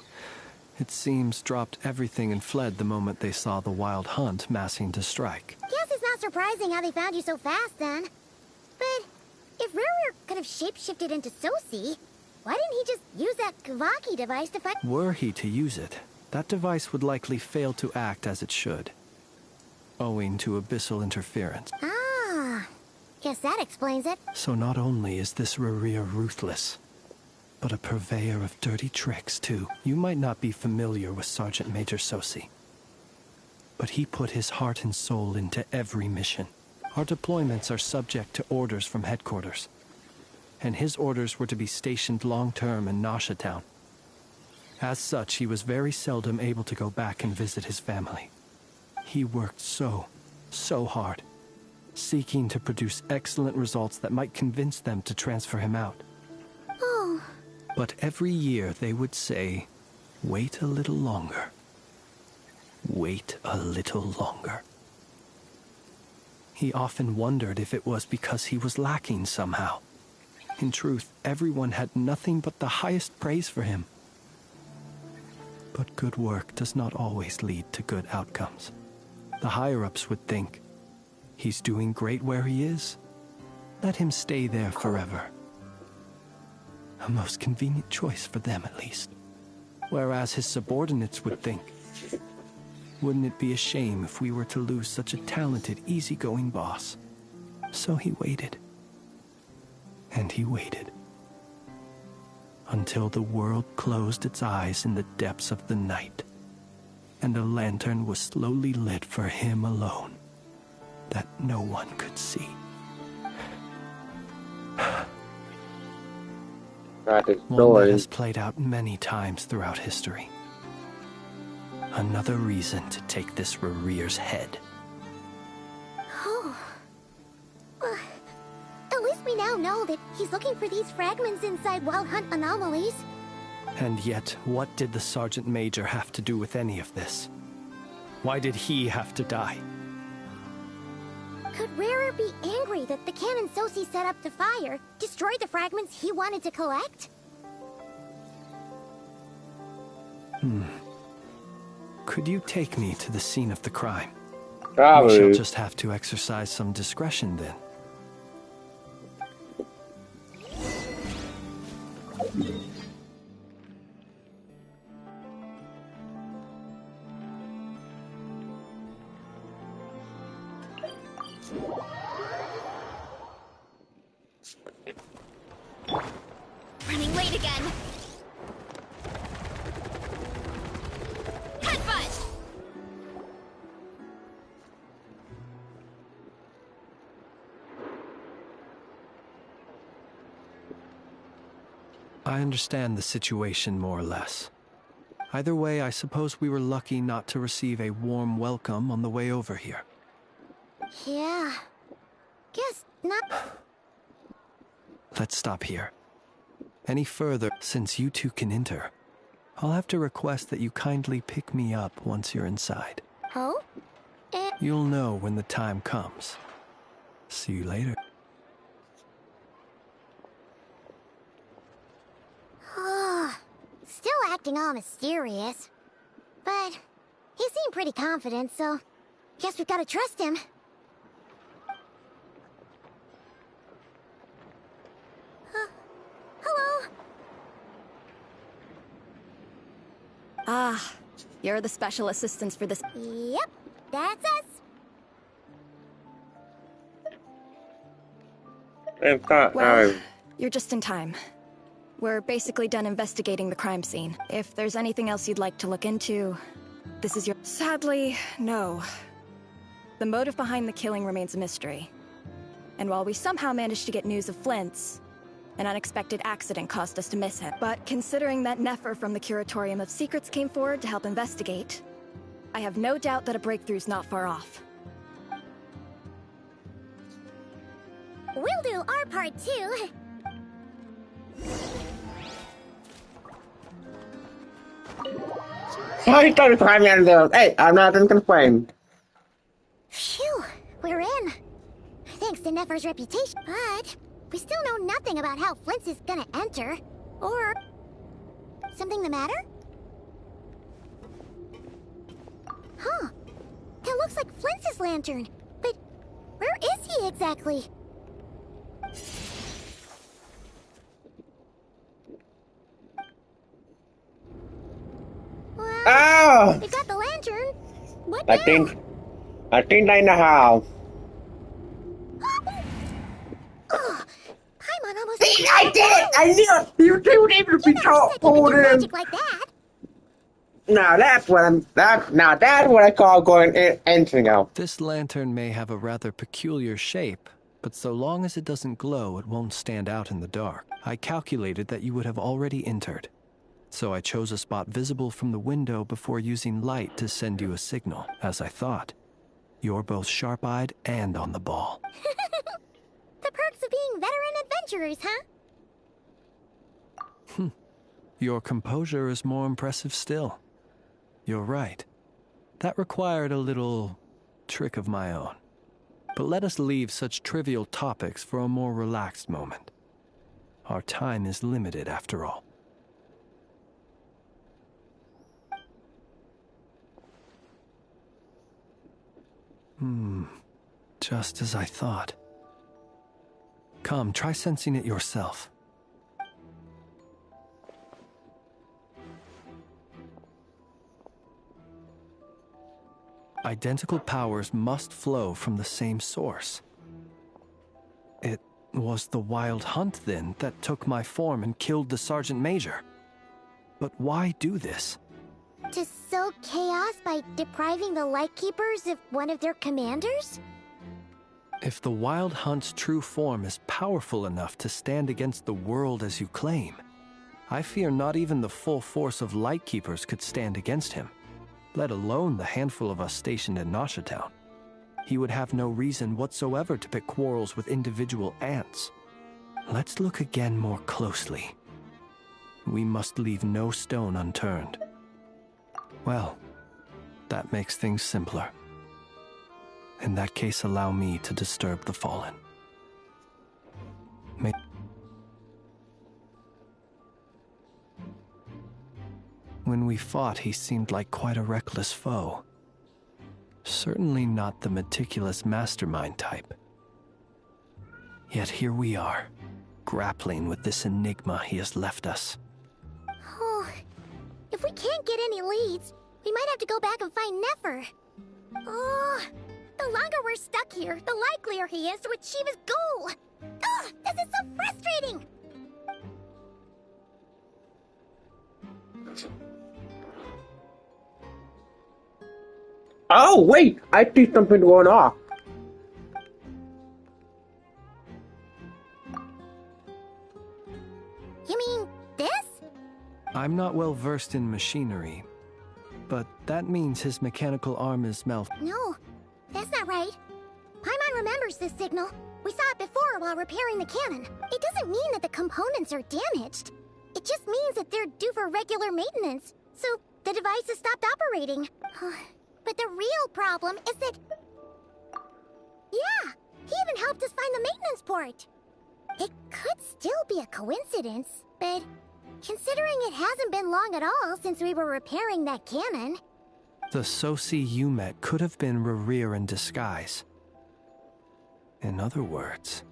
it seems, dropped everything and fled the moment they saw the Wild Hunt massing to strike. Guess it's not surprising how they found you so fast then. But if Rarer could have shapeshifted into Sosi, why didn't he just use that Kavaki device to find— Were he to use it, that device would likely fail to act as it should, owing to abyssal interference. Ah, guess that explains it. So not only is this Rarir ruthless, but a purveyor of dirty tricks, too. You might not be familiar with Sergeant Major Sosi, but he put his heart and soul into every mission. Our deployments are subject to orders from headquarters, and his orders were to be stationed long-term in Nasha Town. As such, he was very seldom able to go back and visit his family. He worked so hard, seeking to produce excellent results that might convince them to transfer him out. Oh. But every year they would say, wait a little longer. Wait a little longer. He often wondered if it was because he was lacking somehow. In truth, everyone had nothing but the highest praise for him. But good work does not always lead to good outcomes. The higher-ups would think, he's doing great where he is. Let him stay there forever. A most convenient choice for them, at least. Whereas his subordinates would think, wouldn't it be a shame if we were to lose such a talented, easygoing boss? So he waited. And he waited. Until the world closed its eyes in the depths of the night, and a lantern was slowly lit for him alone, that no one could see. One that has played out many times throughout history. Another reason to take this Rerear's head. Oh. At least we now know that he's looking for these fragments inside Wild Hunt anomalies. And yet, what did the Sergeant Major have to do with any of this? Why did he have to die? Could Rarer be angry that the cannon Sosi set up to fire destroyed the fragments he wanted to collect? Could you take me to the scene of the crime? Probably. We shall just have to exercise some discretion then. Running late again. Headbutt! I understand the situation more or less. Either way, I suppose we were lucky not to receive a warm welcome on the way over here. Yeah. Guess not. Let's stop here. Any further, since you two can enter, I'll have to request that you kindly pick me up once you're inside. Oh? You'll know when the time comes. See you later. Still acting all mysterious. But he seemed pretty confident, so guess we've got to trust him. Hello? Ah, you're the special assistants for this. Yep, that's us. Well, you're just in time. We're basically done investigating the crime scene. If there's anything else you'd like to look into, this is your... Sadly, no. The motive behind the killing remains a mystery. And while we somehow managed to get news of Flint's, an unexpected accident caused us to miss him. But considering that Nefer from the Curatorium of Secrets came forward to help investigate, I have no doubt that a breakthrough's not far off. We'll do our part too. Sorry, don't climb out of there. Hey, I'm not gonna complain. Phew, we're in. Thanks to Nefer's reputation. But we still know nothing about how Flint's is gonna enter. Or... something the matter? Huh. That looks like Flint's lantern. But where is he exactly? Well, Oh! we've got the lantern. What I now? think I know how. Paimon almost... See, I did it! I knew it! You two need to be so magic like that. Now that's what I call going anything out. This lantern may have a rather peculiar shape, but so long as it doesn't glow, it won't stand out in the dark. I calculated that you would have already entered, so I chose a spot visible from the window before using light to send you a signal, as I thought. You're both sharp-eyed and on the ball. The perks of being veteran adventurers, huh? Your composure is more impressive still. You're right. That required a little trick of my own. But let us leave such trivial topics for a more relaxed moment. Our time is limited after all. Just as I thought. Come, try sensing it yourself. Identical powers must flow from the same source. It was the Wild Hunt, then, that took my form and killed the Sergeant Major. But why do this? To sow chaos by depriving the Lightkeepers of one of their commanders? If the Wild Hunt's true form is powerful enough to stand against the world as you claim, I fear not even the full force of Lightkeepers could stand against him, let alone the handful of us stationed in Nasha Town. He would have no reason whatsoever to pick quarrels with individual ants. Let's look again more closely. We must leave no stone unturned. Well, that makes things simpler. In that case, allow me to disturb the fallen. When we fought, he seemed like quite a reckless foe. Certainly not the meticulous mastermind type. Yet here we are, grappling with this enigma he has left us. Oh, if we can't get any leads, we might have to go back and find Nefer. Oh, the longer we're stuck here, the likelier he is to achieve his goal. Ugh, this is so frustrating! Oh, wait! I see something going off. You mean this? I'm not well versed in machinery, but that means his mechanical arm is No, that's not right. Paimon remembers this signal. We saw it before while repairing the cannon. It doesn't mean that the components are damaged. It just means that they're due for regular maintenance, so the device has stopped operating. But the real problem is that... Yeah, he even helped us find the maintenance port. It could still be a coincidence, but considering it hasn't been long at all since we were repairing that cannon... The Sosi you met could have been Rerir in disguise. In other words,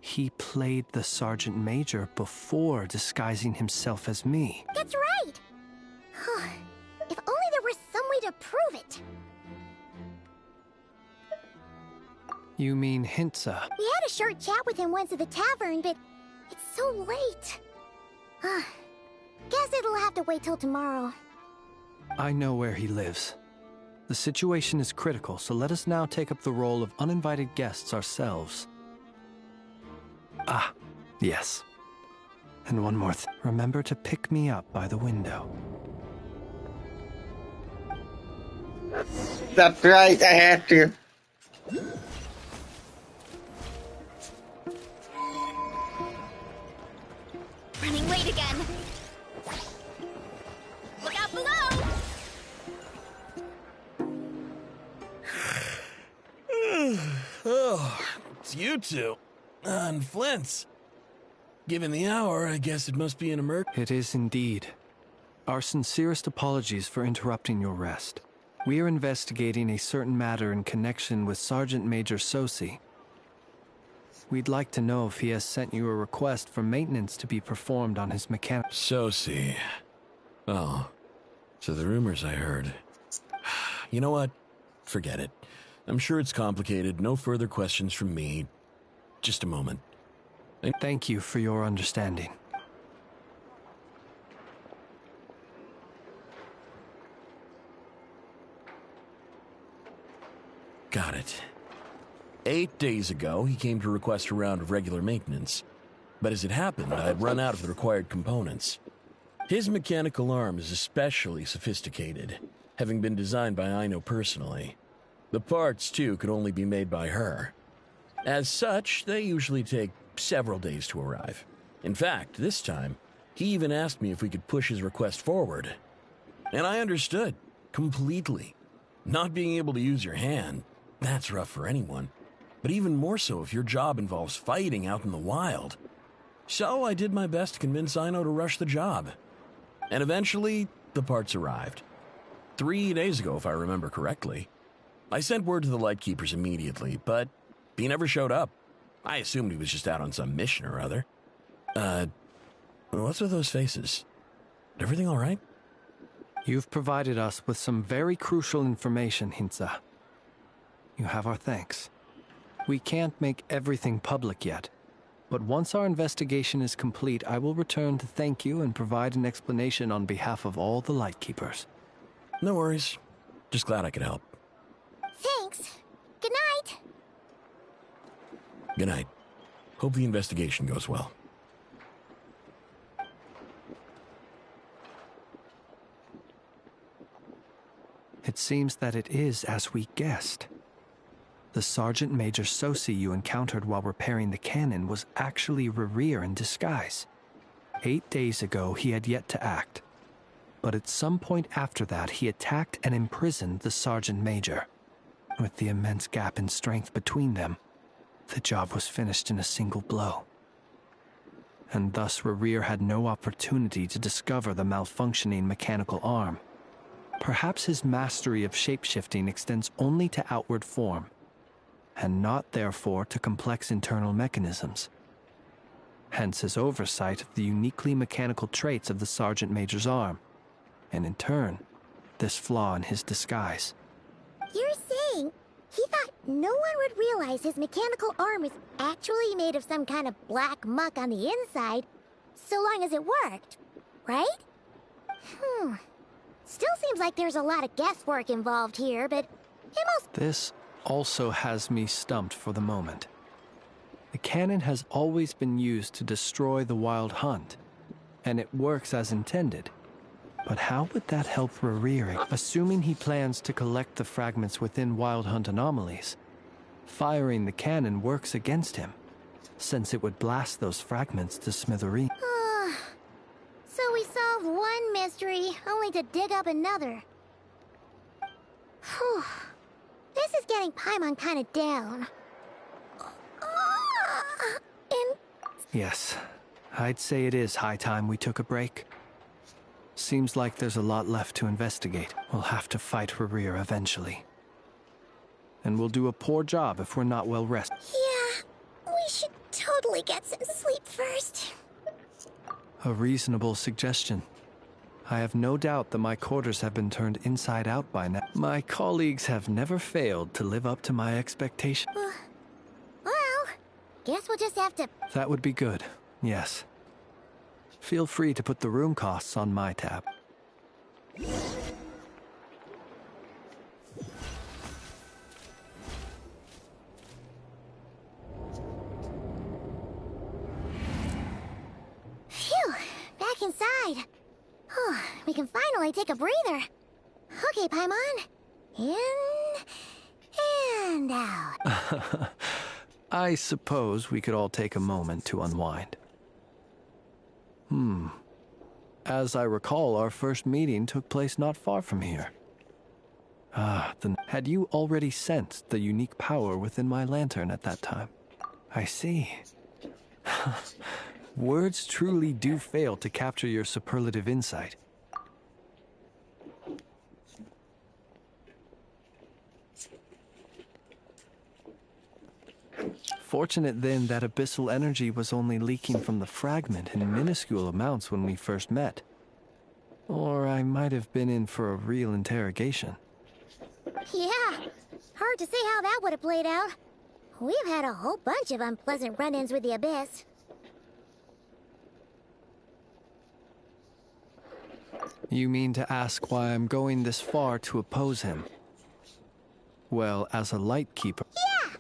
he played the Sergeant Major before disguising himself as me. That's right! If only there were some way to prove it. You mean Hintsa? We had a short chat with him once at the tavern, but it's so late. Guess it'll have to wait till tomorrow. I know where he lives. The situation is critical, so let us now take up the role of uninvited guests ourselves. Ah, yes. And one more thing. Remember to pick me up by the window. That's right, I had to. Running late again. Look out below! Oh, it's you two. And Flint's. Given the hour, I guess it must be an emergency. It is indeed. Our sincerest apologies for interrupting your rest. We are investigating a certain matter in connection with Sergeant Major Sosi. We'd like to know if he has sent you a request for maintenance to be performed on his mechanic. Sosi. Oh, so the rumors I heard. You know what? Forget it. I'm sure it's complicated. No further questions from me. Just a moment. Thank you for your understanding. Got it. 8 days ago, he came to request a round of regular maintenance. But as it happened, I'd run out of the required components. His mechanical arm is especially sophisticated, having been designed by Aino personally. The parts, too, could only be made by her. As such, they usually take several days to arrive. In fact, this time, he even asked me if we could push his request forward. And I understood, completely. Not being able to use your hand, that's rough for anyone. But even more so if your job involves fighting out in the wild. So I did my best to convince Ino to rush the job. And eventually, the parts arrived. 3 days ago, if I remember correctly. I sent word to the Lightkeepers immediately, but he never showed up. I assumed he was just out on some mission or other. What's with those faces? Everything all right? You've provided us with some very crucial information, Hintsa. You have our thanks. We can't make everything public yet, but once our investigation is complete, I will return to thank you and provide an explanation on behalf of all the Lightkeepers. No worries. Just glad I could help. Thanks. Good night. Good night. Hope the investigation goes well. It seems that it is as we guessed. The Sergeant Major Sosi you encountered while repairing the cannon was actually Rerir in disguise. 8 days ago, he had yet to act. But at some point after that, he attacked and imprisoned the Sergeant Major. With the immense gap in strength between them, the job was finished in a single blow. And thus Rerir had no opportunity to discover the malfunctioning mechanical arm. Perhaps his mastery of shapeshifting extends only to outward form, and not therefore to complex internal mechanisms. Hence his oversight of the uniquely mechanical traits of the Sergeant Major's arm, and in turn, this flaw in his disguise. You're saying he thought no one would realize his mechanical arm is actually made of some kind of black muck on the inside, so long as it worked, right? Still seems like there's a lot of guesswork involved here, but it most... This also has me stumped for the moment. The cannon has always been used to destroy the Wild Hunt, and it works as intended. But how would that help Rerir, assuming he plans to collect the fragments within Wild Hunt anomalies? Firing the cannon works against him, since it would blast those fragments to smithereens. So we solved one mystery, only to dig up another. Whew. This is getting Paimon kind of down. Yes, I'd say it is high time we took a break. Seems like there's a lot left to investigate. We'll have to fight Rerir eventually. And we'll do a poor job if we're not well rested. Yeah, we should totally get some sleep first. A reasonable suggestion. I have no doubt that my quarters have been turned inside out by now. My colleagues have never failed to live up to my expectations. Well, guess we'll just have to... That would be good, yes. Feel free to put the room costs on my tab. Phew, back inside. We can finally take a breather. Okay, Paimon. In and out. I suppose we could all take a moment to unwind. As I recall, our first meeting took place not far from here. Then had you already sensed the unique power within my lantern at that time? I see. Words truly do fail to capture your superlative insight. Fortunate then that abyssal energy was only leaking from the fragment in minuscule amounts when we first met. Or I might have been in for a real interrogation. Yeah, hard to say how that would have played out. We've had a whole bunch of unpleasant run-ins with the Abyss. You mean to ask why I'm going this far to oppose him? Well, as a Lightkeeper... Yeah!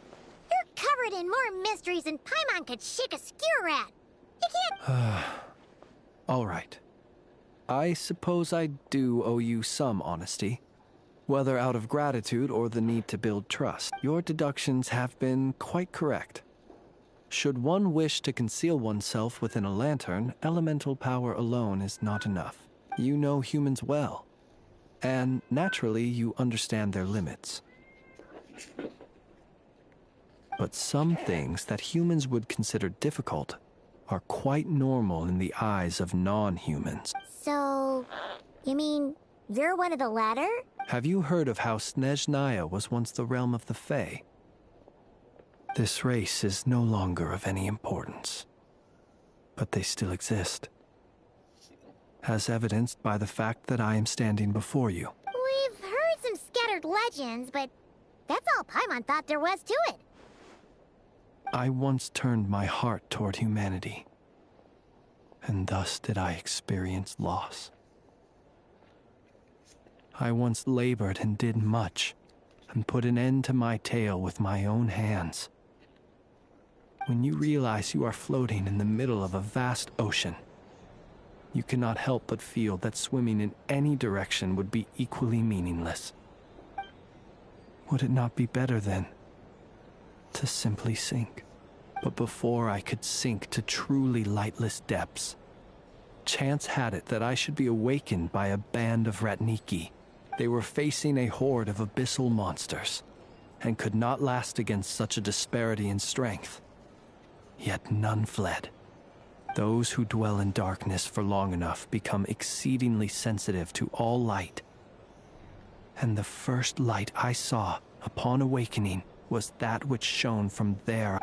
You're covered in more mysteries than Paimon could shake a skewer at. You can't... All right. I suppose I do owe you some honesty. Whether out of gratitude or the need to build trust, your deductions have been quite correct. Should one wish to conceal oneself within a lantern, elemental power alone is not enough. You know humans well, and naturally you understand their limits. But some things that humans would consider difficult are quite normal in the eyes of non-humans. So, you mean you're one of the latter? Have you heard of how Snezhnaya was once the realm of the Fae? This race is no longer of any importance, but they still exist, as evidenced by the fact that I am standing before you. We've heard some scattered legends, but that's all Paimon thought there was to it. I once turned my heart toward humanity, and thus did I experience loss. I once labored and did much, and put an end to my tale with my own hands. When you realize you are floating in the middle of a vast ocean, you cannot help but feel that swimming in any direction would be equally meaningless. Would it not be better, then, to simply sink? But before I could sink to truly lightless depths, chance had it that I should be awakened by a band of Ratniki. They were facing a horde of abyssal monsters, and could not last against such a disparity in strength. Yet none fled. Those who dwell in darkness for long enough become exceedingly sensitive to all light. And the first light I saw upon awakening was that which shone from there.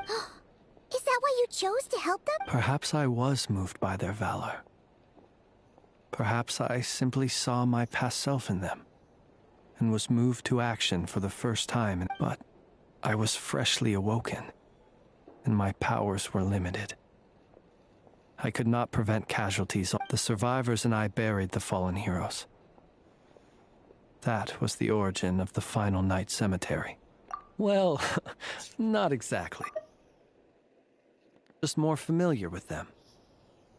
Is that why you chose to help them? Perhaps I was moved by their valor. Perhaps I simply saw my past self in them, and was moved to action for the first time. But I was freshly awoken, and my powers were limited. I could not prevent casualties. The survivors and I buried the fallen heroes. That was the origin of the Final Night Cemetery. Well, not exactly. Just more familiar with them.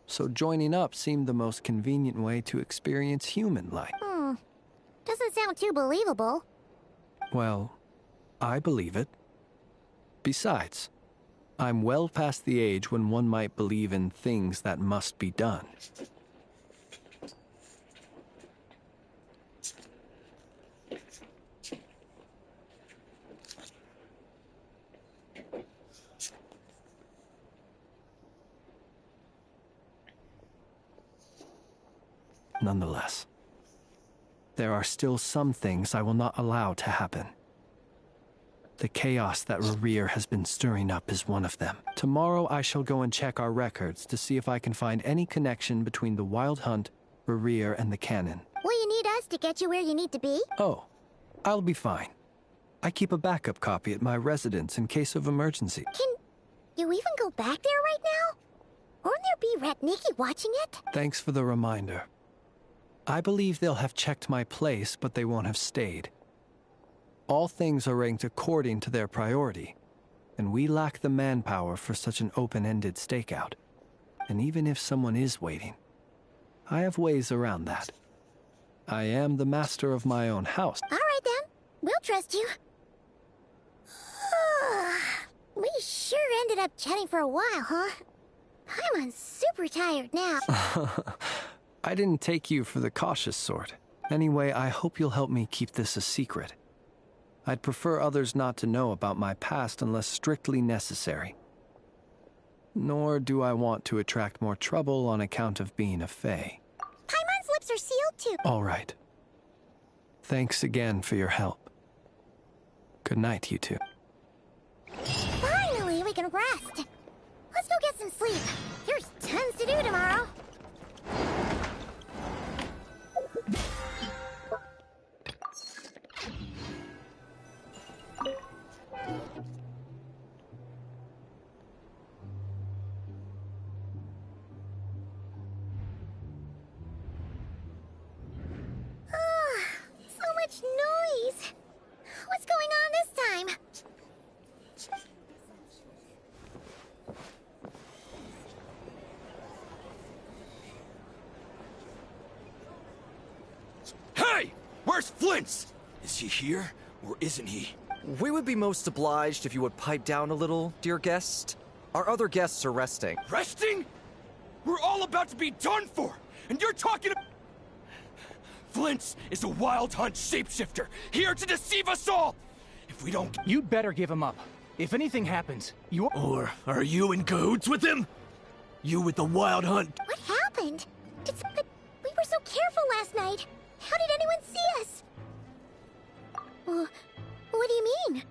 So joining up seemed the most convenient way to experience human life. Doesn't sound too believable. Well, I believe it. Besides, I'm well past the age when one might believe in things that must be done. Nonetheless, there are still some things I will not allow to happen. The chaos that Rerir has been stirring up is one of them. Tomorrow I shall go and check our records to see if I can find any connection between the Wild Hunt, Rerir, and the Canon. Will you need us to get you where you need to be? Oh, I'll be fine. I keep a backup copy at my residence in case of emergency. Can you even go back there right now? Won't there be Ratniki watching it? Thanks for the reminder. I believe they'll have checked my place, but they won't have stayed. All things are ranked according to their priority, and we lack the manpower for such an open-ended stakeout. And even if someone is waiting, I have ways around that. I am the master of my own house. All right then, we'll trust you. We sure ended up chatting for a while, huh? I'm super tired now. I didn't take you for the cautious sort. Anyway, I hope you'll help me keep this a secret. I'd prefer others not to know about my past unless strictly necessary. Nor do I want to attract more trouble on account of being a Fae. Paimon's lips are sealed too. All right. Thanks again for your help. Good night, you two. Finally, we can rest. Let's go get some sleep. There's tons to do tomorrow. So much noise. What's going on this time? Hey! Where's Flint's? Is he here, or isn't he? We would be most obliged if you would pipe down a little, dear guest. Our other guests are resting. Resting? We're all about to be done for, and you're talking about... Flint's is a Wild Hunt shapeshifter, here to deceive us all! If we don't... You'd better give him up. If anything happens, you... Or are you in cahoots with him? You with the Wild Hunt. What happened? But we were so careful last night. How did anyone see us? What do you mean?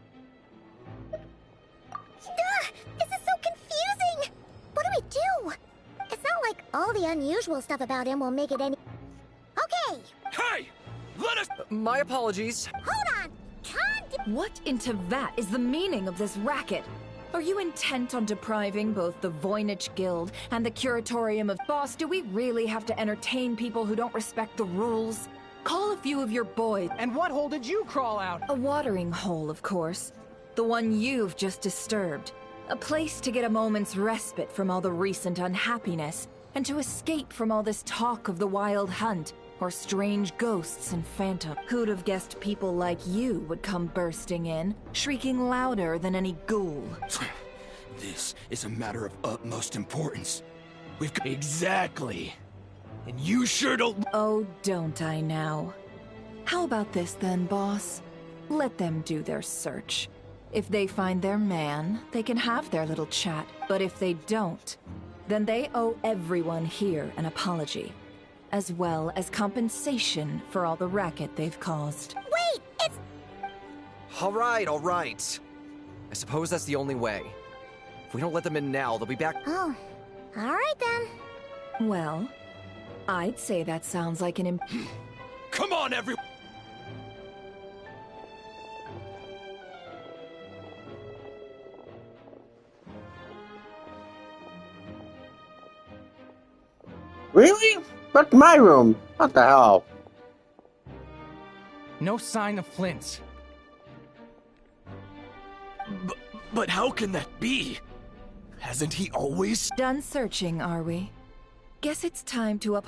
This is so confusing! What do we do? It's not like all the unusual stuff about him will make it any... Okay! Hey! Let us... My apologies. Hold on! What in Tevat is the meaning of this racket? Are you intent on depriving both the Voynich Guild and the Curatorium of... Boss, do we really have to entertain people who don't respect the rules? Call a few of your boys. And what hole did you crawl out? A watering hole, of course. The one you've just disturbed. A place to get a moment's respite from all the recent unhappiness, and to escape from all this talk of the Wild Hunt, or strange ghosts and phantoms. Who'd have guessed people like you would come bursting in, shrieking louder than any ghoul? This is a matter of utmost importance. We've got... Exactly. And you sure don't... Oh, don't I now? How about this then, boss? Let them do their search. If they find their man, they can have their little chat. But if they don't, then they owe everyone here an apology, as well as compensation for all the racket they've caused. Wait, it's... All right. I suppose that's the only way. If we don't let them in now, they'll be back... Oh, all right then. Well, I'd say that sounds like an Come on, everyone! Really? But my room. What the hell? No sign of Flint's. But how can that be? Hasn't he always... Done searching, are we? Guess it's time to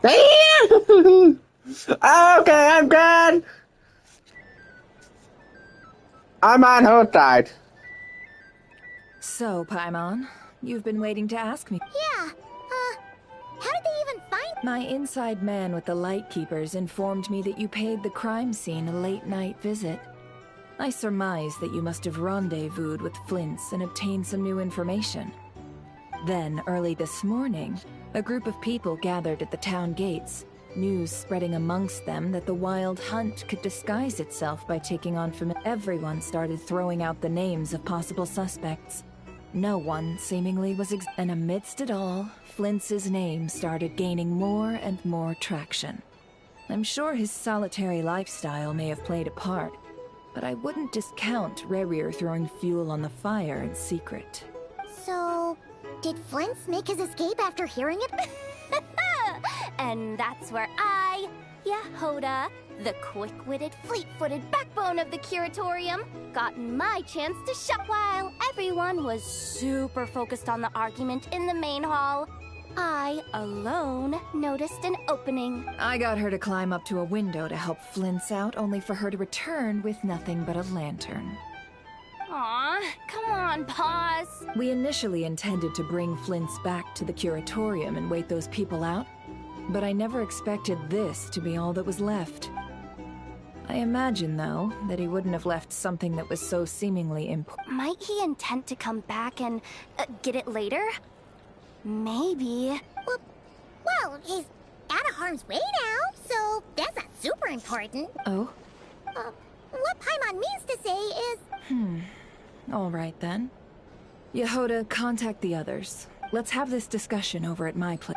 Damn! Okay, I'm good. I'm on her side. So, Paimon, you've been waiting to ask me. Yeah, how did they even find... My inside man with the Lightkeepers informed me that you paid the crime scene a late-night visit. I surmise that you must have rendezvoused with Flint's and obtained some new information. Then, early this morning, a group of people gathered at the town gates, news spreading amongst them that the Wild Hunt could disguise itself by taking on Everyone started throwing out the names of possible suspects. No one, seemingly, was and amidst it all, Flint's name started gaining more and more traction. I'm sure his solitary lifestyle may have played a part, but I wouldn't discount Rerir throwing fuel on the fire in secret. So, did Flint's make his escape after hearing it? And that's where I, Yehoda, the quick-witted, fleet-footed backbone of the Curatorium, got my chance to shop while everyone was super focused on the argument in the main hall. I, alone, noticed an opening. I got her to climb up to a window to help Flint's out, only for her to return with nothing but a lantern. Aw, come on, pause. We initially intended to bring Flint's back to the Curatorium and wait those people out, but I never expected this to be all that was left. I imagine, though, that he wouldn't have left something that was so seemingly important. Might he intend to come back and get it later? Maybe. Well, he's out of harm's way now, so that's not super important. Oh? What Paimon means to say is... All right, then. Yehoda, contact the others. Let's have this discussion over at my place.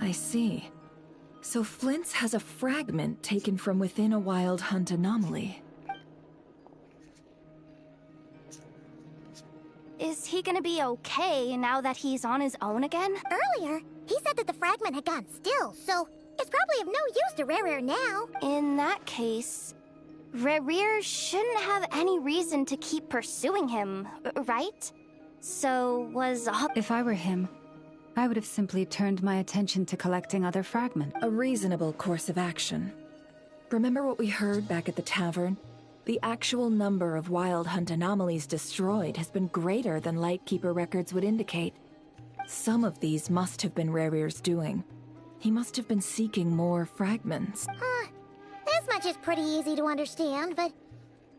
I see. So Flint's has a fragment taken from within a Wild Hunt anomaly. Is he gonna be okay now that he's on his own again? Earlier, he said that the fragment had gone still, so it's probably of no use to Rare now. In that case, Rare shouldn't have any reason to keep pursuing him, right? So was all— If I were him, I would have simply turned my attention to collecting other fragments. A reasonable course of action. Remember what we heard back at the tavern? The actual number of Wild Hunt anomalies destroyed has been greater than Lightkeeper records would indicate. Some of these must have been Rare's doing. He must have been seeking more fragments. This much is pretty easy to understand, but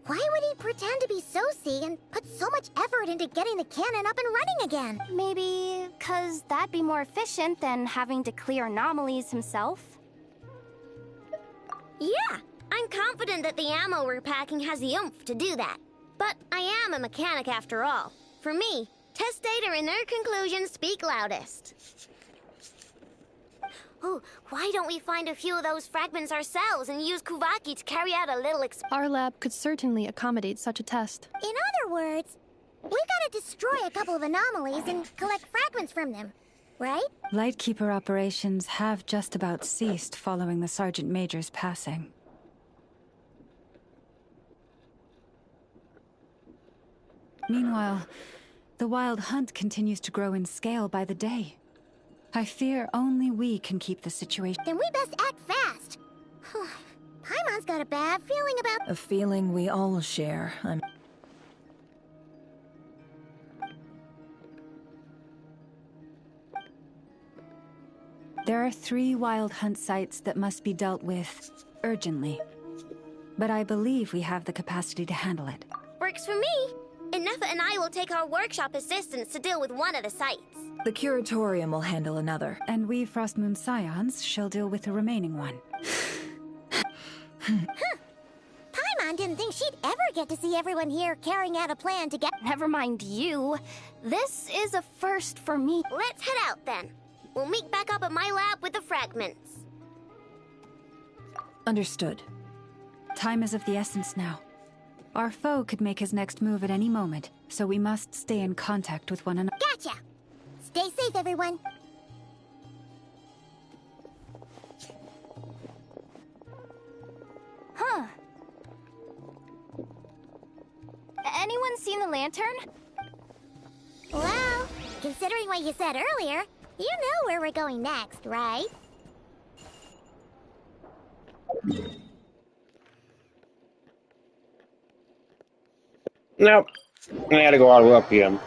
why would he pretend to be Soci and put so much effort into getting the cannon up and running again? Maybe 'cause that'd be more efficient than having to clear anomalies himself? Yeah, I'm confident that the ammo we're packing has the oomph to do that. But I am a mechanic after all. For me, test data and their conclusions speak loudest. Oh, why don't we find a few of those fragments ourselves and use Kuvaki to carry out a little Our lab could certainly accommodate such a test. In other words, we gotta destroy a couple of anomalies and collect fragments from them, right? Lightkeeper operations have just about ceased following the Sergeant Major's passing. Meanwhile, the Wild Hunt continues to grow in scale by the day. I fear only we can keep the situation. Then we best act fast. Paimon's got a bad feeling about— A feeling we all share. There are 3 Wild Hunt sites that must be dealt with urgently. But I believe we have the capacity to handle it. Works for me. Ineffa and I will take our workshop assistants to deal with one of the sites. The Curatorium will handle another. And we Frostmoon Scions shall deal with the remaining one. Paimon didn't think she'd ever get to see everyone here carrying out a plan to get— Never mind you. This is a first for me. Let's head out then. We'll meet back up at my lab with the fragments. Understood. Time is of the essence now. Our foe could make his next move at any moment, so we must stay in contact with one another. Gotcha! Stay safe, everyone. Huh. Anyone seen the lantern? Well, considering what you said earlier, you know where we're going next, right? Nope. I had to go all the way up here.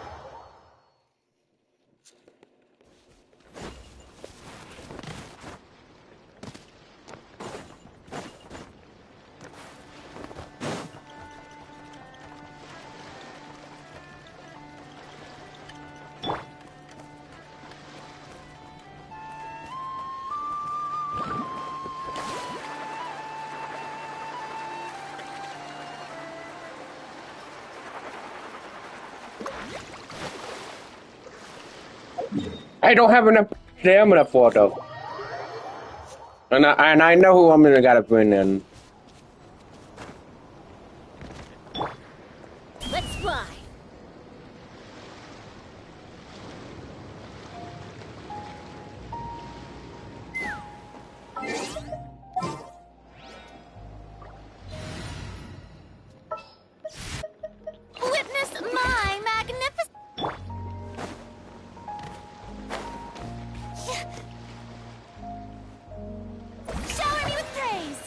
I don't have enough stamina for it, and I know who I'm gonna gotta bring in. Let's fly. Witness my magnificent— Shower me with praise!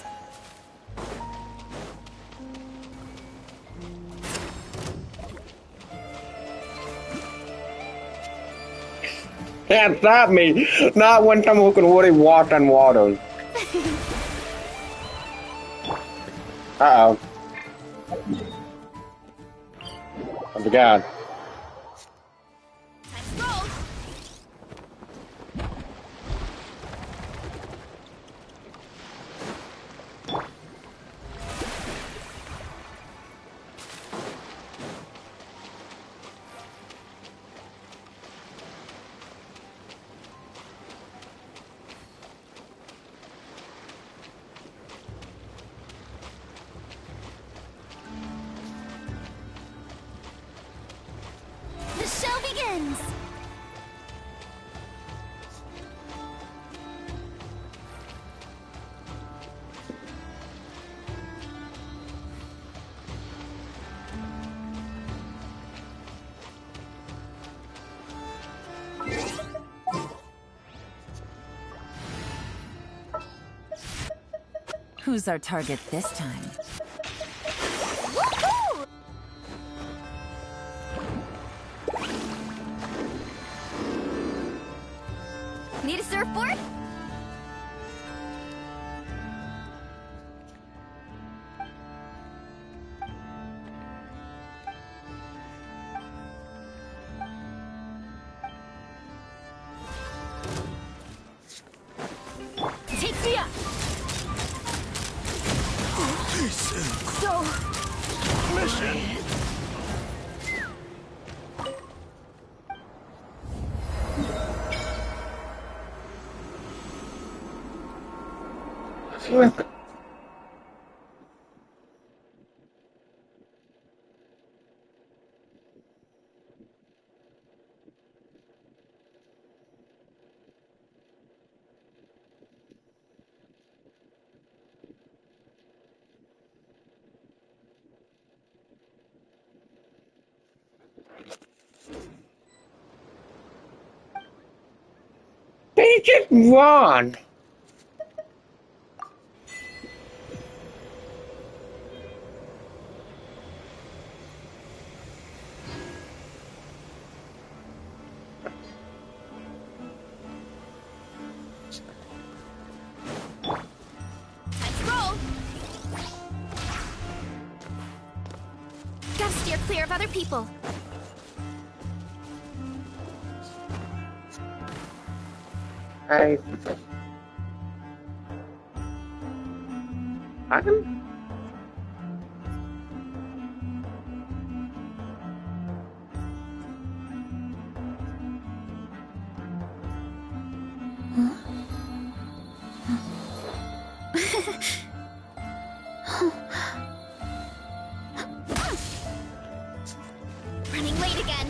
Can't stop me! Not one time who can really walk on water. Uh-oh. Oh my god. Who's our target this time? Woohoo! Need a surfboard? Take me up! So... Mission! They just run. Let's roll! Gotta steer clear of other people. I'm. Running late again.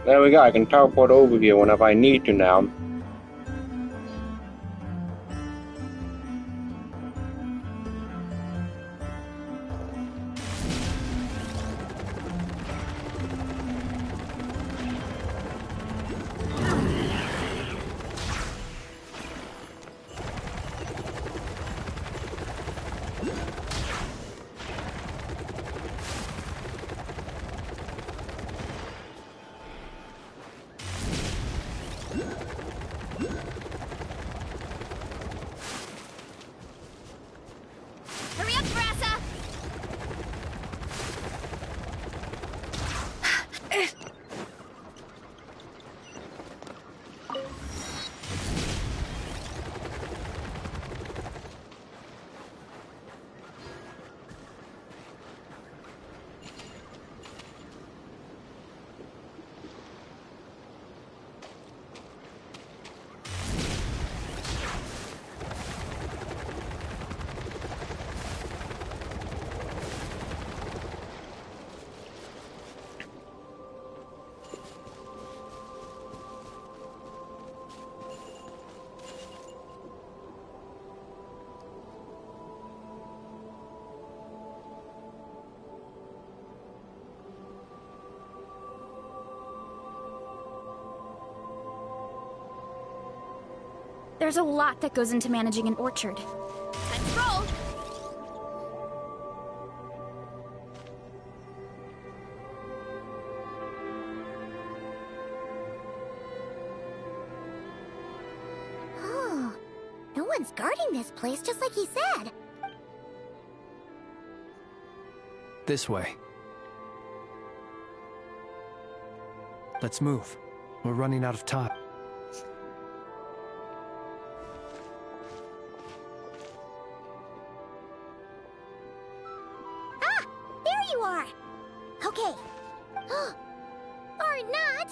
There we go, I can teleport over here whenever I need to now. Hurry up, Brassa! There's a lot that goes into managing an orchard. Let's roll! Oh, no one's guarding this place just like he said. This way. Let's move. We're running out of time. Ah! There you are! Okay. Or not!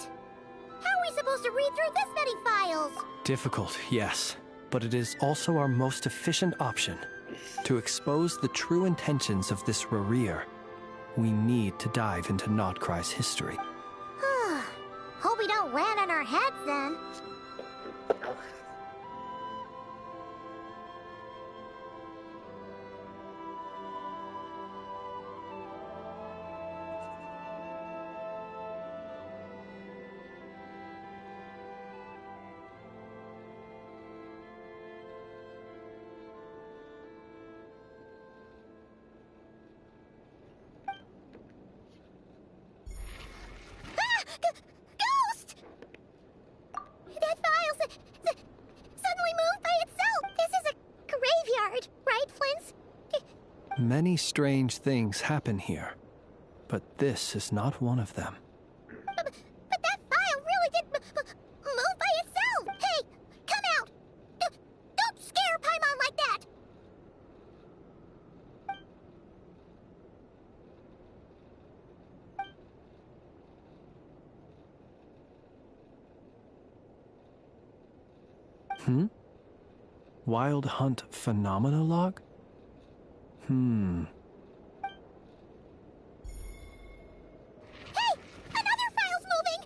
How are we supposed to read through this many files? Difficult, yes. But it is also our most efficient option. To expose the true intentions of this Rerir, we need to dive into Nodcry's history. Hope we don't land on our heads then. Many strange things happen here, but this is not one of them. But that file really did move by itself! Hey, come out! Don't scare Paimon like that! Wild Hunt Phenomena Log? Hey! Another file's moving!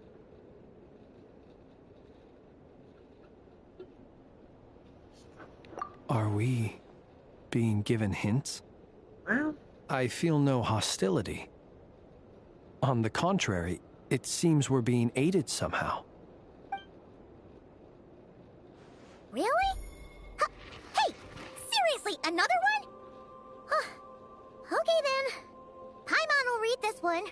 Are we being given hints? Well, I feel no hostility. On the contrary, it seems we're being aided somehow. Really? Hey! Seriously, another one? Okay then. Paimon will read this one.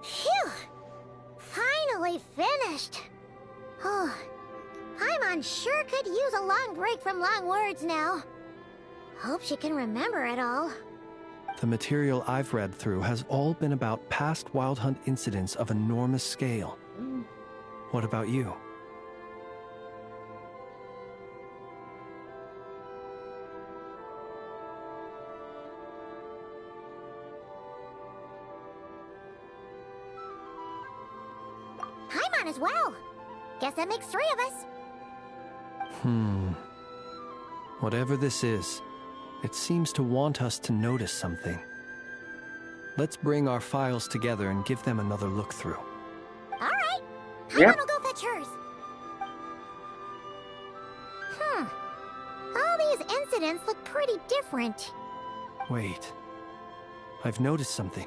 Phew! Finally finished. Oh, Paimon sure could use a long break from long words now. Hope she can remember it all. The material I've read through has all been about past Wild Hunt incidents of enormous scale. What about you? Paimon as well. Guess that makes 3 of us. Whatever this is, it seems to want us to notice something. Let's bring our files together and give them another look through. Alright. Paimon Yep. will go fetch hers. All these incidents look pretty different. Wait. I've noticed something.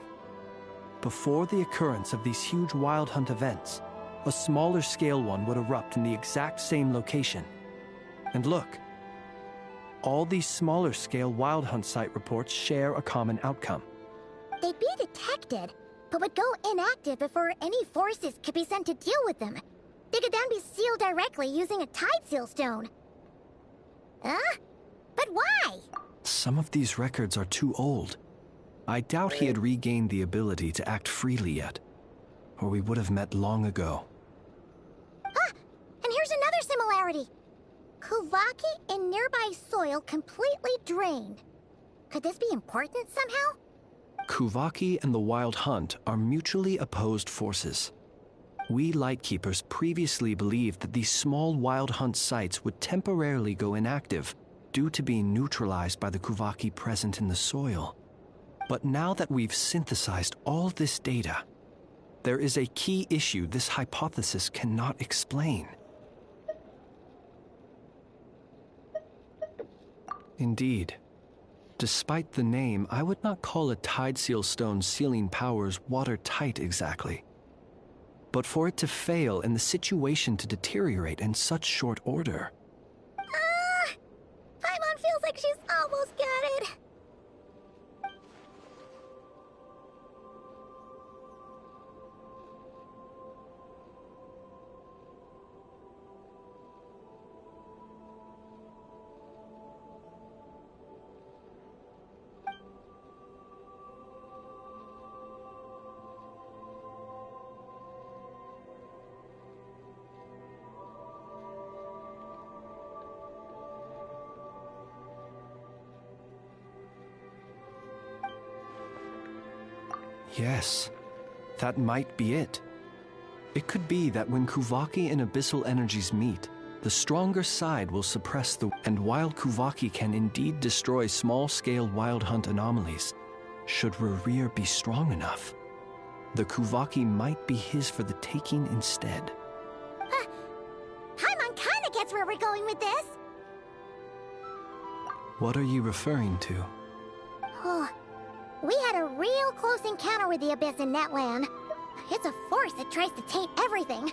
Before the occurrence of these huge Wild Hunt events, a smaller scale one would erupt in the exact same location. And look. All these smaller scale Wild Hunt site reports share a common outcome. They'd be detected, but would go inactive before any forces could be sent to deal with them. They could then be sealed directly using a tide seal stone. Huh? But why? Some of these records are too old. I doubt he had regained the ability to act freely yet, or we would have met long ago. Ah! And here's another similarity. Kuvaki and nearby soil completely drained. Could this be important somehow? Kuvaki and the Wild Hunt are mutually opposed forces. We Lightkeepers previously believed that these small Wild Hunt sites would temporarily go inactive due to being neutralized by the Kuvaki present in the soil. But now that we've synthesized all this data, there is a key issue this hypothesis cannot explain. Indeed. Despite the name, I would not call a tide seal stone's sealing powers watertight exactly. But for it to fail and the situation to deteriorate in such short order... Paimon feels like she's almost got it. Yes, that might be it. It could be that when Kuvaki and Abyssal energies meet, the stronger side will suppress the... And while Kuvaki can indeed destroy small-scale Wild Hunt anomalies, should Rerir be strong enough, the Kuvaki might be his for the taking instead. Paimon kinda gets where we're going with this. What are you referring to? Oh, we had a real close encounter with the Abyss in Netland. It's a force that tries to taint everything.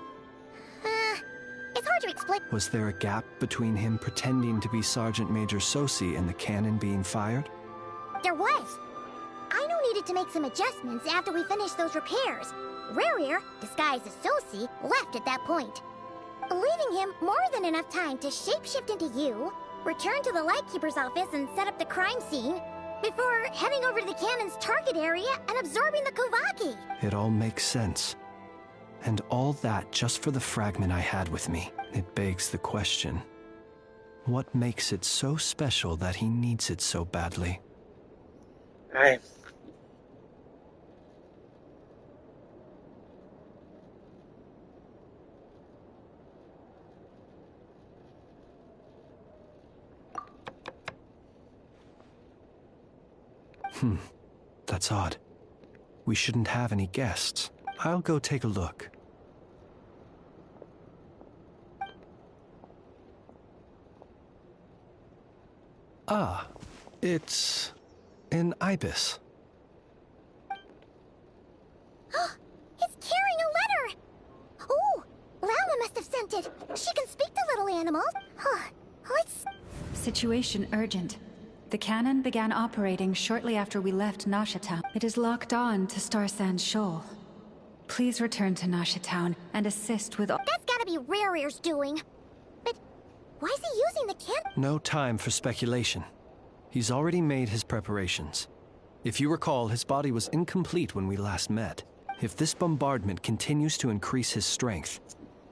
It's hard to explain. Was there a gap between him pretending to be Sergeant Major Sosi and the cannon being fired? There was. Aino needed to make some adjustments after we finished those repairs. Rerir, disguised as Sosi, left at that point, leaving him more than enough time to shapeshift into you, return to the Lightkeeper's office and set up the crime scene, before heading over to the cannon's target area and absorbing the Kovaki. It all makes sense. And all that just for the fragment I had with me. It begs the question, what makes it so special that he needs it so badly? That's odd. We shouldn't have any guests. I'll go take a look. Ah, it's an ibis. It's carrying a letter! Oh, Lala must have sent it. She can speak to little animals. Let's... Situation urgent. The cannon began operating shortly after we left Nasha Town. It is locked on to Star Sand Shoal. Please return to Nasha Town and assist with all— That's gotta be Rerir's doing. But why is he using the cannon? No time for speculation. He's already made his preparations. If you recall, his body was incomplete when we last met. If this bombardment continues to increase his strength,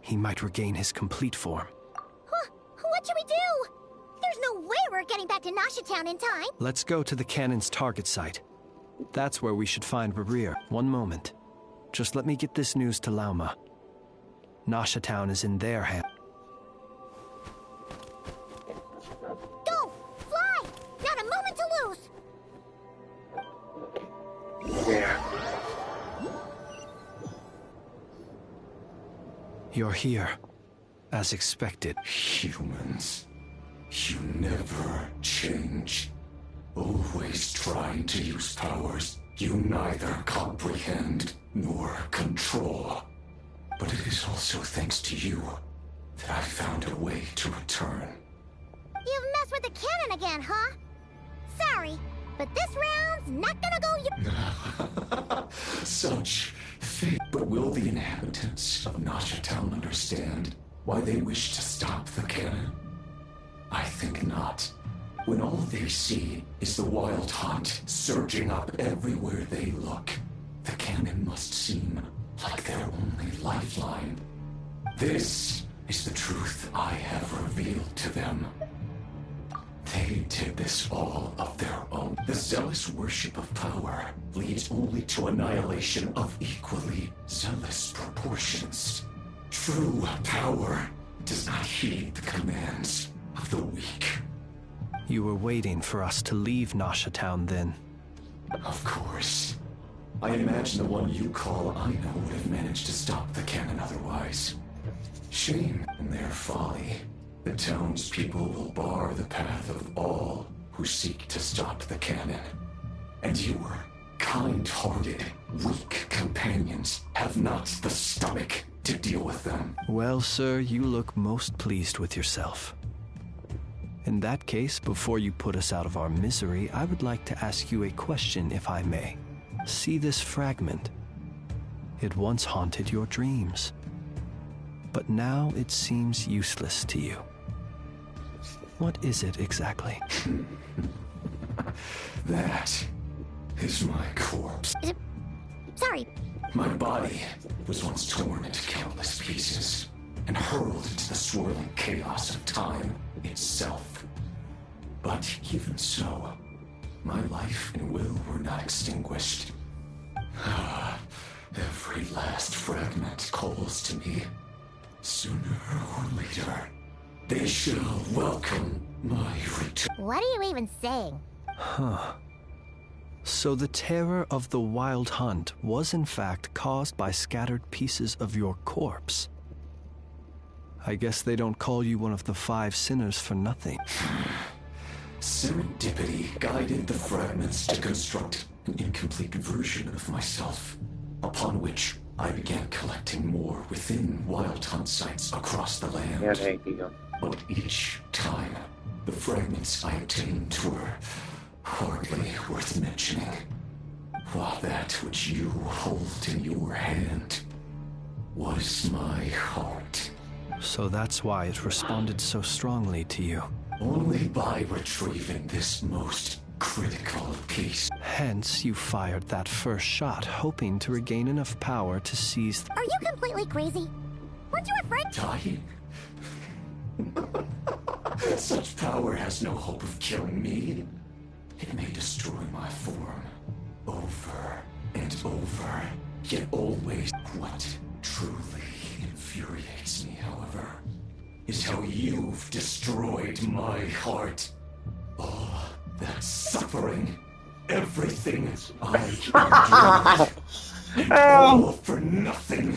he might regain his complete form. What should we do? There's no way we're getting back to Nasha Town in time. Let's go to the cannon's target site. That's where we should find Rerir. One moment. Just let me get this news to Lauma. Nasha Town is in their hands. Go! Fly! Not a moment to lose! Yeah. You're here, as expected. Humans, you never change. Always trying to use powers you neither comprehend nor control. But it is also thanks to you that I found a way to return. You've messed with the cannon again, huh? Sorry, but this round's not gonna go Such fate. But will the inhabitants of Nasha Town understand why they wish to stop the cannon? I think not. When all they see is the wild hunt surging up everywhere they look, the cannon must seem like their only lifeline. This is the truth I have revealed to them. They did this all of their own. The zealous worship of power leads only to annihilation of equally zealous proportions. True power does not heed the commands of the weak. You were waiting for us to leave Nasha Town then? Of course. I imagine the one you call Aino would have managed to stop the cannon otherwise. Shame in their folly. The townspeople will bar the path of all who seek to stop the cannon. And your kind-hearted, weak companions have not the stomach to deal with them. Well, sir, you look most pleased with yourself. In that case, before you put us out of our misery, I would like to ask you a question, if I may. See this fragment? It once haunted your dreams, but now it seems useless to you. What is it exactly? That is my corpse. Sorry. My body was once torn into countless pieces and hurled into the swirling chaos of time itself. But even so, my life and will were not extinguished. Every last fragment calls to me. Sooner or later, they shall welcome my return. What are you even saying? Huh. So the terror of the wild hunt was in fact caused by scattered pieces of your corpse. I guess they don't call you one of the 5 sinners for nothing. Serendipity guided the fragments to construct an incomplete version of myself, upon which I began collecting more within Wild Hunt sites across the land. Yeah, there you go. But each time, the fragments I obtained were hardly worth mentioning. While that which you hold in your hand was my heart. So that's why it responded so strongly to you. Only by retrieving this most critical piece. Hence, you fired that first shot, hoping to regain enough power to seize... Are you completely crazy? Weren't you afraid? Dying? Such power has no hope of killing me. It may destroy my form over and over, yet always. What truly infuriates me, however, is how you've destroyed my heart. All that suffering, everything I endured, all for nothing.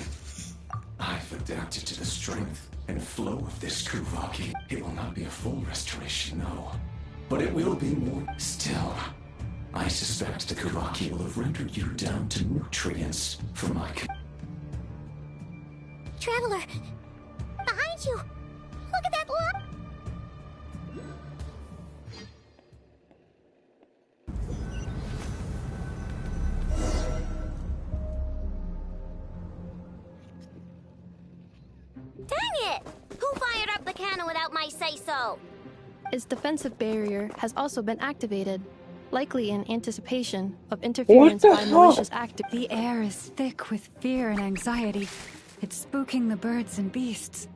I've adapted to the strength and flow of this Kuvaki. It will not be a full restoration, no. But it will be more. Still, I suspect the Kuvaki will have rendered you down to nutrients for my... Traveler! Behind you! Look at that look! Dang it! Who fired up the cannon without my say-so? Its defensive barrier has also been activated, likely in anticipation of interference by malicious activity. The air is thick with fear and anxiety. It's spooking the birds and beasts.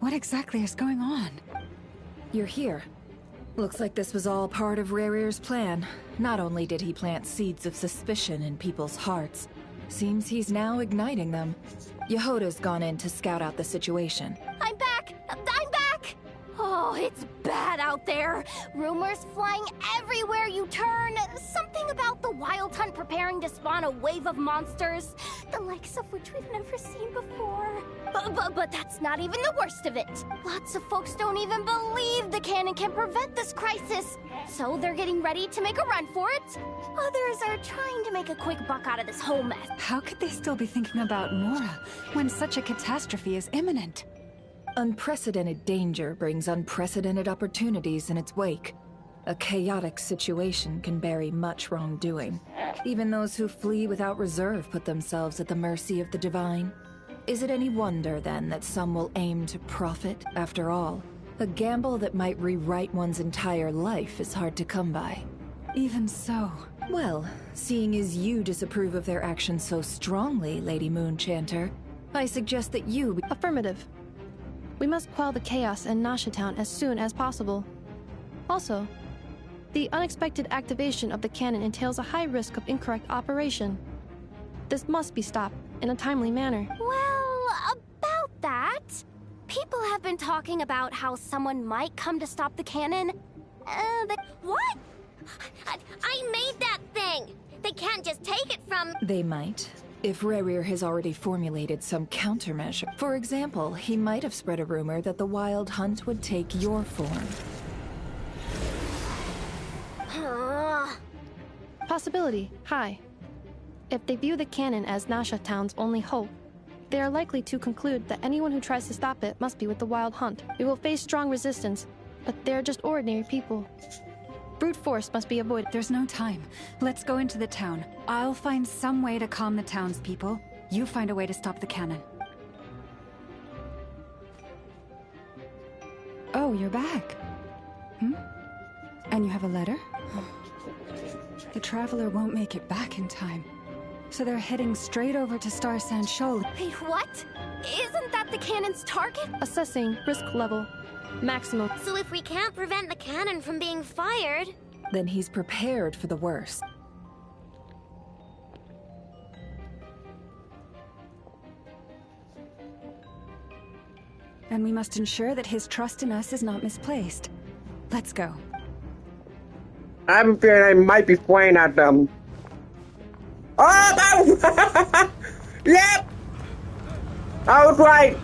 What exactly is going on? You're here. Looks like this was all part of Rerir's plan. Not only did he plant seeds of suspicion in people's hearts, seems he's now igniting them. Yehoda's gone in to scout out the situation. I'm back! I'm back! Oh, it's bad out there. Rumors flying everywhere you turn. Something about the Wild Hunt preparing to spawn a wave of monsters, the likes of which we've never seen before. But that's not even the worst of it. Lots of folks don't even believe the cannon can prevent this crisis. So they're getting ready to make a run for it. Others are trying to make a quick buck out of this whole mess. How could they still be thinking about Mora when such a catastrophe is imminent? Unprecedented danger brings unprecedented opportunities in its wake. A chaotic situation can bury much wrongdoing. Even those who flee without reserve put themselves at the mercy of the divine. Is it any wonder, then, that some will aim to profit? After all, a gamble that might rewrite one's entire life is hard to come by. Even so... Well, seeing as you disapprove of their actions so strongly, Lady Moonchanter, I suggest that you... Affirmative. We must quell the chaos in Nasha Town as soon as possible. Also, the unexpected activation of the cannon entails a high risk of incorrect operation. This must be stopped in a timely manner. Well, about that, people have been talking about how someone might come to stop the cannon. What? I made that thing! They can't just take it from... They might. If Rerir has already formulated some countermeasure. For example, he might have spread a rumor that the Wild Hunt would take your form. Possibility high. If they view the cannon as Nasha Town's only hope, they are likely to conclude that anyone who tries to stop it must be with the Wild Hunt. We will face strong resistance, but they're just ordinary people. Brute force must be avoided. There's no time. Let's go into the town. I'll find some way to calm the townspeople. You find a way to stop the cannon. Oh, you're back. And you have a letter? The Traveler won't make it back in time. So they're heading straight over to Star Sand Shoal. Wait, what? Isn't that the cannon's target? Assessing risk level. Maximum. So if we can't prevent the cannon from being fired... Then he's prepared for the worst. And we must ensure that his trust in us is not misplaced. Let's go. I'm fearing I might be playing at them. Oh, that yep! I was right!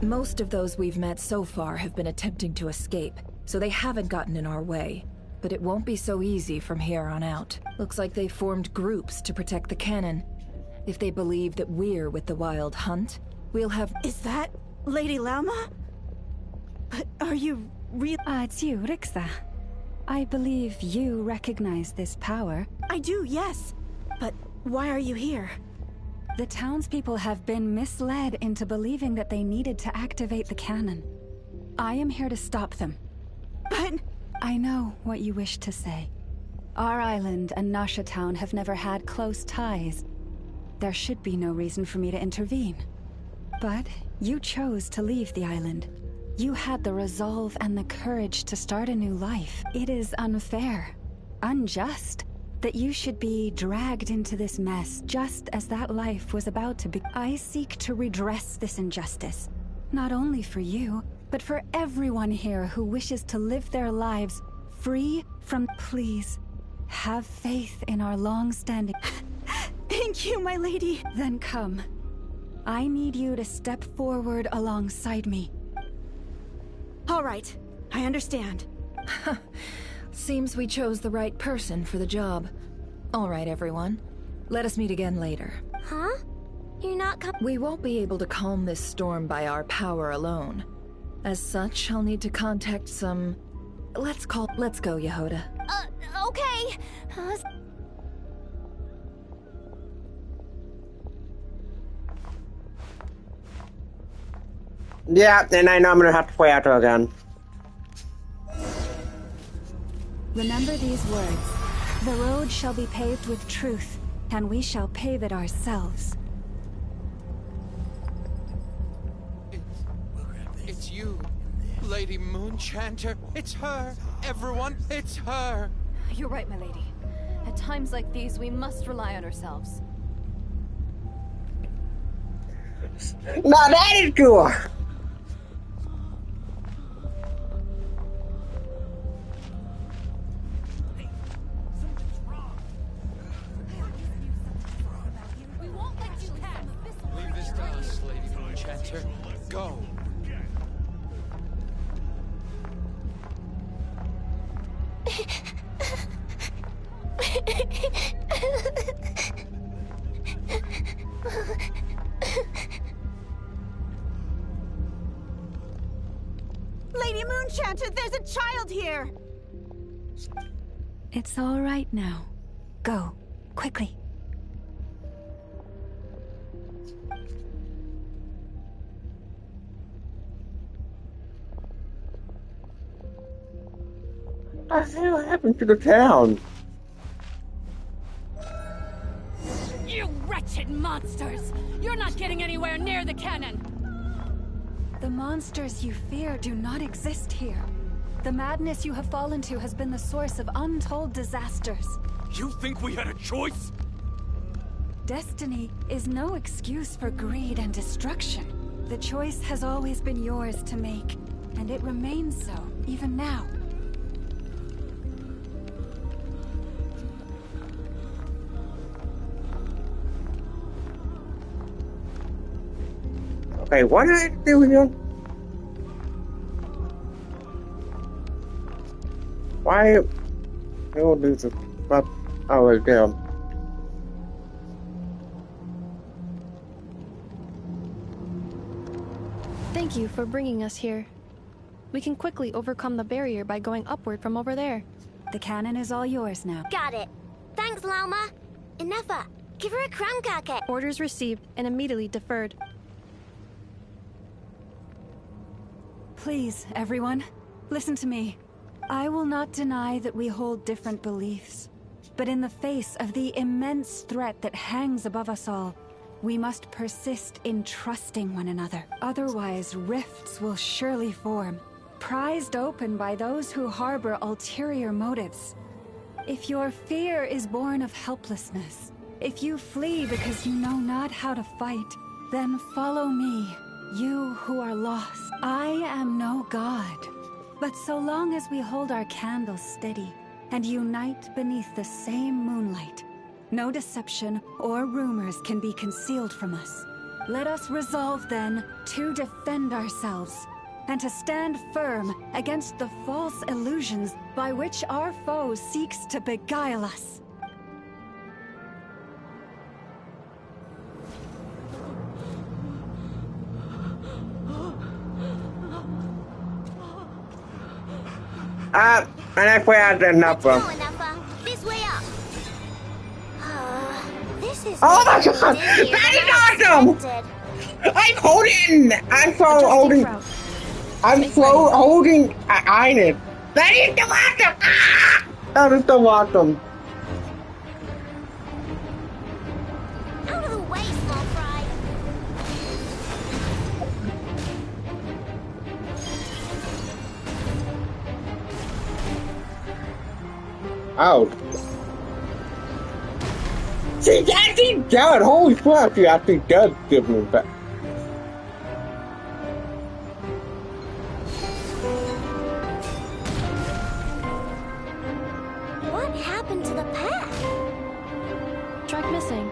Most of those we've met so far have been attempting to escape, so they haven't gotten in our way. But it won't be so easy from here on out. Looks like they formed groups to protect the cannon. If they believe that we're with the Wild Hunt, we'll have— Is that Lady Lauma? But are you real? It's you, Rixa. I believe you recognize this power. I do, yes. But why are you here? The townspeople have been misled into believing that they needed to activate the cannon. I am here to stop them. But... I know what you wish to say. Our island and Nasha Town have never had close ties. There should be no reason for me to intervene. But you chose to leave the island. You had the resolve and the courage to start a new life. It is unfair, unjust, that you should be dragged into this mess just as that life was about to be. I seek to redress this injustice, not only for you, but for everyone here who wishes to live their lives free from... Please, have faith in our long-standing... Thank you, my lady. Then come. I need you to step forward alongside me. All right, I understand. Seems we chose the right person for the job. All right, everyone. Let us meet again later. Huh? You're not We won't be able to calm this storm by our power alone. As such, I'll need to contact some... Let's go, Yehoda. Okay. Yeah, and I know I'm gonna have to play out again. Remember these words. The road shall be paved with truth, and we shall pave it ourselves. It's you, Lady Moonchanter. It's her. Everyone, it's her. You're right, my lady. At times like these, we must rely on ourselves. Now that is cool. Leave this to us, Lady Moonchanter. Go. Lady Moonchanter, there's a child here! It's all right now. Go, quickly. What the hell happened to the town? You wretched monsters! You're not getting anywhere near the cannon! The monsters you fear do not exist here. The madness you have fallen to has been the source of untold disasters. You think we had a choice? Destiny is no excuse for greed and destruction. The choice has always been yours to make, and it remains so, even now. Okay, what did I do here? Why? Oh, this is but oh, damn. Thank you for bringing us here. We can quickly overcome the barrier by going upward from over there. The cannon is all yours now. Got it. Thanks, Lauma. Inefa, give her a crumb cake. Orders received and immediately deferred. Please, everyone, listen to me. I will not deny that we hold different beliefs. But in the face of the immense threat that hangs above us all, we must persist in trusting one another. Otherwise, rifts will surely form, prized open by those who harbor ulterior motives. If your fear is born of helplessness, if you flee because you know not how to fight, then follow me, you who are lost. I am no god, but so long as we hold our candles steady and unite beneath the same moonlight, no deception or rumors can be concealed from us. Let us resolve then to defend ourselves and to stand firm against the false illusions by which our foe seeks to beguile us. And I had enough of. This way up. This is Oh my god! That is awesome! I'm holding! I'm holding Ines. That is so awesome! Ah! That is so awesome. Out of the way, small fry. Oh. She actually does! Holy crap, she actually does give me back. What happened to the path? Track missing.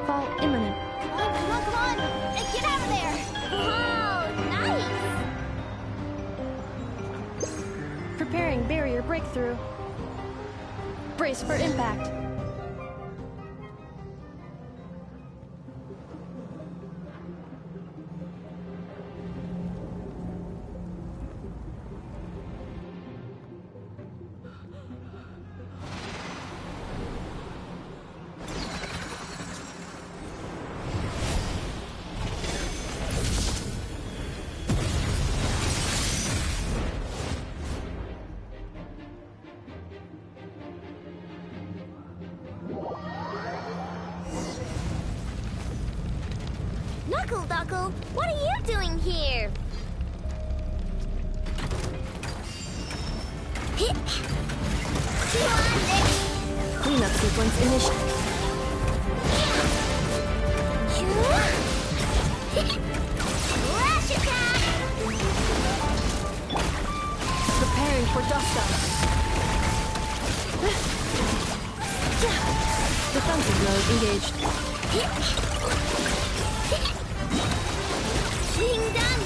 Fall imminent. Come on! Get out of there! Oh, nice! Preparing barrier breakthrough. Brace for impact. Knuckle Duckle, what are you doing here? Cleanup sequence initiated. Rush attack! Preparing for dust up. Defensive mode engaged. Being done!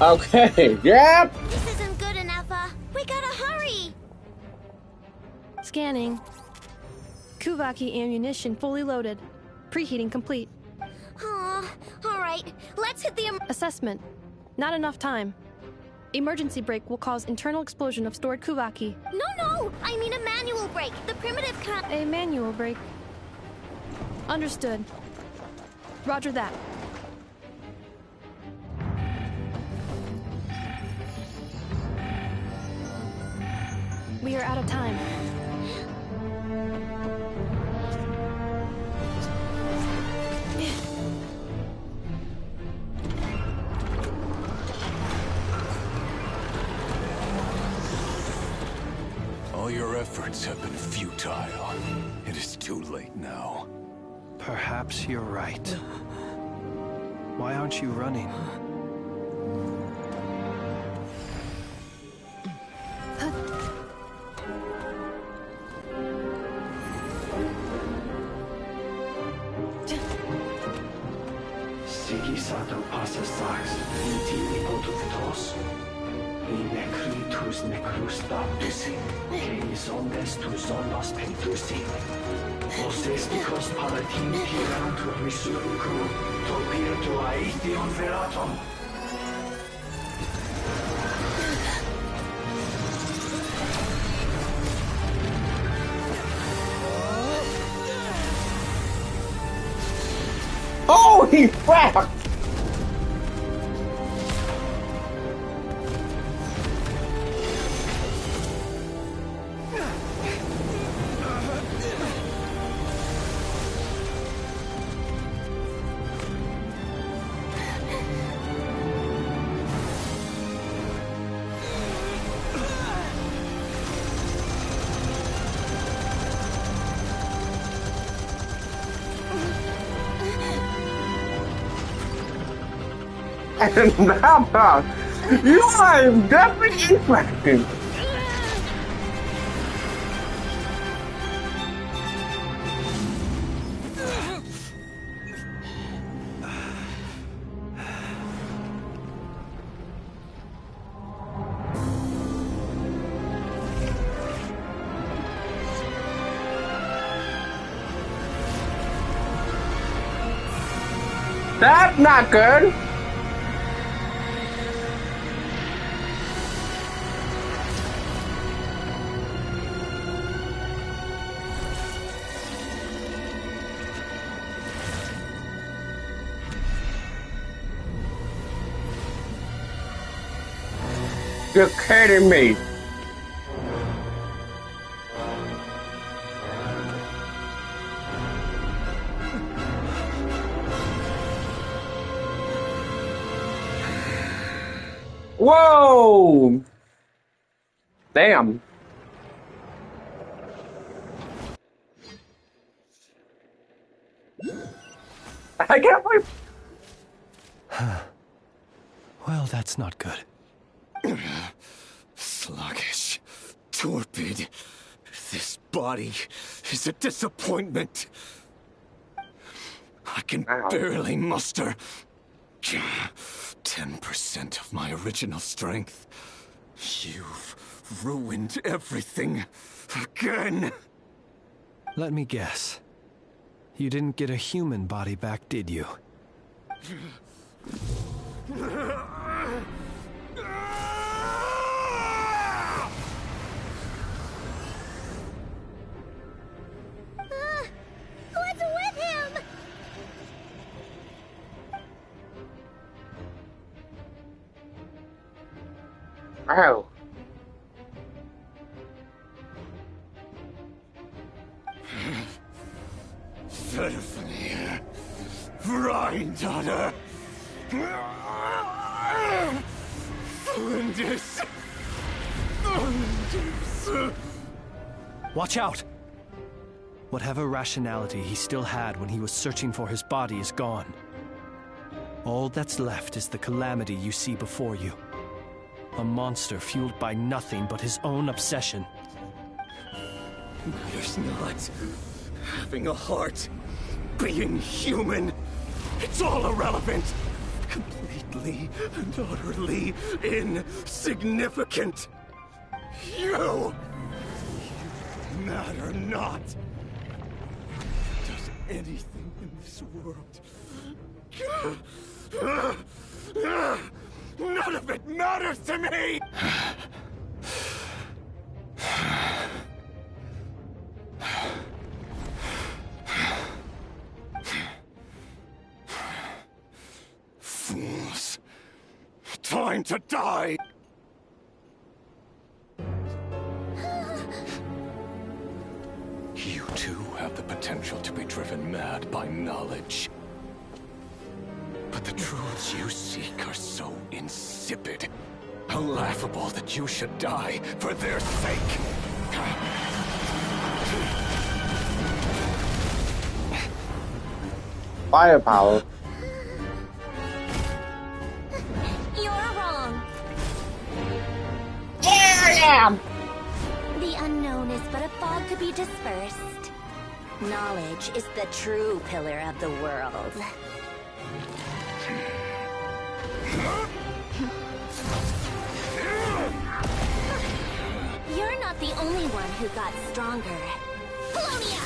Okay, yep! This isn't good enough, we gotta hurry! Scanning. Kuvaki ammunition fully loaded. Preheating complete. Aw, alright, let's hit the assessment. Not enough time. Emergency brake will cause internal explosion of stored Kuvaki. No! I mean a manual brake. The primitive kind. A manual brake. Understood. Roger that. We are out of time. All your efforts have been futile. It is too late now. Perhaps you're right. Why aren't you running? Sigisato passa sax, inti ipotutos. Necritus necrus baptisi, ceis omnes tu zonos pentusi. Osesticos palatin pirantur resurricu, topirtu aethion veratum. Holy crap! And now, you are definitely interesting. That's not good. You're kidding me. Whoa! Damn. I can't believe. Well, that's not good. Sluggish. Torpid. This body is a disappointment. I can barely muster 10% of my original strength. You've ruined everything again. Let me guess. You didn't get a human body back, did you? What's with him? Ow. Ferfnir. Rheindaughter. Flinders. Watch out! Whatever rationality he still had when he was searching for his body is gone. All that's left is the calamity you see before you. A monster fueled by nothing but his own obsession. Matters not. Having a heart. Being human. It's all irrelevant. Completely and utterly insignificant. You matter not. Does anything in this world. None of it matters to me! Fools. Time to die! You too have the potential to be driven mad by knowledge. But the truths you seek are so insipid, laughable that you should die for their sake. Firepower. You're wrong. Yeah! The unknown is but a fog to be dispersed. Knowledge is the true pillar of the world. You're not the only one who got stronger. Polonia!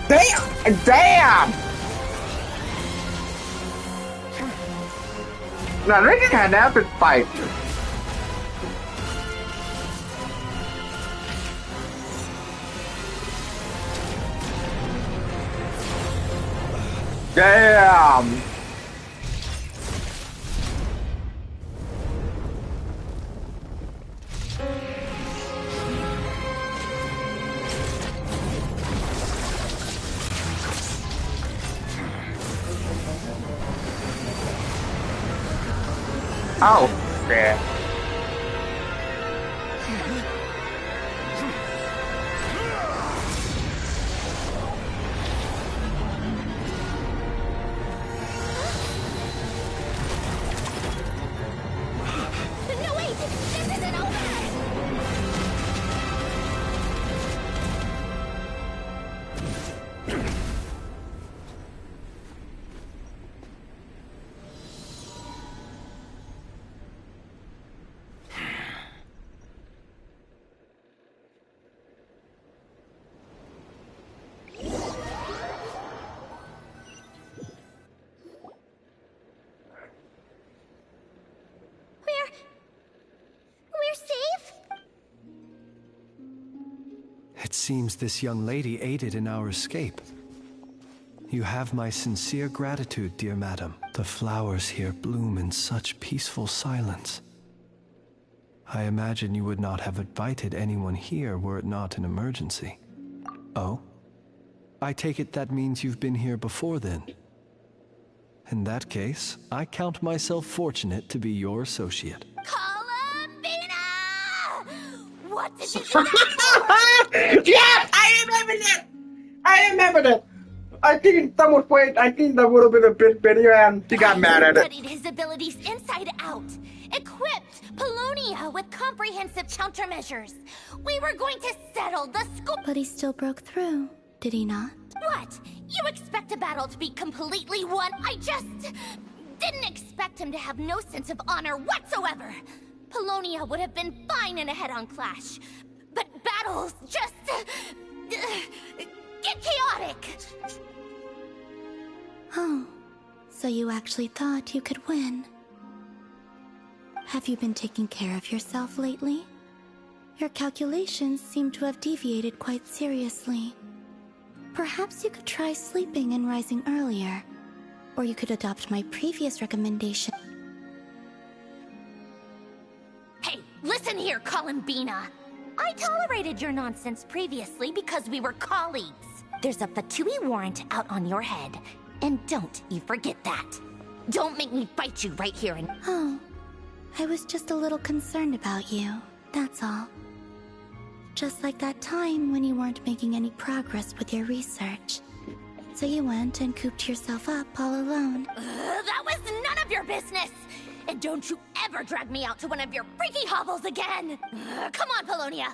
Damn! Damn! Now this is kind of epic fight. Damn! Oh, shit. It seems this young lady aided in our escape. You have my sincere gratitude, dear madam. The flowers here bloom in such peaceful silence. I imagine you would not have invited anyone here were it not an emergency. Oh? I take it that means you've been here before then. In that case, I count myself fortunate to be your associate. What did you do that for? Yes! I remember that! I remember that! I think that would have been a bit better and she got mad at it. Studied his abilities inside out. Equipped Polonia with comprehensive countermeasures. We were going to settle the school. But he still broke through, did he not? What? You expect a battle to be completely won? I just didn't expect him to have no sense of honor whatsoever. Polonia would have been fine in a head-on clash. But battles just get chaotic. Oh, so you actually thought you could win. Have you been taking care of yourself lately? Your calculations seem to have deviated quite seriously. Perhaps you could try sleeping and rising earlier. Or you could adopt my previous recommendation. Hey, listen here, Columbina. I tolerated your nonsense previously because we were colleagues. There's a Fatui warrant out on your head. And don't you forget that. Don't make me fight you right here and— Oh, I was just a little concerned about you, that's all. Just like that time when you weren't making any progress with your research. So you went and cooped yourself up all alone. That was none of your business! And don't you ever drag me out to one of your freaky hovels again! Come on, Polonia!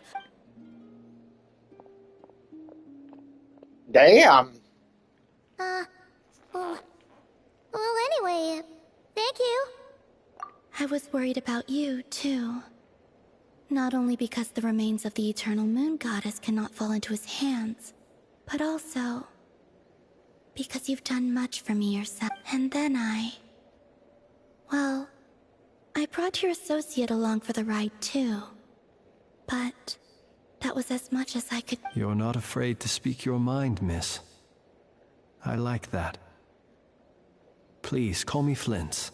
Damn! Well, anyway, thank you. I was worried about you, too. Not only because the remains of the Eternal Moon Goddess cannot fall into his hands, but also because you've done much for me yourself. And then well, I brought your associate along for the ride, too. But that was as much as I could— You're not afraid to speak your mind, miss. I like that. Please call me Flint's.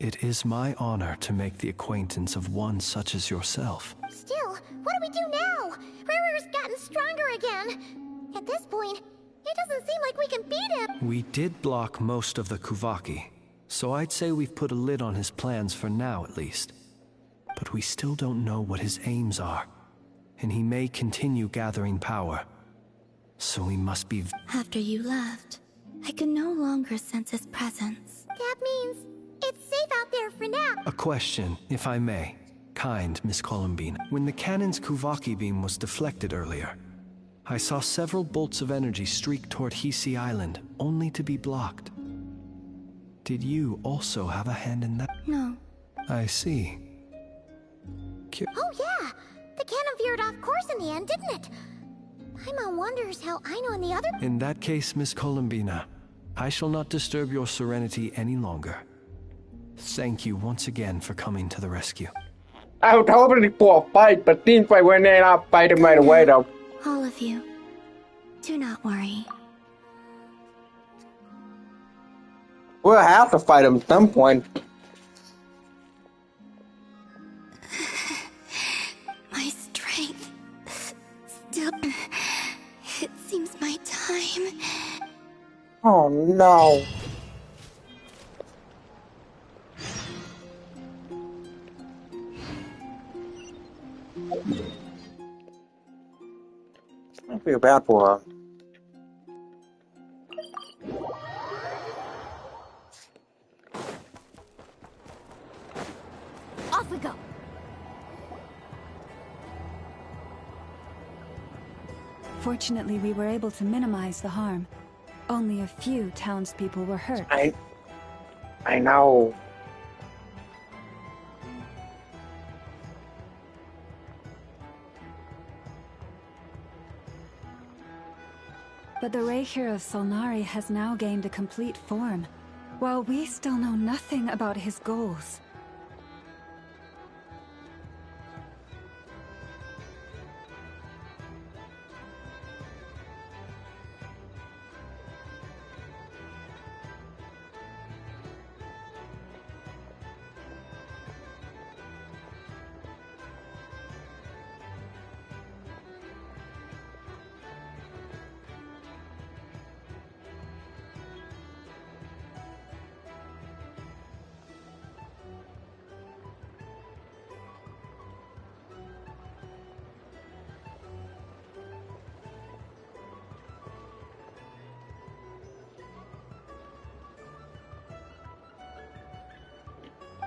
It is my honor to make the acquaintance of one such as yourself. Still, what do we do now? Riri's gotten stronger again. At this point, it doesn't seem like we can beat him. We did block most of the Kuvaki, so I'd say we've put a lid on his plans for now at least. But we still don't know what his aims are, and he may continue gathering power. So we must be— After you left, I could no longer sense his presence. That means it's safe out there for now. A question, if I may. Kind Miss Columbine. When the cannon's Kuvaki beam was deflected earlier, I saw several bolts of energy streak toward Hisi Island, only to be blocked. Did you also have a hand in that? No. I see. Oh yeah! The cannon veered off course in the end, didn't it? Paimon wonders how Aino and the other— In that case, Miss Columbina, I shall not disturb your serenity any longer. Thank you once again for coming to the rescue. I was hoping for a fight, but seems like we're not fighting right away though. All of you. Do not worry. We'll have to fight him at some point. My strength. Still. It seems my time. Oh no. I feel bad for her. Off we go! Fortunately, we were able to minimize the harm. Only a few townspeople were hurt. I know. But the Rey Hero Solnari has now gained a complete form, while we still know nothing about his goals.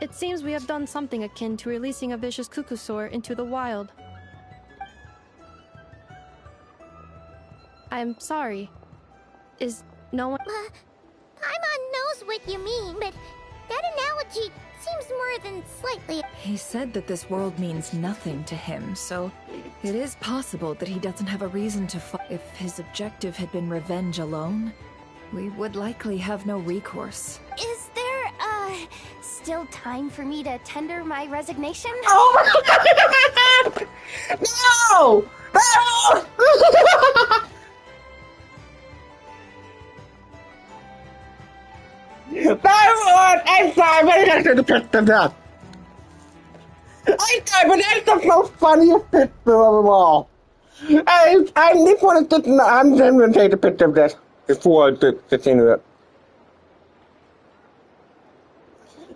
It seems we have done something akin to releasing a vicious cuckoosaur into the wild. I'm sorry. Is no one... Paimon knows what you mean, but that analogy seems more than slightly... He said that this world means nothing to him, so it is possible that he doesn't have a reason to fight. If his objective had been revenge alone, we would likely have no recourse. Is there, still time for me to tender my resignation? Oh my god! No! No! I'm sorry, but I should have picked them up. I thought, but that's the most funniest picture of them all. I just wanted to, I'm going to take a picture of this before the scene of it.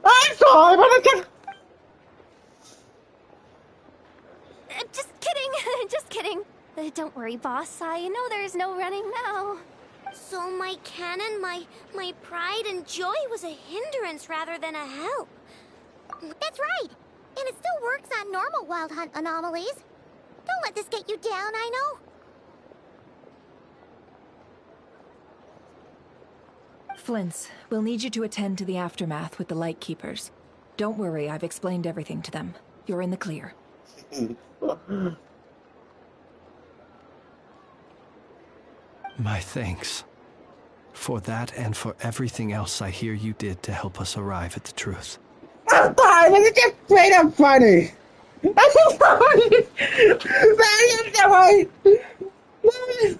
I'm sorry, but I just... Just kidding, just kidding. Don't worry, boss. I know there's no running now. So my cannon, my pride and joy was a hindrance rather than a help. That's right. And it still works on normal wild hunt anomalies. Don't let this get you down, I know. Flint's, we'll need you to attend to the aftermath with the Lightkeepers. Don't worry, I've explained everything to them. You're in the clear. My thanks. For that and for everything else I hear you did to help us arrive at the truth. I'm sorry, but it's just straight up funny. I'm sorry. That is the way.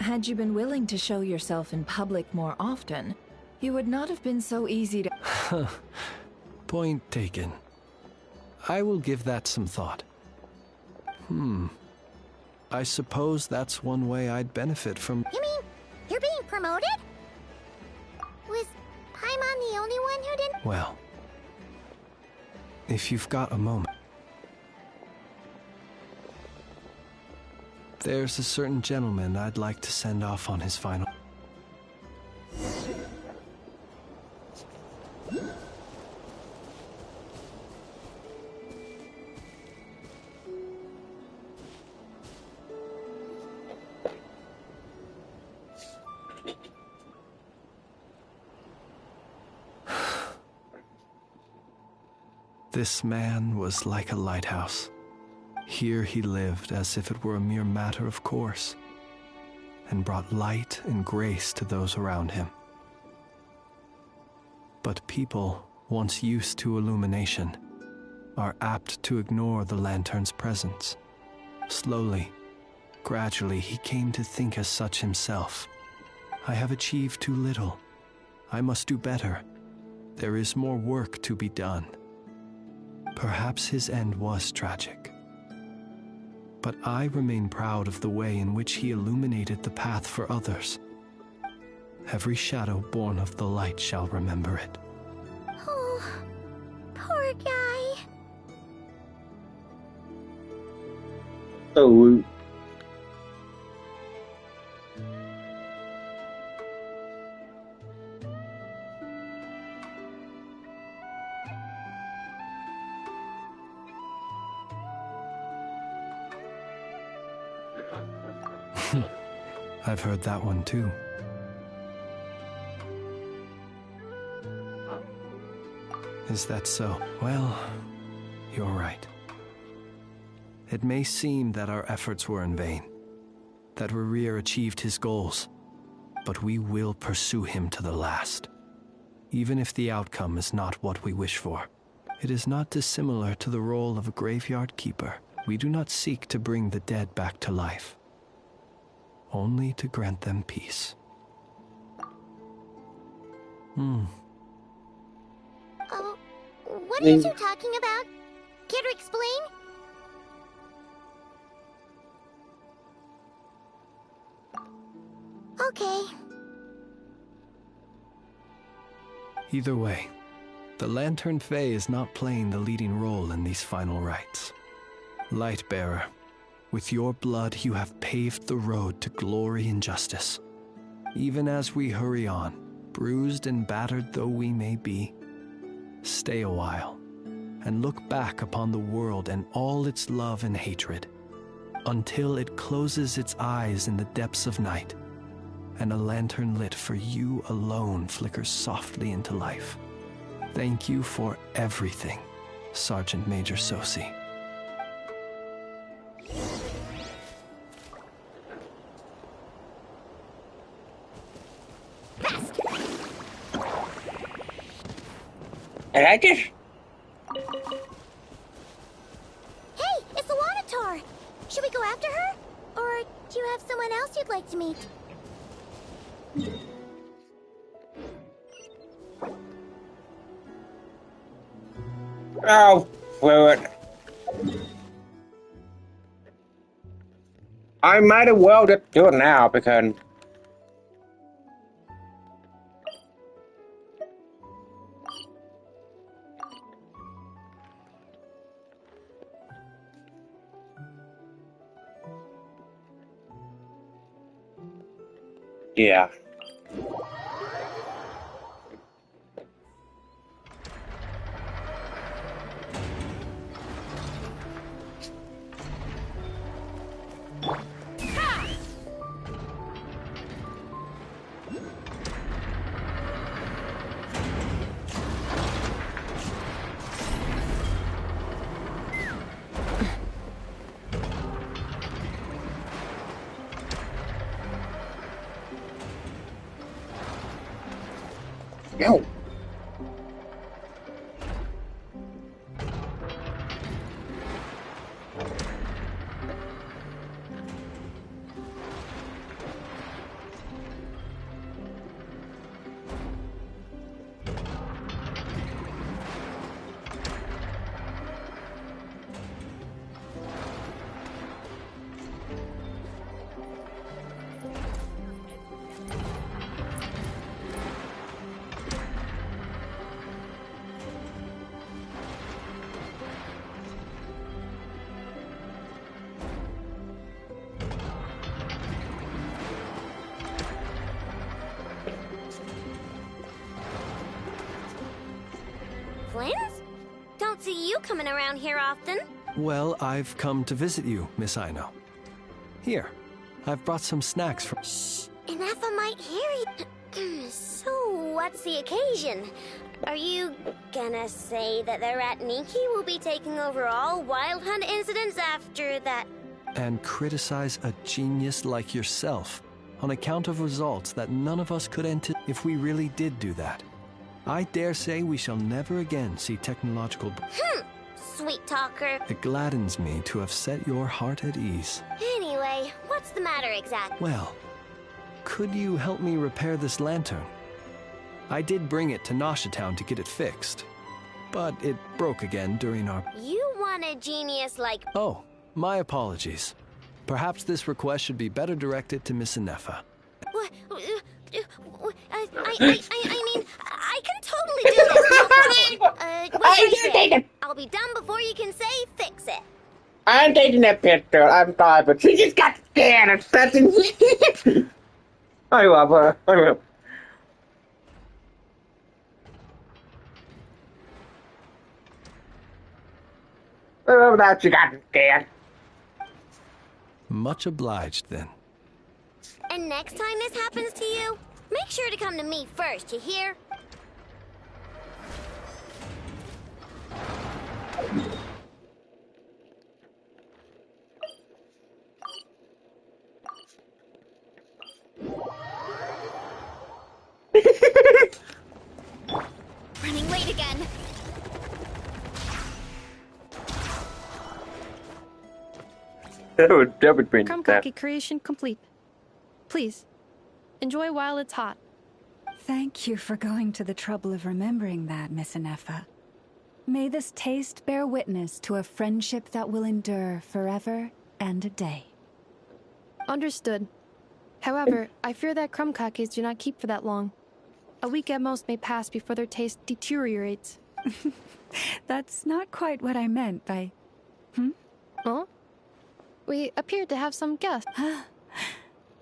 Had you been willing to show yourself in public more often, you would not have been so easy to... Point taken. I will give that some thought. I suppose that's one way I'd benefit from... You mean you're being promoted? Was Paimon the only one who didn't... Well, if you've got a moment... There's a certain gentleman I'd like to send off on his final... This man was like a lighthouse. Here he lived as if it were a mere matter of course, and brought light and grace to those around him. But people, once used to illumination, are apt to ignore the lantern's presence. Slowly, gradually, he came to think as such himself. I have achieved too little. I must do better. There is more work to be done. Perhaps his end was tragic. But I remain proud of the way in which he illuminated the path for others. Every shadow born of the light shall remember it. Oh, poor guy. Oh. I've heard that one too. Is that so? Well, you're right. It may seem that our efforts were in vain, that Rerir achieved his goals, but we will pursue him to the last. Even if the outcome is not what we wish for. It is not dissimilar to the role of a graveyard keeper. We do not seek to bring the dead back to life, only to grant them peace. Oh, what are you two talking about? Care to explain? Okay. Either way, the Lantern Fae is not playing the leading role in these final rites. Lightbearer, with your blood you have paved the road to glory and justice. Even as we hurry on, bruised and battered though we may be, stay a while and look back upon the world and all its love and hatred, until it closes its eyes in the depths of night, and a lantern lit for you alone flickers softly into life. Thank you for everything, Sergeant Major Sosi. And I just... Hey, it's the Wanatar! Should we go after her? Or do you have someone else you'd like to meet? Oh, fluid. I might as well just do it now because... Yeah. Yo. Flins? Don't see you coming around here often. Well, I've come to visit you, Miss Aino. Here, I've brought some snacks from... Shh, Ineffa might hear you. So, what's the occasion? Are you gonna say that the Rat Niki will be taking over all Wild Hunt incidents after that? And criticize a genius like yourself on account of results that none of us could anticipate if we really did do that. I dare say we shall never again see technological... Sweet talker. It gladdens me to have set your heart at ease. Anyway, what's the matter exactly? Well, could you help me repair this lantern? I did bring it to Nasha Town to get it fixed, but it broke again during our... You want a genius like... Oh, my apologies. Perhaps this request should be better directed to Miss Ineffa. What? I mean, I can totally do this, no problem. Wait right there. I'll be done before you can say fix it. I'm taking that picture. I'm sorry, but she just got scared or something. I love her. I will. Oh, now she got scared. Much obliged, then. And next time this happens to you, make sure to come to me first, you hear? Running late again. That would bring Crumb that. Cocky creation complete. Please, enjoy while it's hot. Thank you for going to the trouble of remembering that, Miss Inefa. May this taste bear witness to a friendship that will endure forever and a day. Understood. However, I fear that crumb kakis do not keep for that long. A week at most may pass before their taste deteriorates. That's not quite what I meant by... Huh? We appeared to have some guests.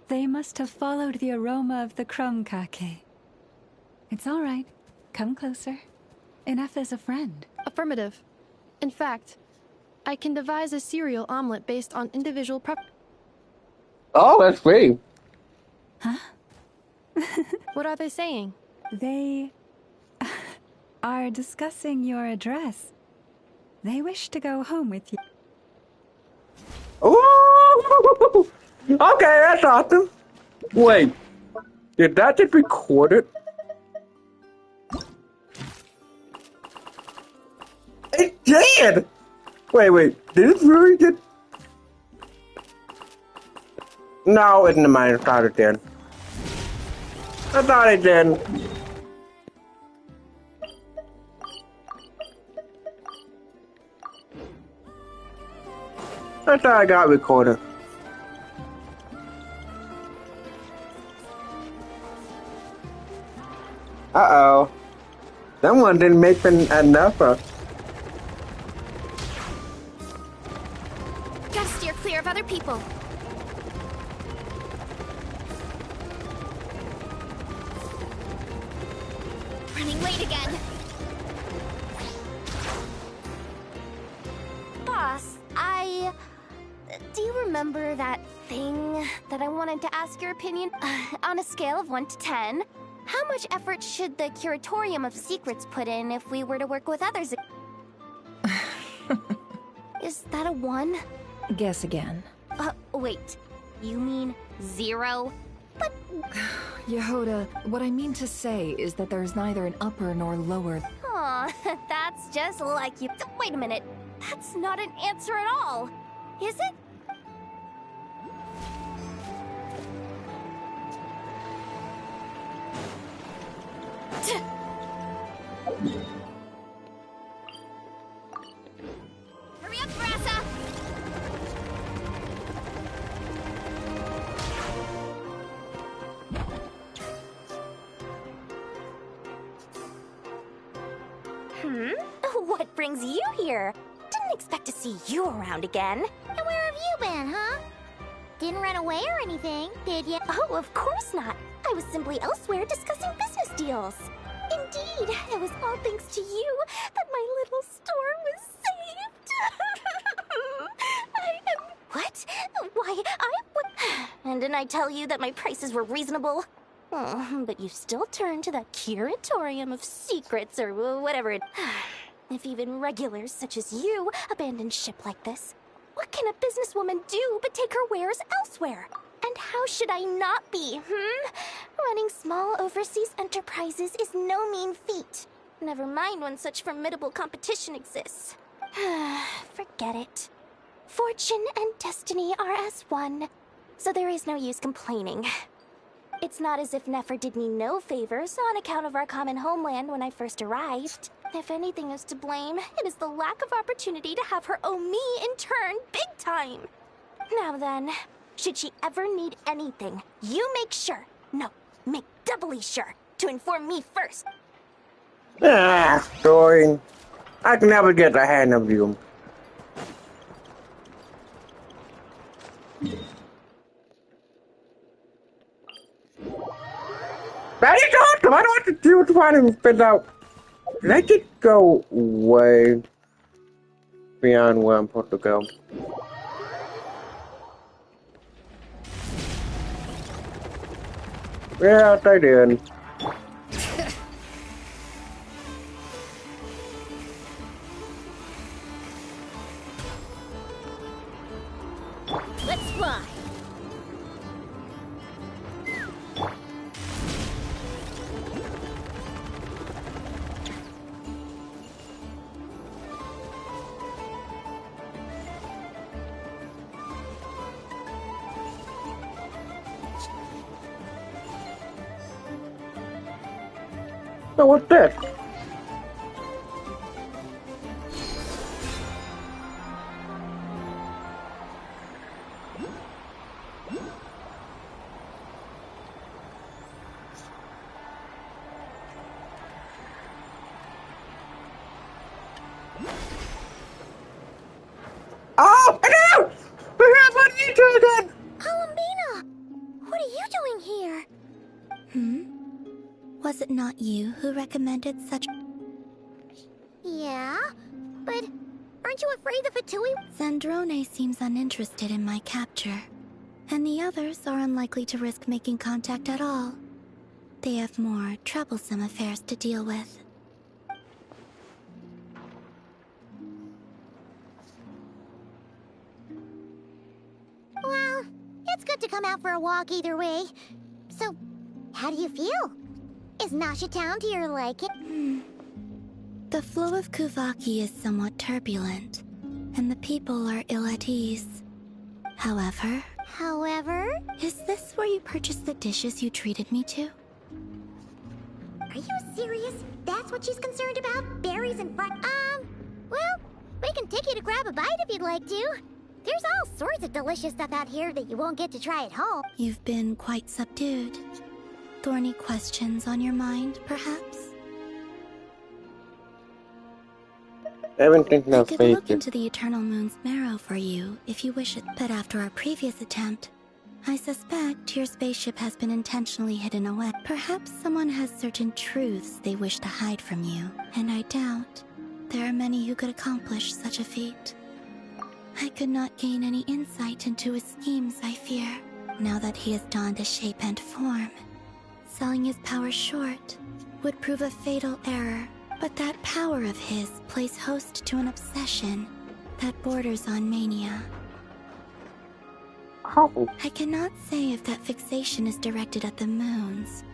They must have followed the aroma of the crumb kake. It's all right. Come closer. Enough is a friend. Affirmative. In fact, I can devise a cereal omelet based on individual Oh, that's great. Huh? What are they saying? They are discussing your address. They wish to go home with you. Ooh! Okay, that's awesome. Wait, did that get recorded? It did! Wait, did it really get... No, it didn't mind. I thought it did. I thought it did. I thought I got recorded. Uh-oh. Someone didn't make enough of... Gotta steer clear of other people. Running late again. Boss, do you remember that thing that I wanted to ask your opinion? On a scale of 1 to 10, how much effort should the Curatorium of Secrets put in if we were to work with others? Is that a 1? Guess again. Wait. You mean 0? But... Yehoda, what I mean to say is that there's neither an upper nor lower... Aw, that's just like you. Wait a minute. That's not an answer at all. Is it? Hurry up, Brassa! What brings you here? Didn't expect to see you around again. And where have you been, huh? Didn't run away or anything, did you? Oh, of course not. I was simply elsewhere discussing business deals. Indeed, it was all thanks to you that my little store was saved. I am... What? Why, I would... And didn't I tell you that my prices were reasonable? Oh, but you still turn to that Curatorium of Secrets or whatever it... If even regulars such as you abandon ship like this, what can a businesswoman do but take her wares elsewhere? And how should I not be, Running small overseas enterprises is no mean feat. Never mind when such formidable competition exists. Forget it. Fortune and destiny are as one, so there is no use complaining. It's not as if Nefer did me no favors on account of our common homeland when I first arrived. If anything is to blame, it is the lack of opportunity to have her owe me in turn big time. Now then, should she ever need anything, you make sure, no, make doubly sure, to inform me first. Story. I can never get the hand of you. That is awesome! I don't have to deal with trying to figure out. Did I just go way beyond where I'm supposed to go? Yes, I did. Let's fly. So what's this? Oh, no! We have one eater again! Columbina! What are you doing here? Was it not you who recommended such... Yeah, but aren't you afraid the Fatui? Zandrone seems uninterested in my capture, and the others are unlikely to risk making contact at all. They have more troublesome affairs to deal with. Well, it's good to come out for a walk either way. So, how do you feel? Is Nasha Town to your liking? The flow of Kuvaki is somewhat turbulent, and the people are ill at ease. However... Is this where you purchased the dishes you treated me to? Are you serious? That's what she's concerned about? Berries and fried... well, we can take you to grab a bite if you'd like to. There's all sorts of delicious stuff out here that you won't get to try at home. You've been quite subdued. Thorny questions on your mind, perhaps? I haven't think no I could look into the Eternal Moon's marrow for you, if you wish it. But after our previous attempt, I suspect your spaceship has been intentionally hidden away. Perhaps someone has certain truths they wish to hide from you, and I doubt there are many who could accomplish such a feat. I could not gain any insight into his schemes, I fear, now that he has donned a shape and form. Selling his power short would prove a fatal error, but that power of his plays host to an obsession that borders on mania. I cannot say if that fixation is directed at the moons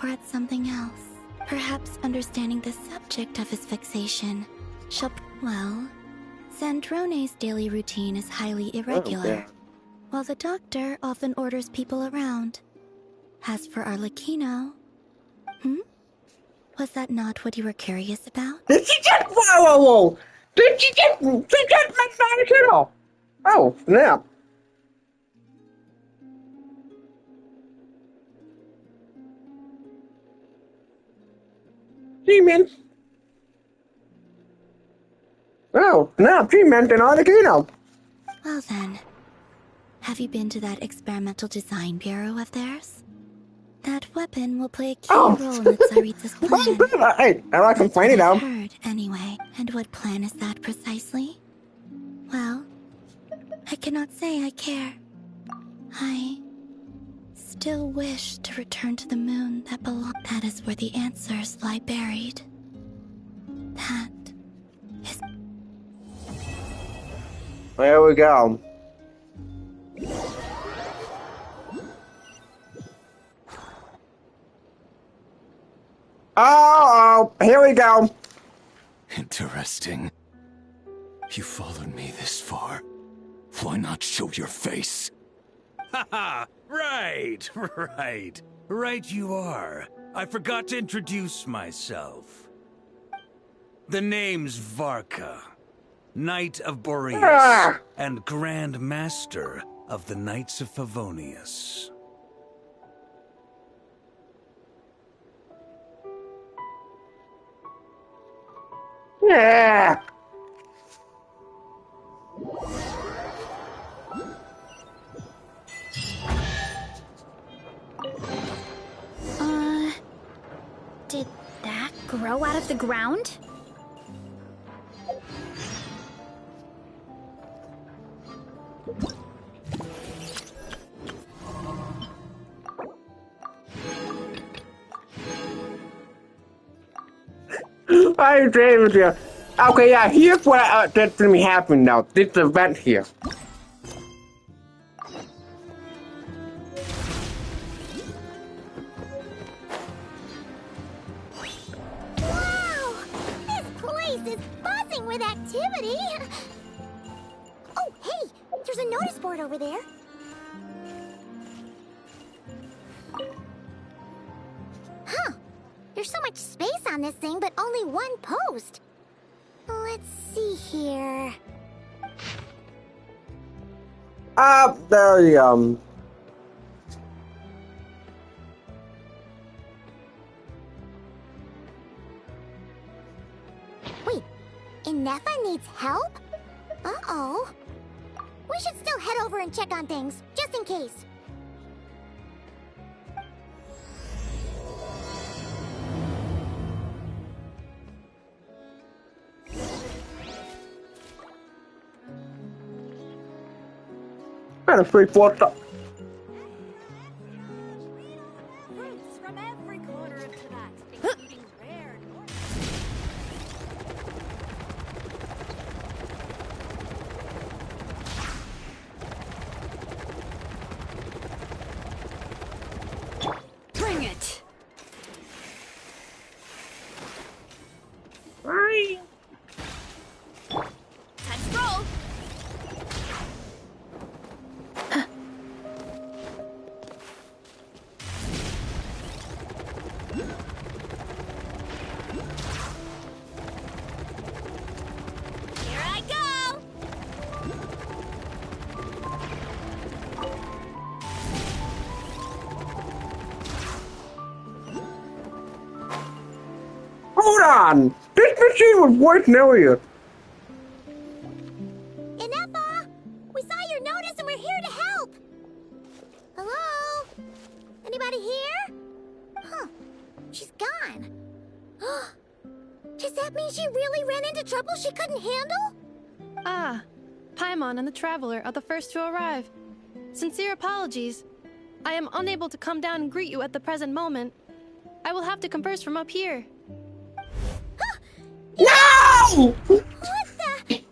or at something else. Perhaps understanding the subject of his fixation shall... Well, Zandrone's daily routine is highly irregular, while the doctor often orders people around. As for Arlecchino... Was that not what you were curious about? Did she just... Whoa! Did she just mention Arlecchino? Oh, snap. She meant... Oh, snap, she meant an Arlecchino. Well then, have you been to that experimental design bureau of theirs? That weapon will play a key role in the Tsaritsa's plan. Hey, I'm not complaining now. I've heard, anyway. And what plan is that precisely? Well, I cannot say I care. I still wish to return to the moon that belongs. That is where the answers lie buried. That is... There we go. Oh, here we go. Interesting. You followed me this far. Why not show your face? Haha! Right! Right you are. I forgot to introduce myself. The name's Varka, Knight of Boreas, and Grand Master of the Knights of Favonius. Yeah. Did that grow out of the ground? I agree with you. Okay, yeah, here's what that's gonna be happening now. This event here. Wow! This place is buzzing with activity! Oh, hey! There's a notice board over there. Huh. There's so much space on this thing, but only one post. Let's see here. There Wait, Inefa needs help? Uh-oh. We should still head over and check on things, just in case. kind of free for stuff. Fruits from every corner of Tibet, including rare Bring it! Right. Time to roll! Here I go! Hold on! This machine was worth millions. Inefa! We saw your notice and we're here to help! Hello? Anybody here? Huh. She's gone. Does that mean she really ran into trouble she couldn't handle? Ah, Paimon and the Traveler are the first to arrive. Sincere apologies. I am unable to come down and greet you at the present moment. I will have to converse from up here. No! What the?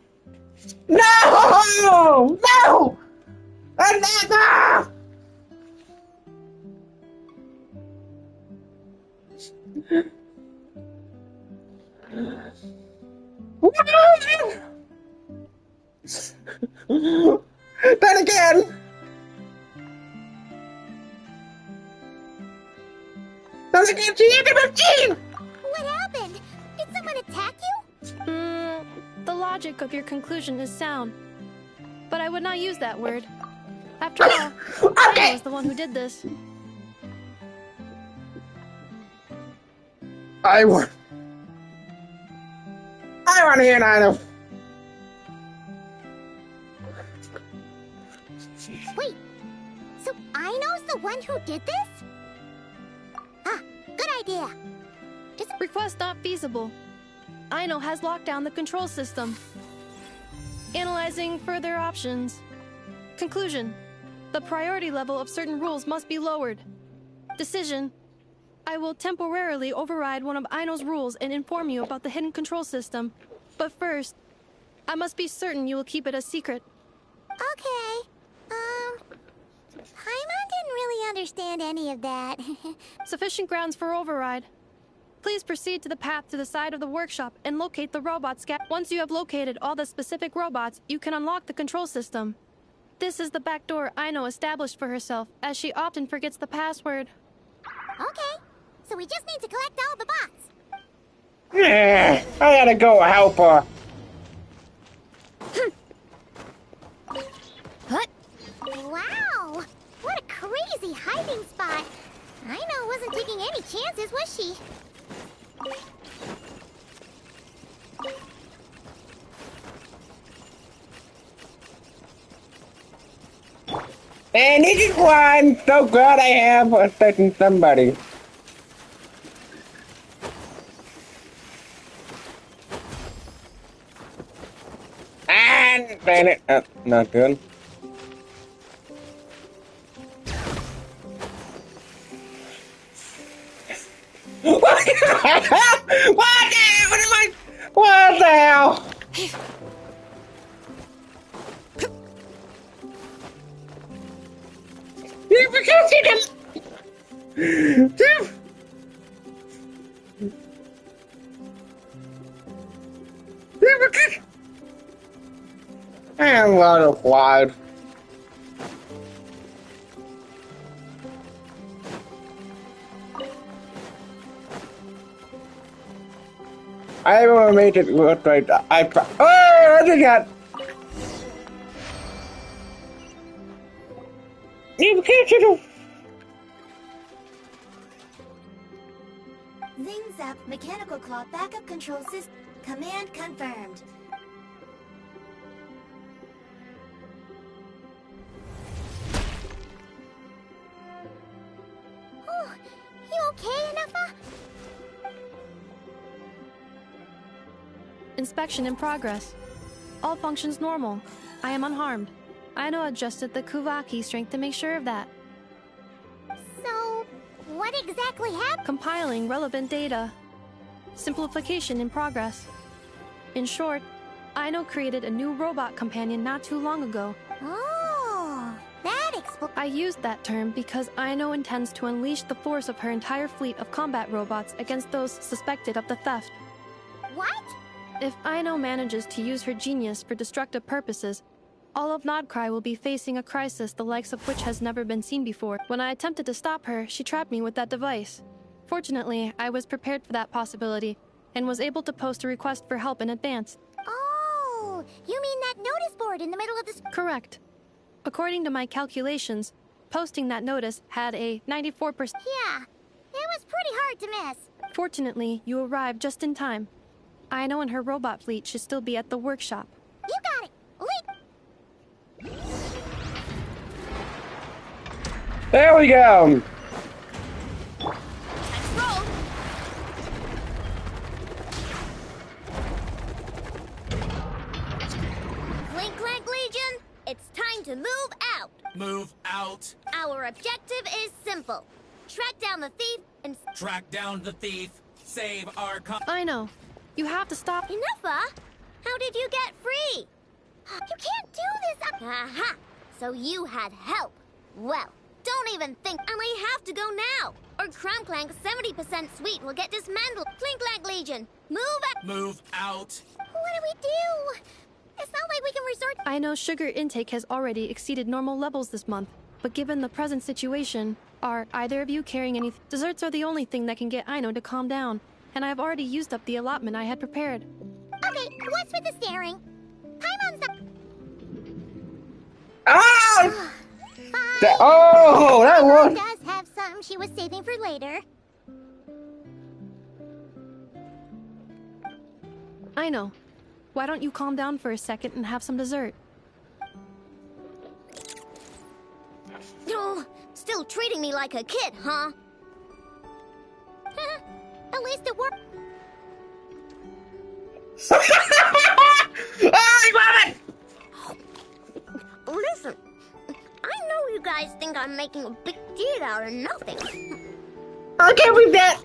No! No! Another! Then again! Then again, she hit the machine! What happened? Did someone attack you? The logic of your conclusion is sound. But I would not use that word. After all, I was the one who did this. I want to hear Nino. Wait, so Aino's the one who did this? Ah, good idea. Request not feasible. Aino has locked down the control system. Analyzing further options. Conclusion. The priority level of certain rules must be lowered. Decision. I will temporarily override one of Aino's rules and inform you about the hidden control system. But first, I must be certain you will keep it a secret. Okay. Paimon didn't really understand any of that. Sufficient grounds for override. Please proceed to the path to the side of the workshop and locate the robot scat. Once you have located all the specific robots, you can unlock the control system. This is the back door Aino established for herself, as she often forgets the password. Okay, so we just need to collect all the bots. Yeah, I gotta go help her. What? Wow! What a crazy hiding spot! Aino wasn't taking any chances, was she? And this is why I'm so glad I have a certain somebody. And ban it. Not good. What the hell? What the hell? Because he didn't. And what a wide. I will make it look like that. Oh, what is that? You can't do. Zing zap, mechanical claw backup control system. Command confirmed. Oh, you okay, Anafa? Inspection in progress. All functions normal. I am unharmed. Aino adjusted the Kuvaki strength to make sure of that. So, what exactly happened? Compiling relevant data. Simplification in progress. In short, Aino created a new robot companion not too long ago. Oh, that explains. I used that term because Aino intends to unleash the force of her entire fleet of combat robots against those suspected of the theft. What? If Aino manages to use her genius for destructive purposes, all of Nodcry will be facing a crisis the likes of which has never been seen before. When I attempted to stop her, she trapped me with that device. Fortunately, I was prepared for that possibility, and was able to post a request for help in advance. Oh, you mean that notice board in the middle of the... Correct. According to my calculations, posting that notice had a 94%... Yeah, it was pretty hard to miss. Fortunately, you arrived just in time. Aino and her robot fleet should still be at the workshop. You got it! Leap! There we go! Let's roll! Clink Clank Legion, it's time to move out! Move out! Our objective is simple. Track down the thief and... Track down the thief! Save our Aino, you have to stop... Enougha? How did you get free? You can't do this! Aha! So you had help. Well, don't even think. And I have to go now, or Crumb Clank's 70% suite will get dismantled. Clink Clank Legion, move out! Move out! What do we do? It's not like we can resort... Aino's sugar intake has already exceeded normal levels this month, but given the present situation, are either of you carrying any... Desserts are the only thing that can get Aino to calm down, and I've already used up the allotment I had prepared. Okay, what's with the staring? Paimon's not... Ah! Oh, that Mom was... does have some she was saving for later. Aino, why don't you calm down for a second and have some dessert? Oh, still treating me like a kid, huh? At least it worked. I love it! Listen, I know you guys think I'm making a big deal out of nothing. I can't believe that!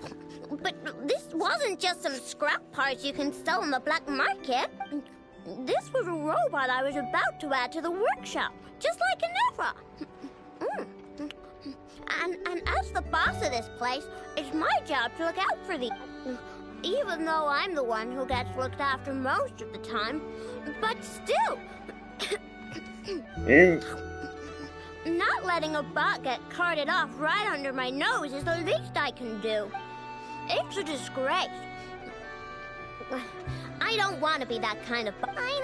But this wasn't just some scrap parts you can sell on the black market. This was a robot I was about to add to the workshop, just like Anafa. And as the boss of this place, it's my job to look out for these. Even though I'm the one who gets looked after most of the time. But still... Not letting a bot get carted off right under my nose is the least I can do. It's a disgrace. I don't want to be that kind of bot. I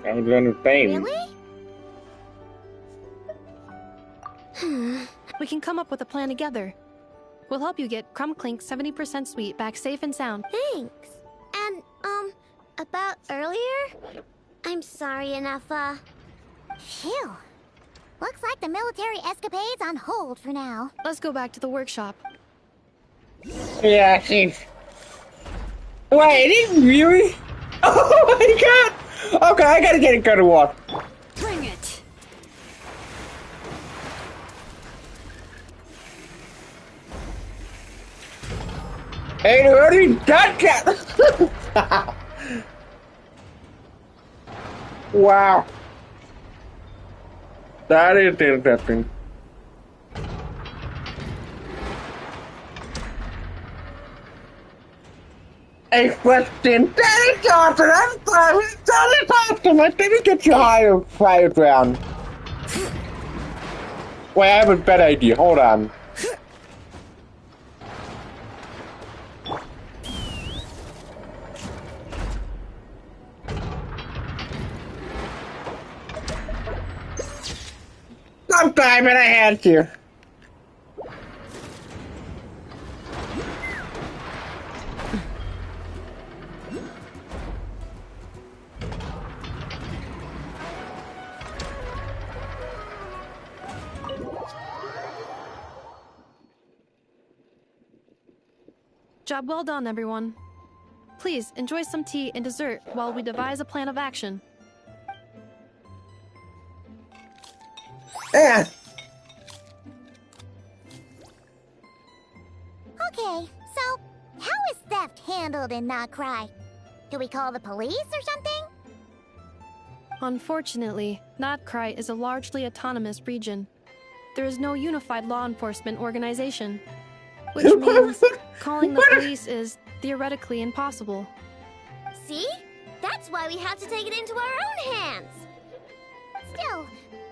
know. I'm gonna fame. Really? We can come up with a plan together. We'll help you get Crumb Clink's 70% suite back safe and sound. Thanks. And, about earlier? I'm sorry, Anafa. Phew. Looks like the military escapade's on hold for now. Let's go back to the workshop. Yeah, she's... Wait, is it really? Oh my god! Okay, I gotta get a good walk. Bring it! Hey, already done that! Wow. That is interesting. A question. That is awesome. That is awesome. I think it gets you higher ground. Wait, I have a better idea. Hold on. time and I had to. Job well done, everyone. Please enjoy some tea and dessert while we devise a plan of action. Yeah. Okay, so how is theft handled in Not Cry? Do we call the police or something? Unfortunately, Notcry is a largely autonomous region. There is no unified law enforcement organization, which means calling the police is theoretically impossible. See? That's why we have to take it into our own hands. Still,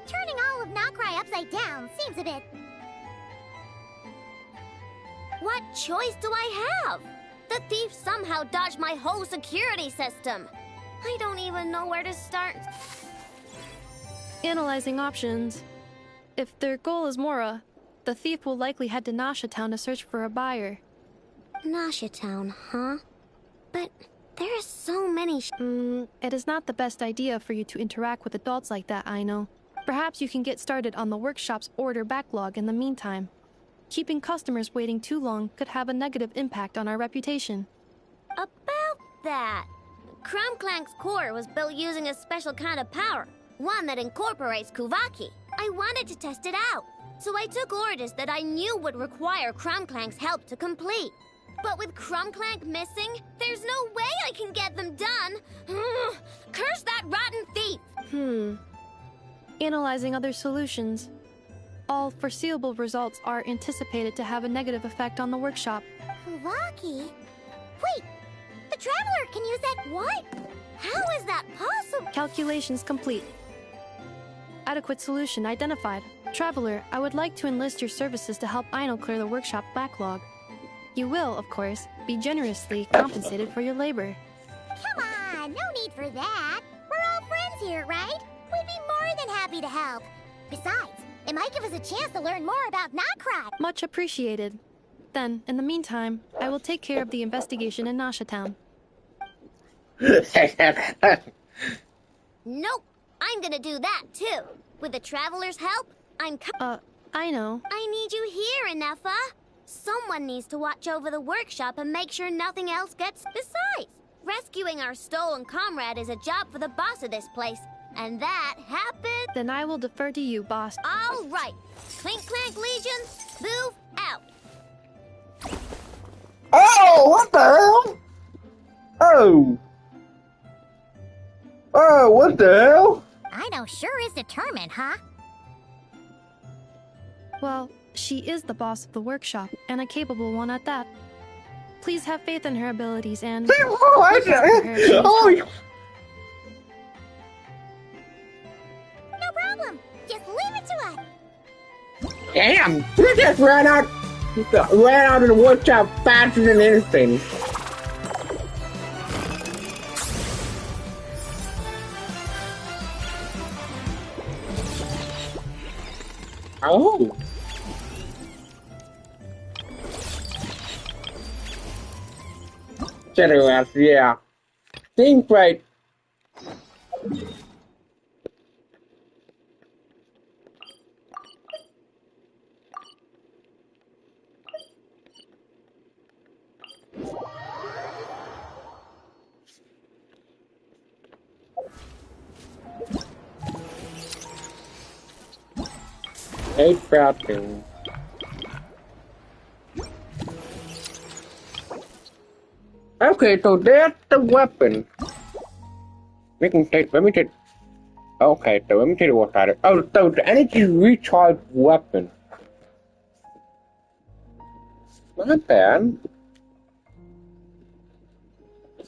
turning all of Not Cry upside down seems a bit... What choice do I have? The thief somehow dodged my whole security system. I don't even know where to start. Analyzing options. If their goal is Mora, the thief will likely head to Nasha Town to search for a buyer. Nasha Town, huh? But there are so many it is not the best idea for you to interact with adults like that, I know. Perhaps you can get started on the workshop's order backlog in the meantime. Keeping customers waiting too long could have a negative impact on our reputation. About that, Crumclank's core was built using a special kind of power, one that incorporates Kuvaki. I wanted to test it out, so I took orders that I knew would require Crumclank's help to complete. But with Crumclank missing, there's no way I can get them done. Curse that rotten thief! Analyzing other solutions. All foreseeable results are anticipated to have a negative effect on the workshop. Kuvaki? Wait, the Traveler can use that... What? How is that possible? Calculations complete. Adequate solution identified. Traveler, I would like to enlist your services to help Aino clear the workshop backlog. You will, of course, be generously compensated for your labor. Come on, no need for that. We're all friends here, right? We'd be more than happy to help. Besides, it might give us a chance to learn more about Notcry. Much appreciated. Then, in the meantime, I will take care of the investigation in Nasha Town. Nope, I'm gonna do that too. With the Traveler's help, I know. I need you here, Inefa. Someone needs to watch over the workshop and make sure nothing else gets... Besides, rescuing our stolen comrade is a job for the boss of this place. And that happened... Then I will defer to you, boss. All right. Clink Clank Legion, move out. Oh, what the hell? Oh. Oh, what the hell? I know sure is determined, huh? Well, she is the boss of the workshop, and a capable one at that. Please have faith in her abilities and... No problem. Just leave it to us. Damn, you just ran out of the workshop faster than anything. Oh. Anyways, yeah. Seems right. Eight crafting. Okay, so that's the weapon. We can take, let me take, okay, so let me take a look at it. Oh, so the energy recharge weapon. Not bad.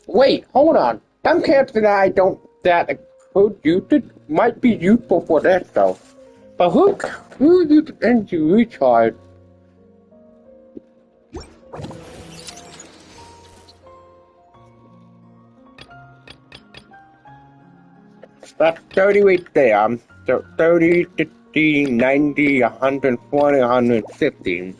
Wait, hold on. Some characters that could use it might be useful for that though. But who uses energy recharge? That's 30 right there. So 30, 50, 90, 120, 150.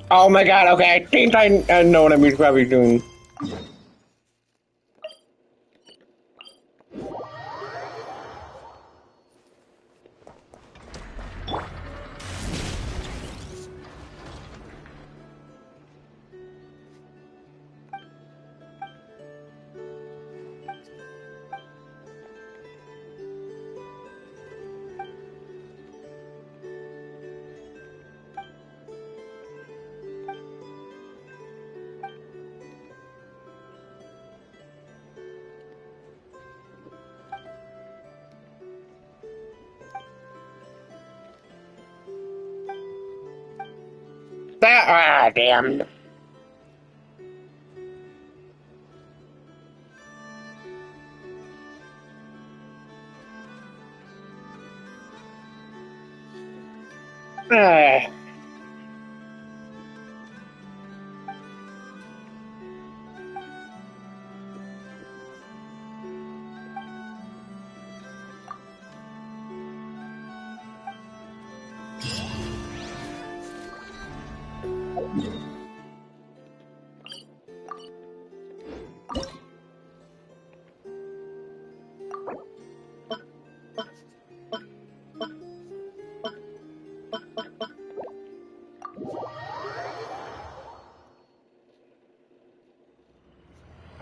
Oh my god, okay, I think I know what I'm probably doing. Damn.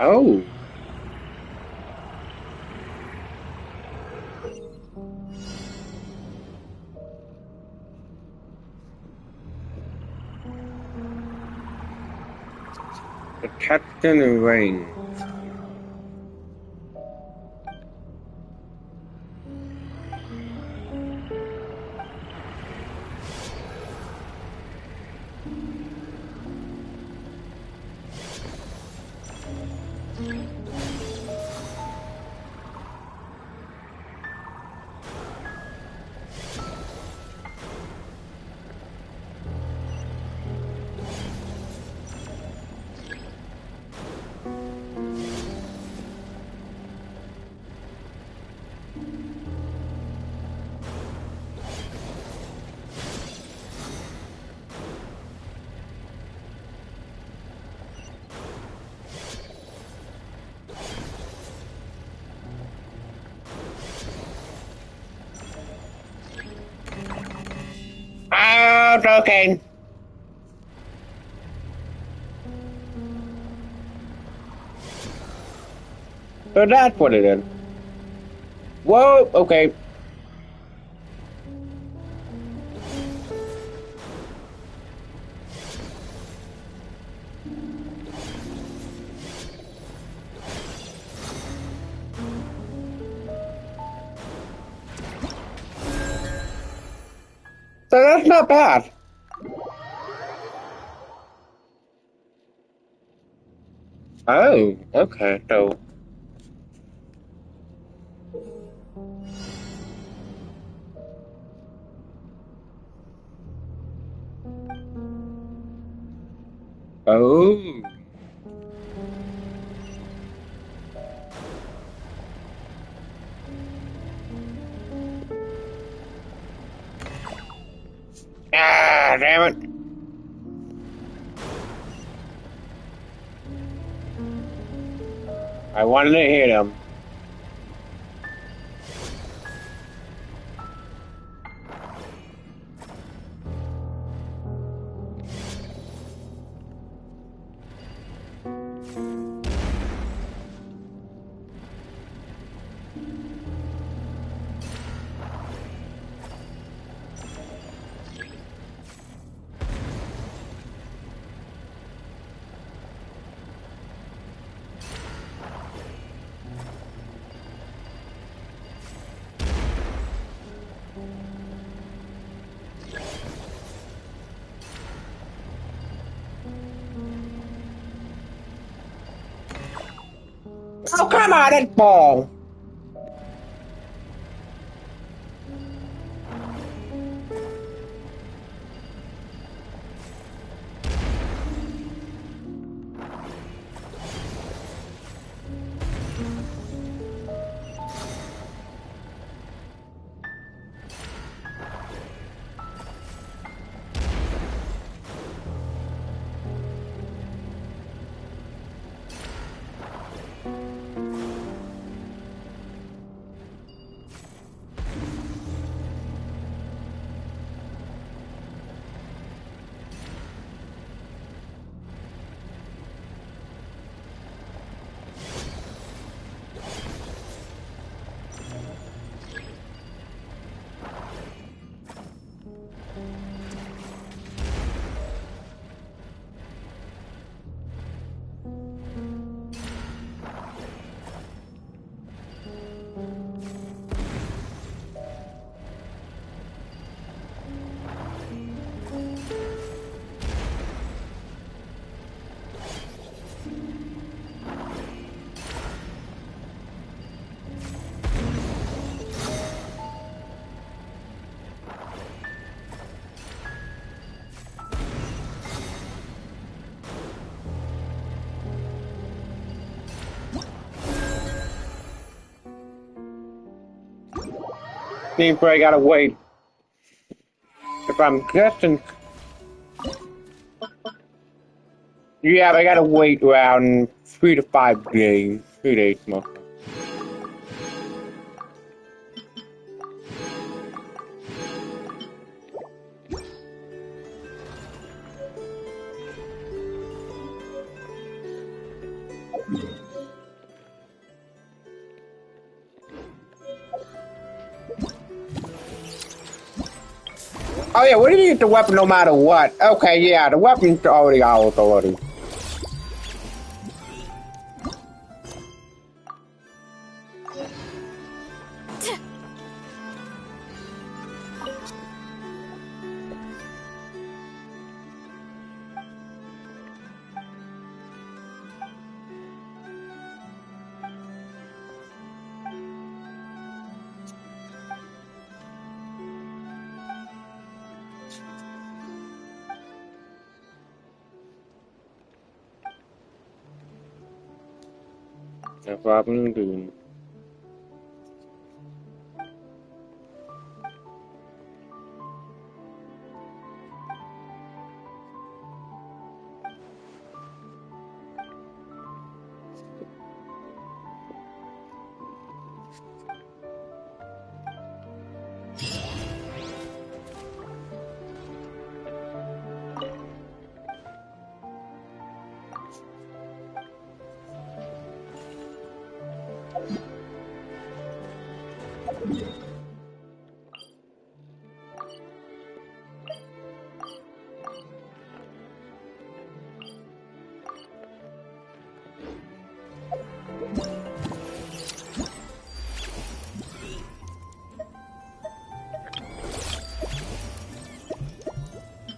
Oh. The captain ring. Oh, okay. So that's what it is. Whoa, okay. So that's not bad. Oh, okay, so. Oh. Ah, damn it. I wanted to hit him. Oh, come on, it's ball. Seems like I gotta wait. If I'm guessing, yeah, I gotta wait around 3 to 5 days. 3 days mostly. Oh yeah, where did you get the weapon no matter what? Okay, yeah, the weapon's already out already. That's what I'm doing.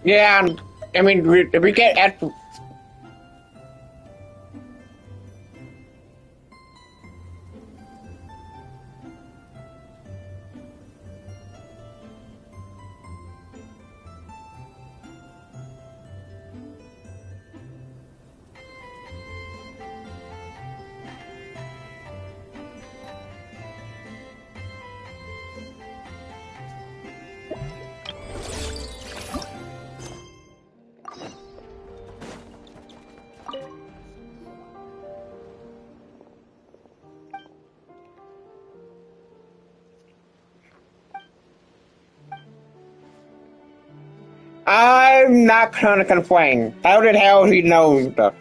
Yeah, I mean, we get at. I'm not gonna complain. How the hell he knows stuff?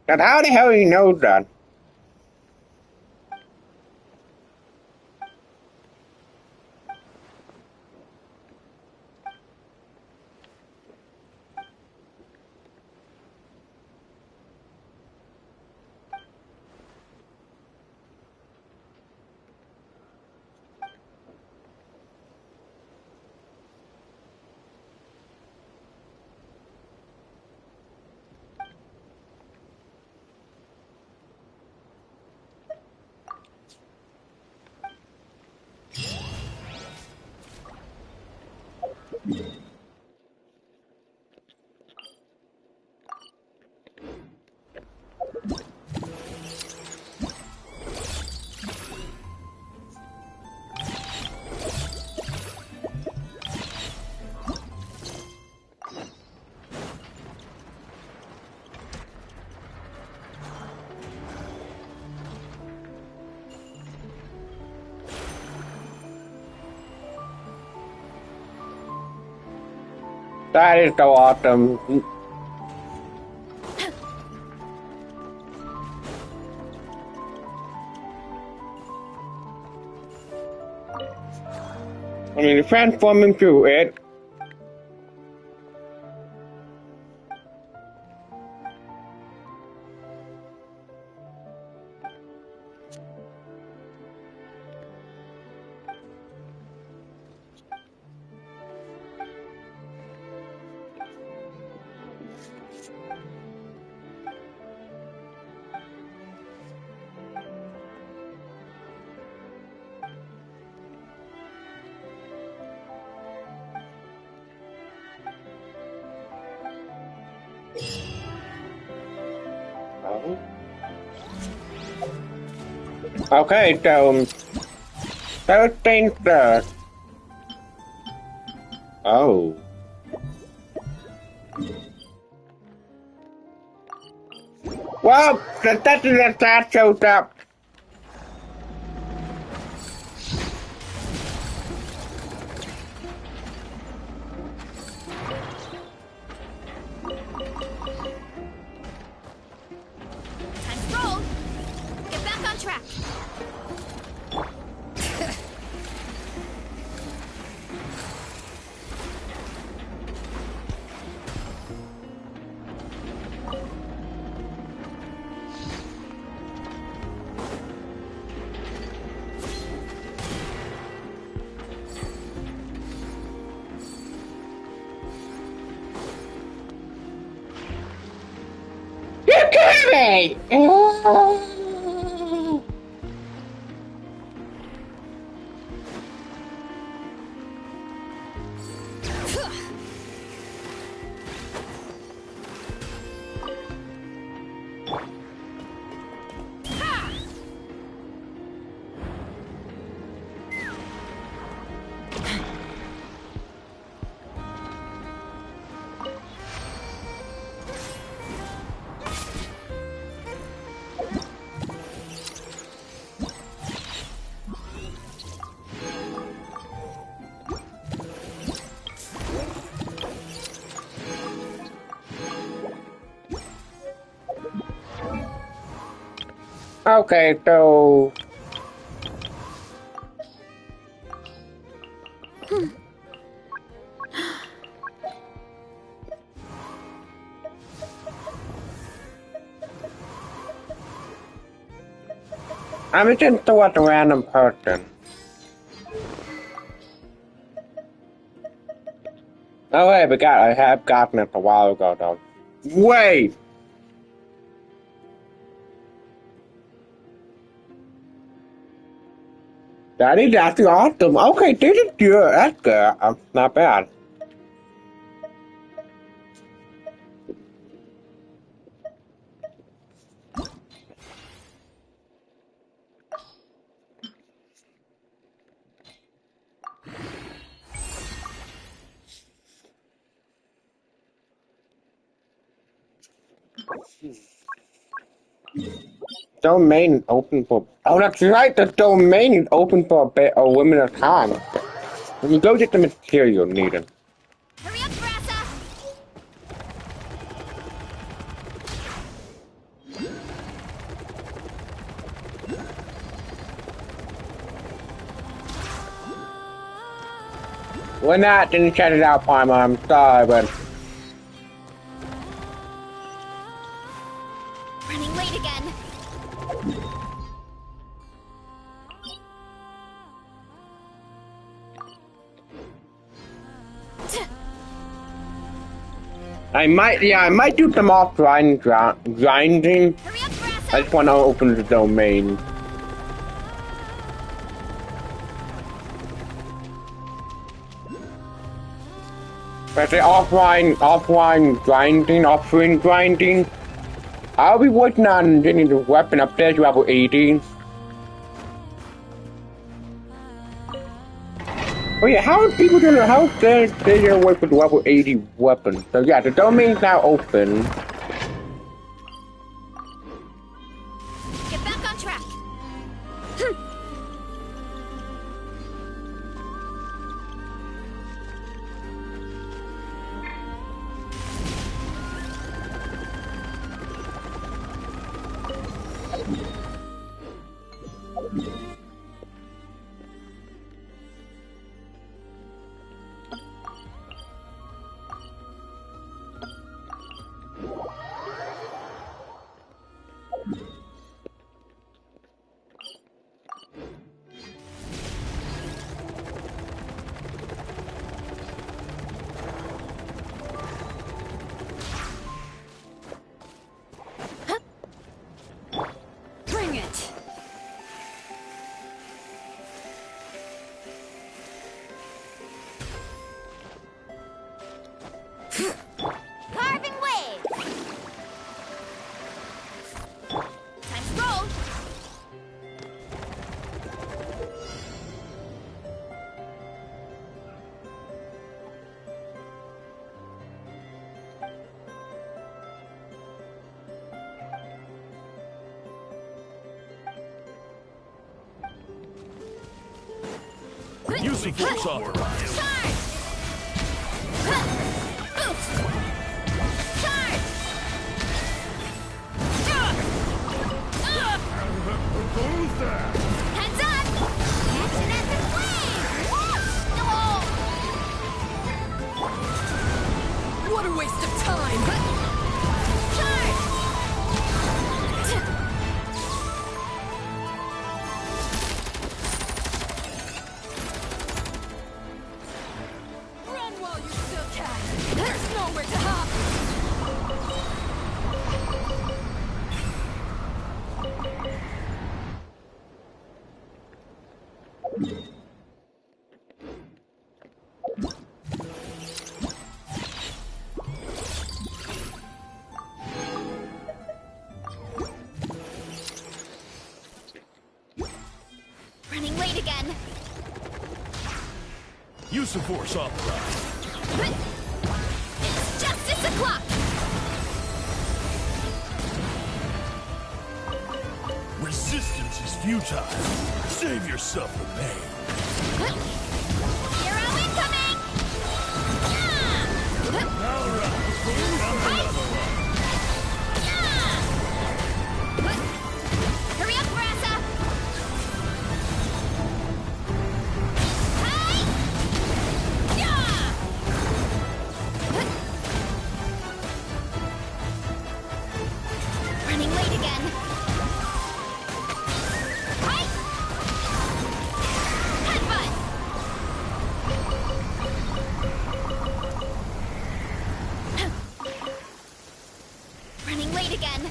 But how the hell he knows that? That is so awesome. I mean, transforming through it. Okay, so 13th. Oh. Well, that shows up. Time to roll. Get back on track. You kidding me? Okay, so I'm just what a random person. Oh wait, I have gotten it a while ago though. Wait! Daddy, that's awesome. Okay, this is good. That's good. Not bad. Domain open for. Oh, that's right. The domain is open for a limited time. When you go get the material needed. Hurry up, Brassa! We're not didn't shut it out, Palmer. I'm sorry, but Running late again. I might do some offline grinding. I just want to open the domain. But the offline grinding. I'll be working on getting the weapon upstairs to level 80. Oh yeah, how are people gonna they're gonna work with level 80 weapons? So yeah, the domain's now open. Get back on track. Bring it! Carving wave! Use of force authorized. Who's that? Heads up! Action at the flame! What a waste of time! Run while you still can! There's nowhere to hop! Running late again. Use of force authorized. It's justice o'clock! Resistance is futile. Save yourself the pain. Hero incoming! All right. Hurry up, Brassa! Running late again. Headbutt! Running late again.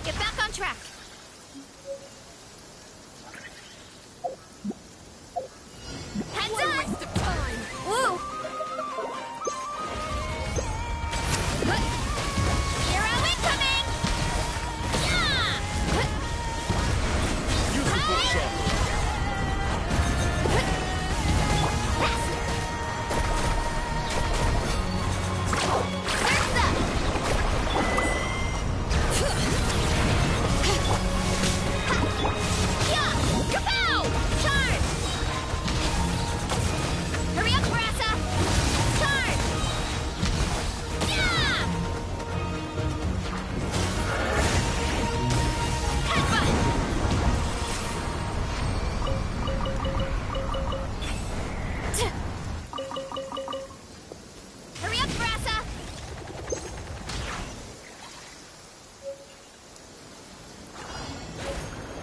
Get back on track. Heads up! Waste of time. Woo! Hero incoming! Use of force authorized. Kapow! Charge! Hurry up, Brassa! Charge! Headbutt! Hurry up, Brassa!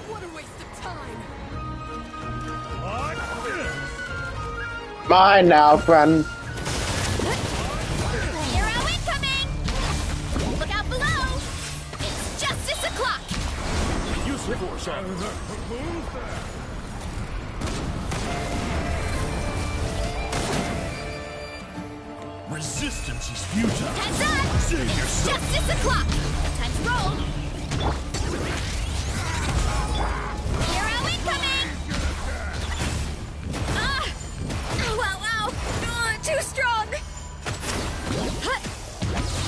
What a waste of time! Mine now, friend. Hero incoming! Look out below! It's justice o'clock! Use of force authorized. Resistance is futile. Heads up! Save yourself. Justice o'clock! Time to roll! Hero incoming! Wow! Too strong!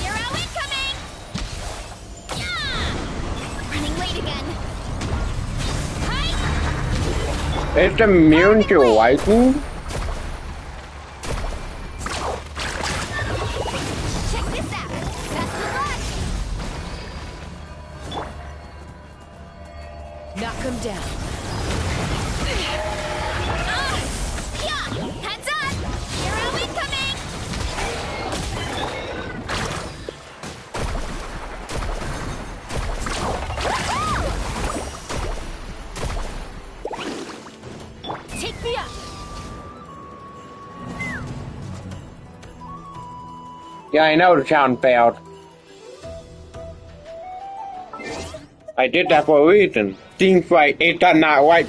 Hero incoming! Running late again. It's immune to lightning? Check this out! Best of luck! Knock him down. Heads up! Hero incoming! Take me up! Yeah, I know the town failed. I did that for a reason. Seems like it does not like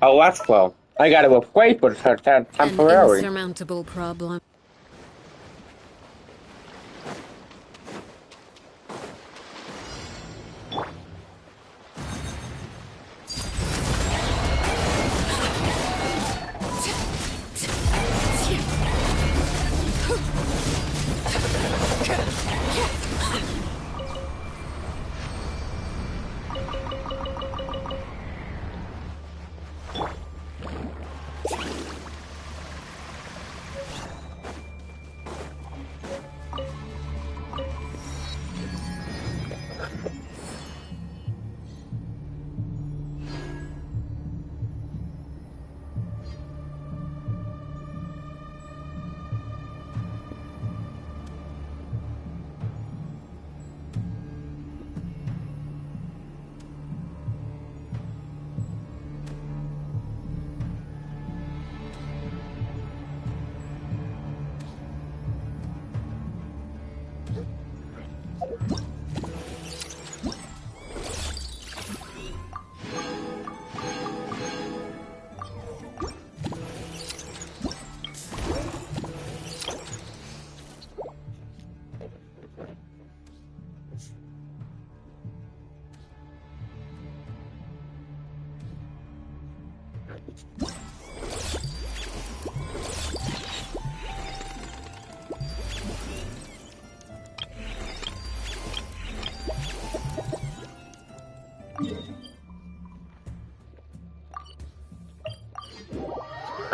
a less flow. I gotta replace it for temporary. An insurmountable problem.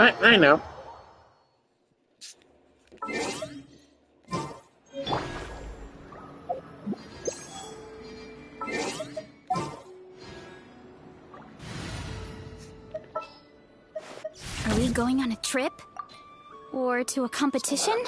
I know. Are we going on a trip? Or to a competition?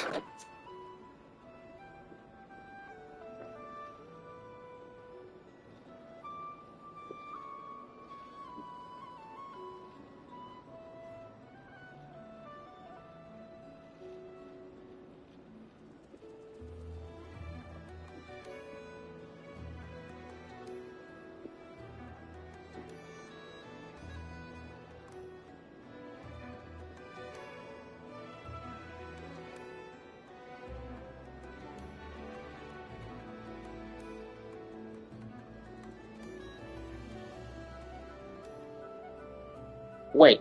Wait.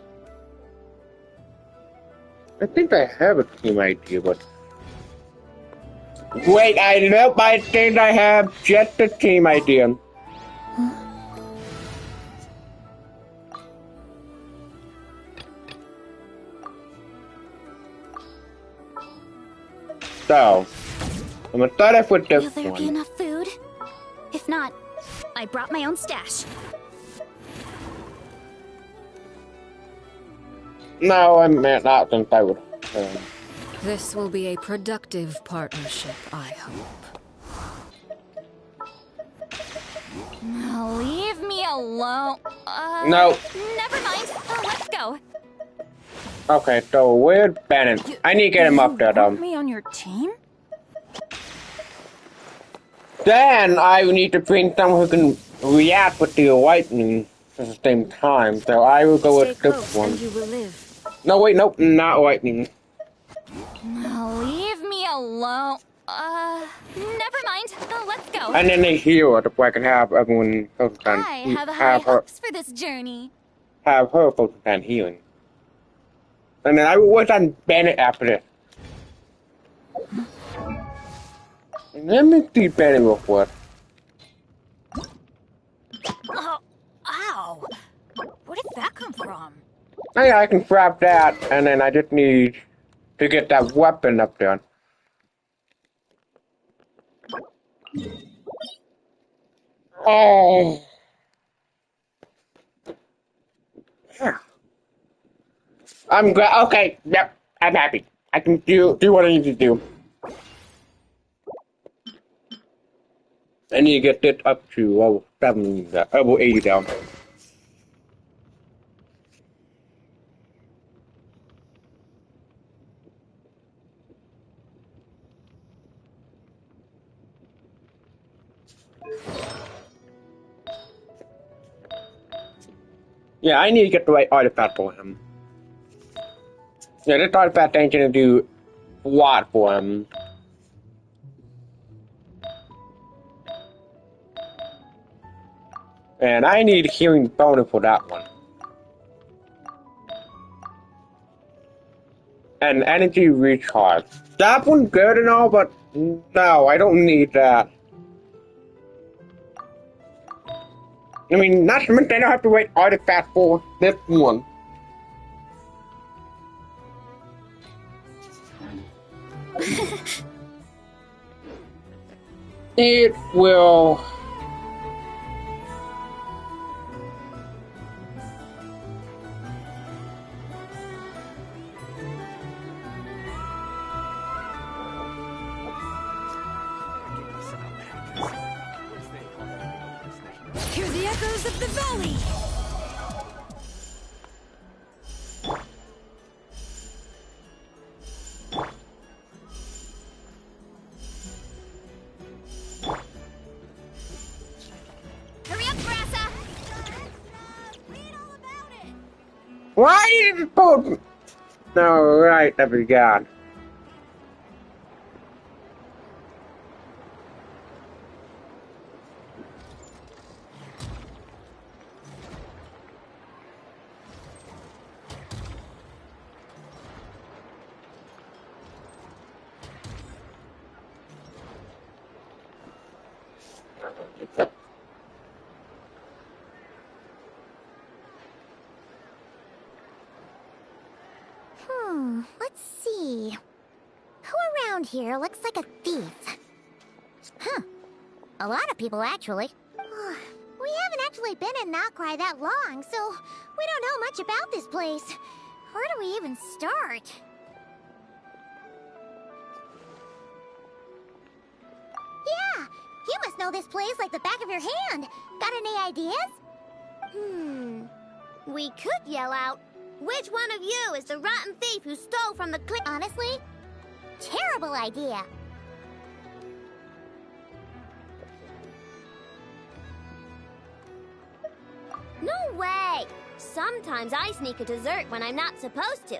I think I have a team idea, but... Wait, I think I have just a team idea. So, I'm gonna start off with this Will there be one. enough food? If not, I brought my own stash. No, I meant not since I would. This will be a productive partnership, I hope. Leave me alone. No. Never mind. Let's go. Okay, so where's Bennett? I need to get him up there, Want me on your team? Then I need to bring someone who can react with the lightning at the same time. So I will go with this one. You will live. No, wait, nope, not lightning. Leave me alone. Never mind. Let's go. And then they heal it before I can have everyone focus on I have high hopes for this journey. have her focus on healing. And then I will work on Bennett after this. Let me see Bennett real quick. Ow! Where did that come from? Oh, yeah, I can grab that, and then I just need to get that weapon up there. Oh. Yeah. I'm glad. Okay, yep, I'm happy. I can do what I need to do. I need to get this up to level 70, level 80 down. Yeah, I need to get the right artifact for him. Yeah, this artifact ain't gonna do a lot for him. And I need healing bonus for that one. And energy recharge. That one's good and all, but no, I don't need that. I mean, not to mention I don't have to wait artifact for this one. It will... Hear the echoes of the valley! Hurry up, Grassa! Why did you put... No, right, I forgot. around here looks like a thief. Huh. A lot of people, actually. We haven't actually been in Nokrai that long, so we don't know much about this place. Where do we even start? Yeah, you must know this place like the back of your hand. Got any ideas? We could yell out, "Which one of you is the rotten thief who stole from the Honestly, terrible idea. No way! Sometimes I sneak a dessert when I'm not supposed to.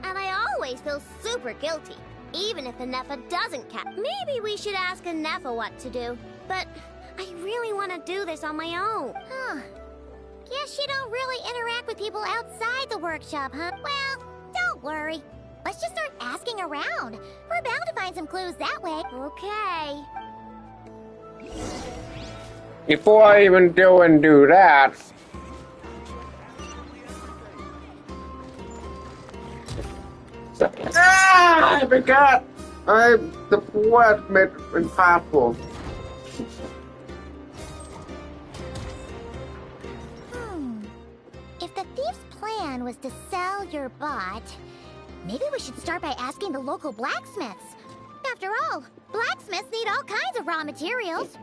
And I always feel super guilty, even if a Neffa doesn't catch. Maybe we should ask a Neffa what to do. But I really want to do this on my own. Huh. Guess you don't really interact with people outside the workshop, huh? Well, don't worry. Let's just start asking around. We're bound to find some clues that way. Okay. Before I even do that, I forgot! The word made impossible. If the thief's plan was to sell your bot, maybe we should start by asking the local blacksmiths. After all, blacksmiths need all kinds of raw materials.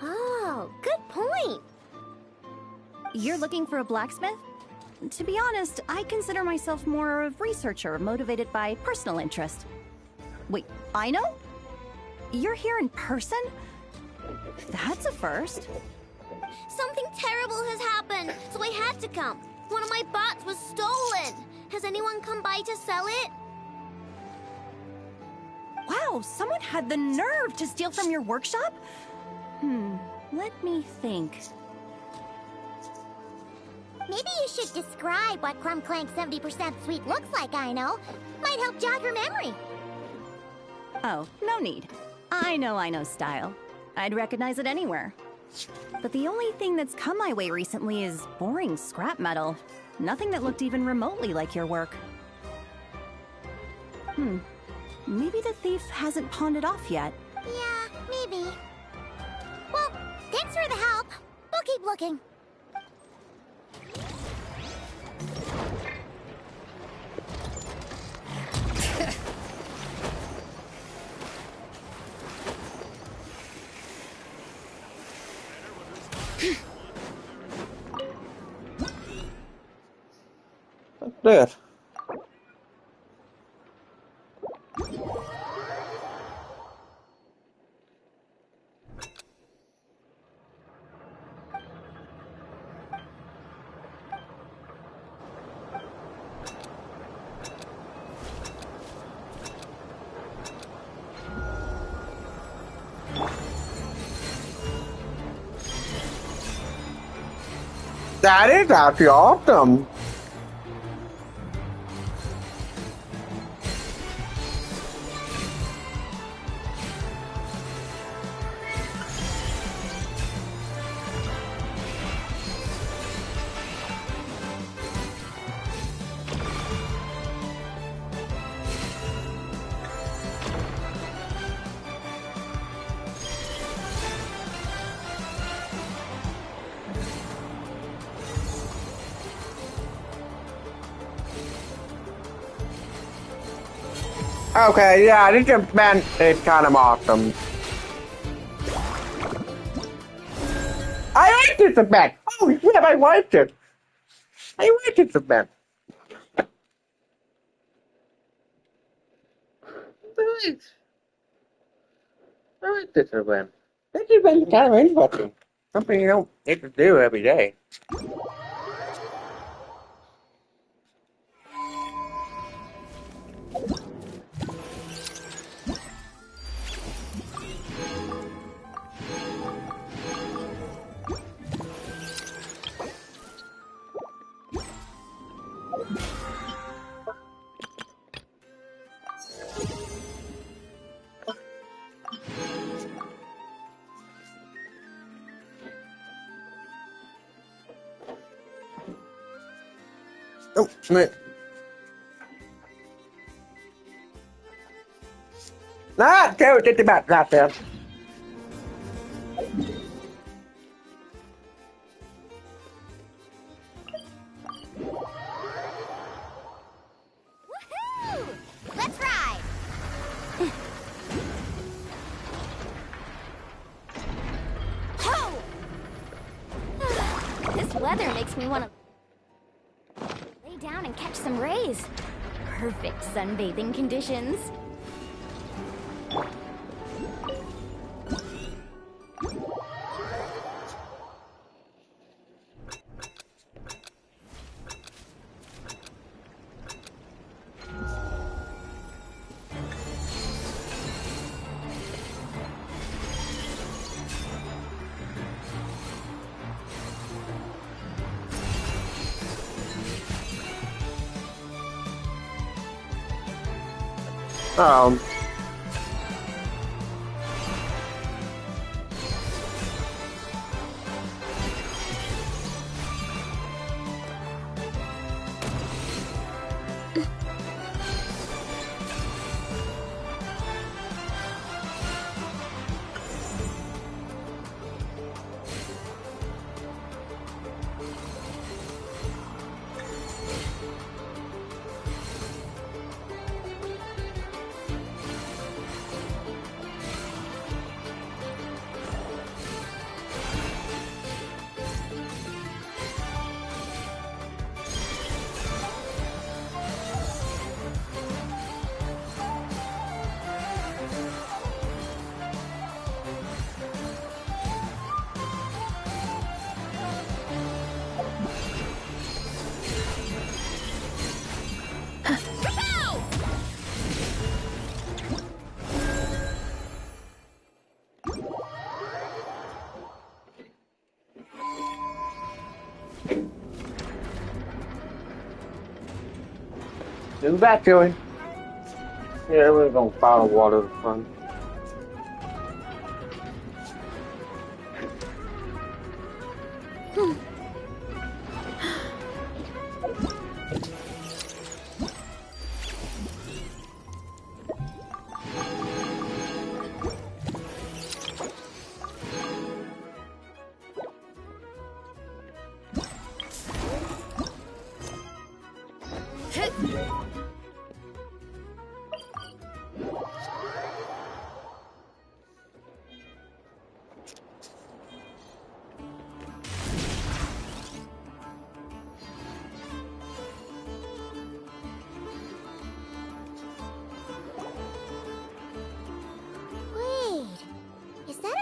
Oh, good point. You're looking for a blacksmith? To be honest, I consider myself more a researcher motivated by personal interest. Wait, I know? You're here in person? That's a first. Something terrible has happened, so I had to come. One of my bots was stolen. Has anyone come by to sell it? Wow, someone had the nerve to steal from your workshop? Let me think. Maybe you should describe what Crumb Clank's 70% sweet looks like, I know. Might help jog your memory. Oh, no need. I know style. I'd recognize it anywhere. But the only thing that's come my way recently is boring scrap metal. Nothing that looked even remotely like your work. Maybe the thief hasn't pawned it off yet. Yeah, maybe. Well, thanks for the help. We'll keep looking. What's this? That is actually awesome. Okay, yeah, this event is kind of awesome. I like this event. Oh shit, I like it. I like this event. I like this event. This event is kind of interesting. Something you don't get to do every day. Oh, man. Ah, go get the back, right there. Woohoo! Let's ride! Ho! This weather makes me want to lay down and catch some rays. Perfect sunbathing conditions. Um. Get back to it. Yeah, we're gonna follow water the front.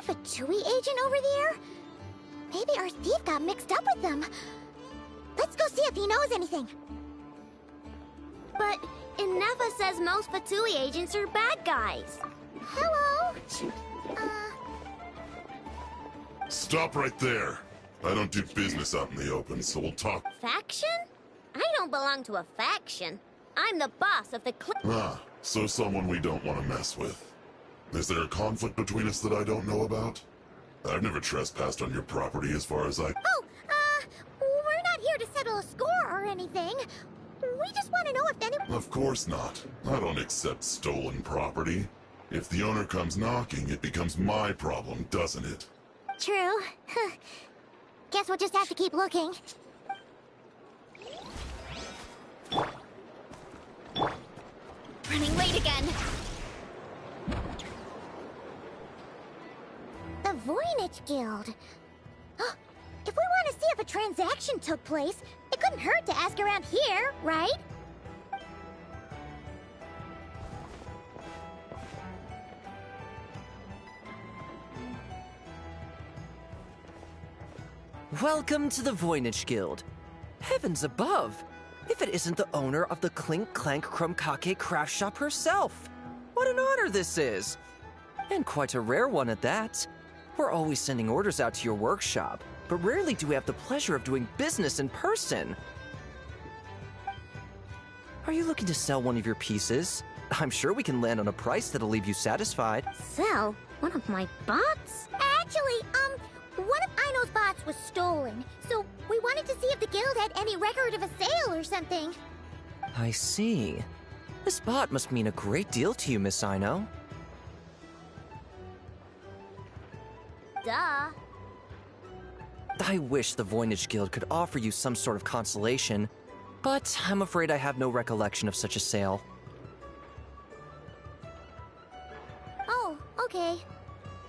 Fatui agent over there? Maybe our thief got mixed up with them. Let's go see if he knows anything. But Inefa says most Fatui agents are bad guys. Hello? Stop right there. I don't do business out in the open, so we'll talk. Faction? I don't belong to a faction. I'm the boss of the Ah, so someone we don't want to mess with. Is there a conflict between us that I don't know about? I've never trespassed on your property as far as I... Oh, we're not here to settle a score or anything. We just want to know if any... Of course not. I don't accept stolen property. If the owner comes knocking, it becomes my problem, doesn't it? True. Guess we'll just have to keep looking. Running late again. The Voynich Guild. If we want to see if a transaction took place, it couldn't hurt to ask around here, right? Welcome to the Voynich Guild. Heavens above! If it isn't the owner of the Clink Clank Krumkake craft shop herself! What an honor this is! And quite a rare one at that. We're always sending orders out to your workshop, but rarely do we have the pleasure of doing business in person. Are you looking to sell one of your pieces? I'm sure we can land on a price that'll leave you satisfied. Sell? One of my bots? Actually, one of Aino's bots was stolen, so we wanted to see if the guild had any record of a sale or something. I see. This bot must mean a great deal to you, Miss Aino. Duh. I wish the Voynich Guild could offer you some sort of consolation, but I'm afraid I have no recollection of such a sale. Oh, okay.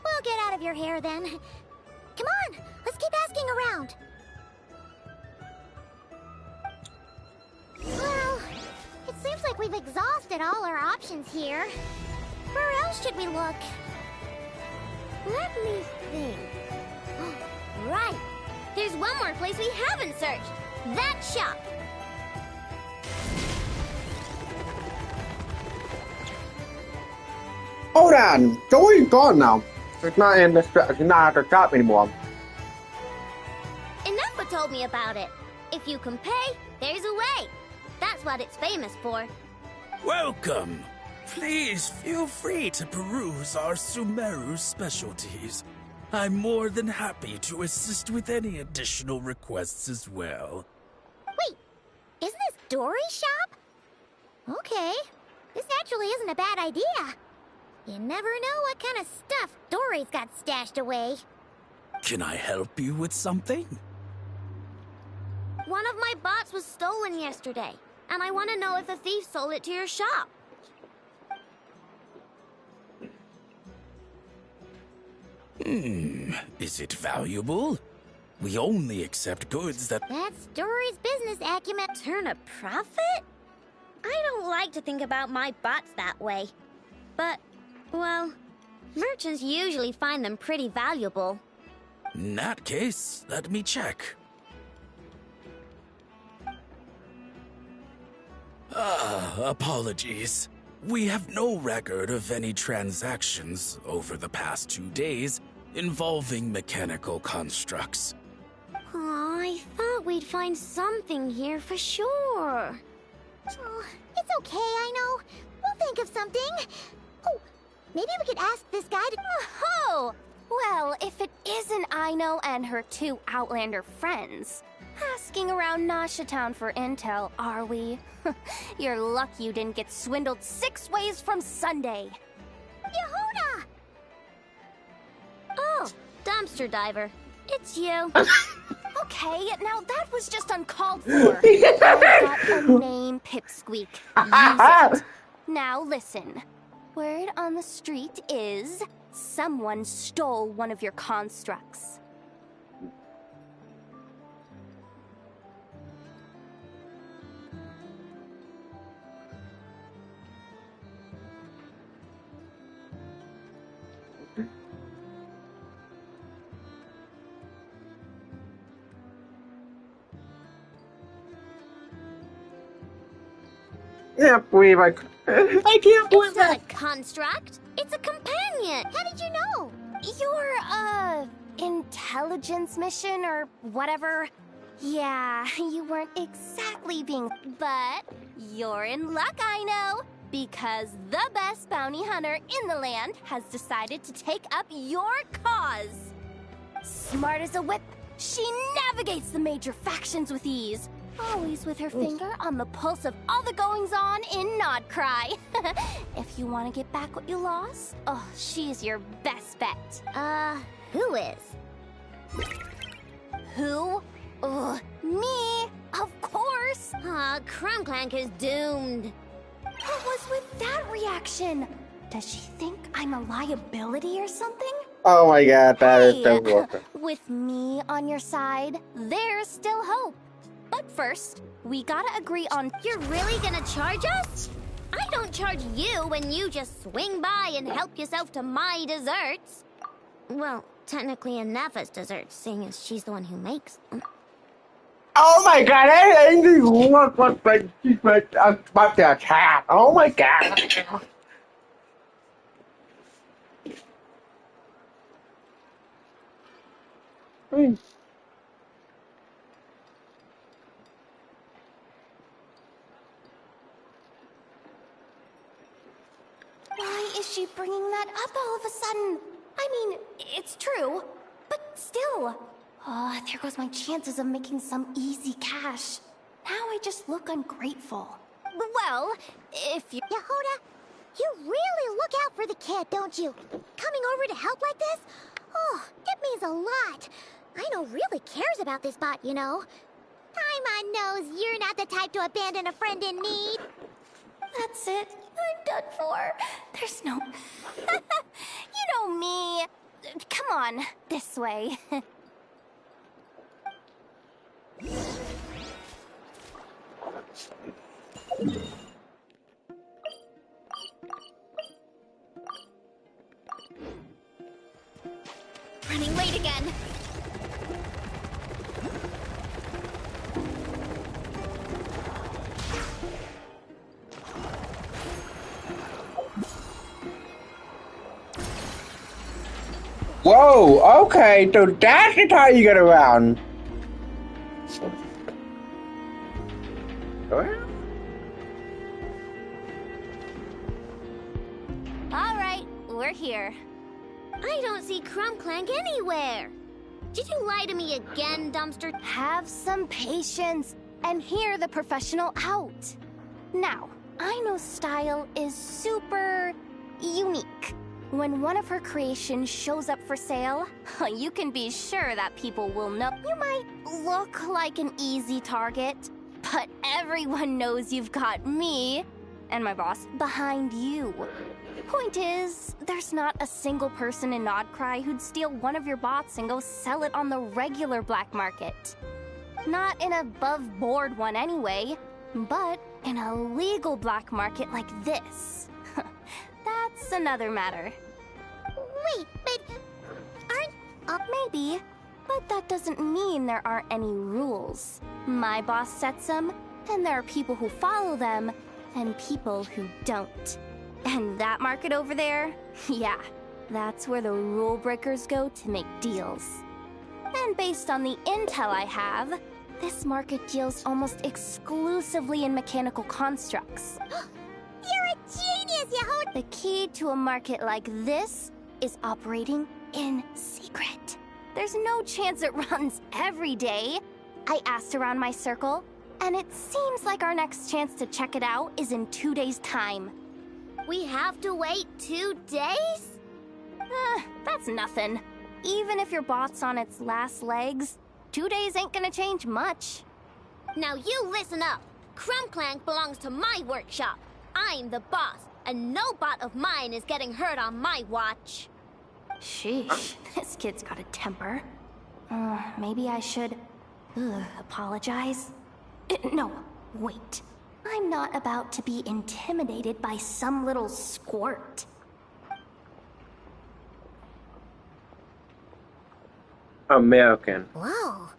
We'll get out of your hair then. Come on, let's keep asking around. Well, it seems like we've exhausted all our options here. Where else should we look? Let me think. Right. There's one more place we haven't searched. That shop. Hold on, Joey's gone now. It's not in the it's not at the shop anymore. Enough told me about it. If you can pay, there's a way. That's what it's famous for. Welcome. Please feel free to peruse our Sumeru specialties. I'm more than happy to assist with any additional requests as well. Wait, isn't this Dory's shop? Okay, this actually isn't a bad idea. You never know what kind of stuff Dory's got stashed away. Can I help you with something? One of my bots was stolen yesterday, and I want to know if the thief sold it to your shop. Is it valuable? We only accept goods that... That's Dory's business acumen. Turn a profit? I don't like to think about my bots that way. But, well, merchants usually find them pretty valuable. In that case, let me check. Apologies. We have no record of any transactions over the past 2 days involving mechanical constructs. Aw, I thought we'd find something here for sure. Oh, it's okay, I know. We'll think of something. Oh, maybe we could ask this guy to... Oh! Well, if it isn't Aino and her 2 Outlander friends. Asking around Nasha Town for intel, are we? You're lucky you didn't get swindled 6 ways from Sunday. Yehuda! Oh, dumpster diver. It's you. Okay, now that was just uncalled for. I've got a name, Pipsqueak. Use it. Now listen. Word on the street is someone stole one of your constructs. Can't believe I can't believe It's not a construct. It's a companion. How did you know? Your, intelligence mission or whatever. Yeah, you weren't exactly being... But you're in luck, I know. Because the best bounty hunter in the land has decided to take up your cause. Smart as a whip, she navigates the major factions with ease. Always with her finger on the pulse of all the goings-on in Nodcry. If you want to get back what you lost, oh, she's your best bet. Who is? Who? Me, of course. Crumclank is doomed. What was with that reaction? Does she think I'm a liability or something? Oh my god, that is so Hey, awesome. with me on your side, there's still hope. But first, we gotta agree on... You're really gonna charge us? I don't charge you when you just swing by and help yourself to my desserts. Well, technically Anafa's desserts, seeing as she's the one who makes them. Oh my god, that angry look was like she's about to attack. Oh my god. Why is she bringing that up all of a sudden? I mean, it's true, but still. Oh, there goes my chances of making some easy cash. Now I just look ungrateful. Well, if you... Yehuda, you really look out for the kid, don't you? Coming over to help like this? Oh, it means a lot. Aino really cares about this bot, you know. Paimon knows you're not the type to abandon a friend in need. That's it. I'm done for. There's no... You know me. Come on, this way. Running late again. Whoa, okay, so that's how you get around. Alright, we're here. I don't see Crumbclank anywhere. Did you lie to me again, Dumpster? Have some patience and hear the professional out. Now, Aino's style is super unique. When one of her creations shows up for sale, you can be sure that people will know. You might look like an easy target, but everyone knows you've got me and my boss behind you. Point is, there's not a single person in Nodcry who'd steal one of your bots and go sell it on the regular black market. Not an above-board one anyway, but in a legal black market like this. That's another matter. Wait, but aren't... Maybe, but that doesn't mean there aren't any rules. My boss sets them, and there are people who follow them, and people who don't. And that market over there, yeah, that's where the rule breakers go to make deals. And based on the intel I have, this market deals almost exclusively in mechanical constructs. You're a genius, Yahoo! The key to a market like this is operating in secret. There's no chance it runs every day. I asked around my circle, and it seems like our next chance to check it out is in 2 days' time. We have to wait 2 days? That's nothing. Even if your bot's on its last legs, 2 days ain't gonna change much. Now you listen up. Crumbclank belongs to my workshop. I'm the boss, and no bot of mine is getting hurt on my watch. Sheesh, this kid's got a temper. Maybe I should... apologize? No, wait. I'm not about to be intimidated by some little squirt. American. Whoa,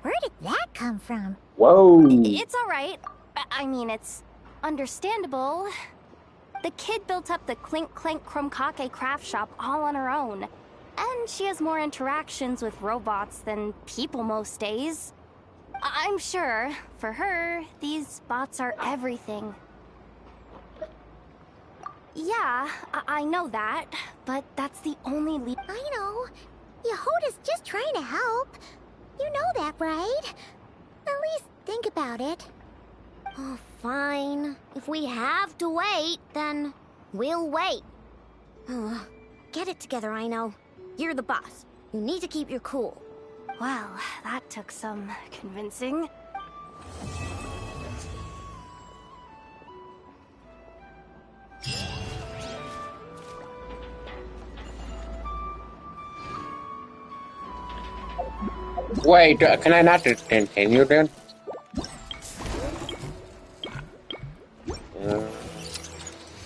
where did that come from? Whoa. It's alright. I mean, it's understandable. The kid built up the Clink Clank Krumkake craft shop all on her own. And she has more interactions with robots than people most days. I'm sure, for her, these bots are everything. Yeah, I know that, but that's the only I know. Yehuda's just trying to help. You know that, right? At least think about it. Oh, fine. If we have to wait, then we'll wait. Get it together, Aino. You're the boss. You need to keep your cool. Well, that took some convincing. Wait, can I not just continue then?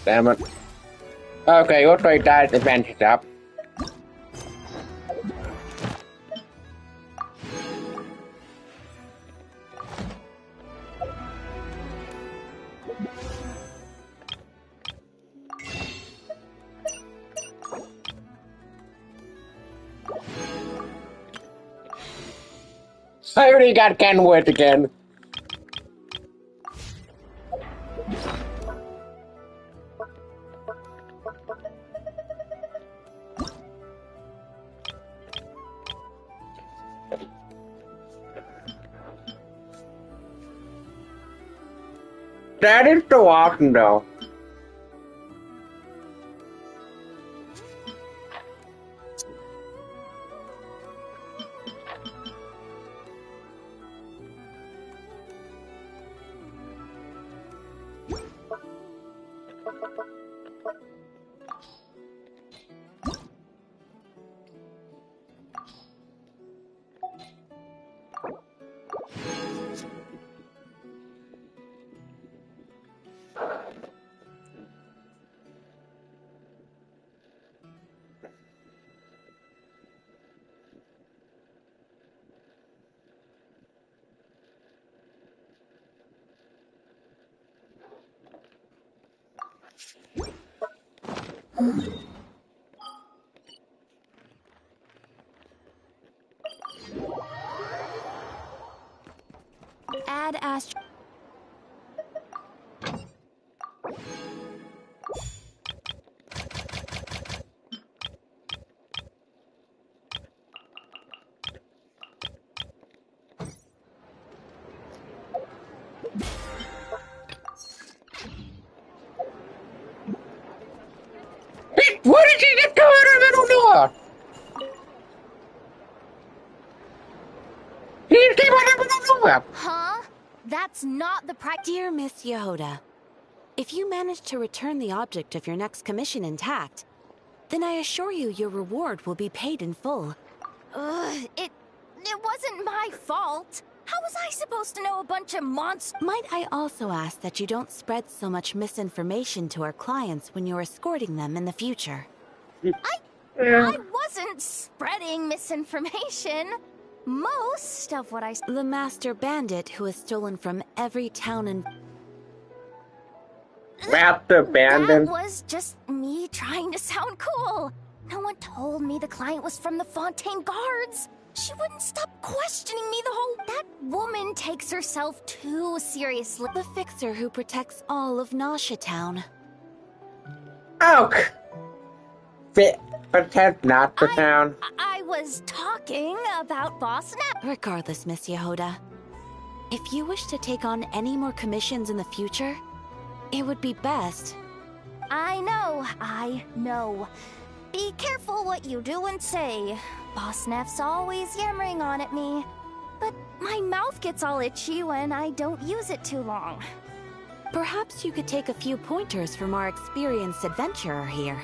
Damn it. Okay, we'll trade that advantage up. I already got Kenworth again. That is so awesome, though. Add Astro. What did you get going on? I don't know. He came out of nowhere. Huh? That's not the Dear Miss Yehoda, if you manage to return the object of your next commission intact, then I assure you your reward will be paid in full. It wasn't my fault. How was I supposed to know a bunch of monsters? Might I also ask that you don't spread so much misinformation to our clients when you're escorting them in the future? I wasn't spreading misinformation. Most of what I... The master bandit who has stolen from every town and... Master bandit? That was just me trying to sound cool. No one told me the client was from the Fontaine Guards. She wouldn't stop questioning me the whole... That woman takes herself too seriously. The fixer who protects all of Nasha Town. Oh! Pretend not to town. I was talking about Boss Nap. Regardless, Miss Yehoda, if you wish to take on any more commissions in the future, it would be best. I know. Be careful what you do and say. Boss Neff's always yammering on at me. But my mouth gets all itchy when I don't use it too long. Perhaps you could take a few pointers from our experienced adventurer here.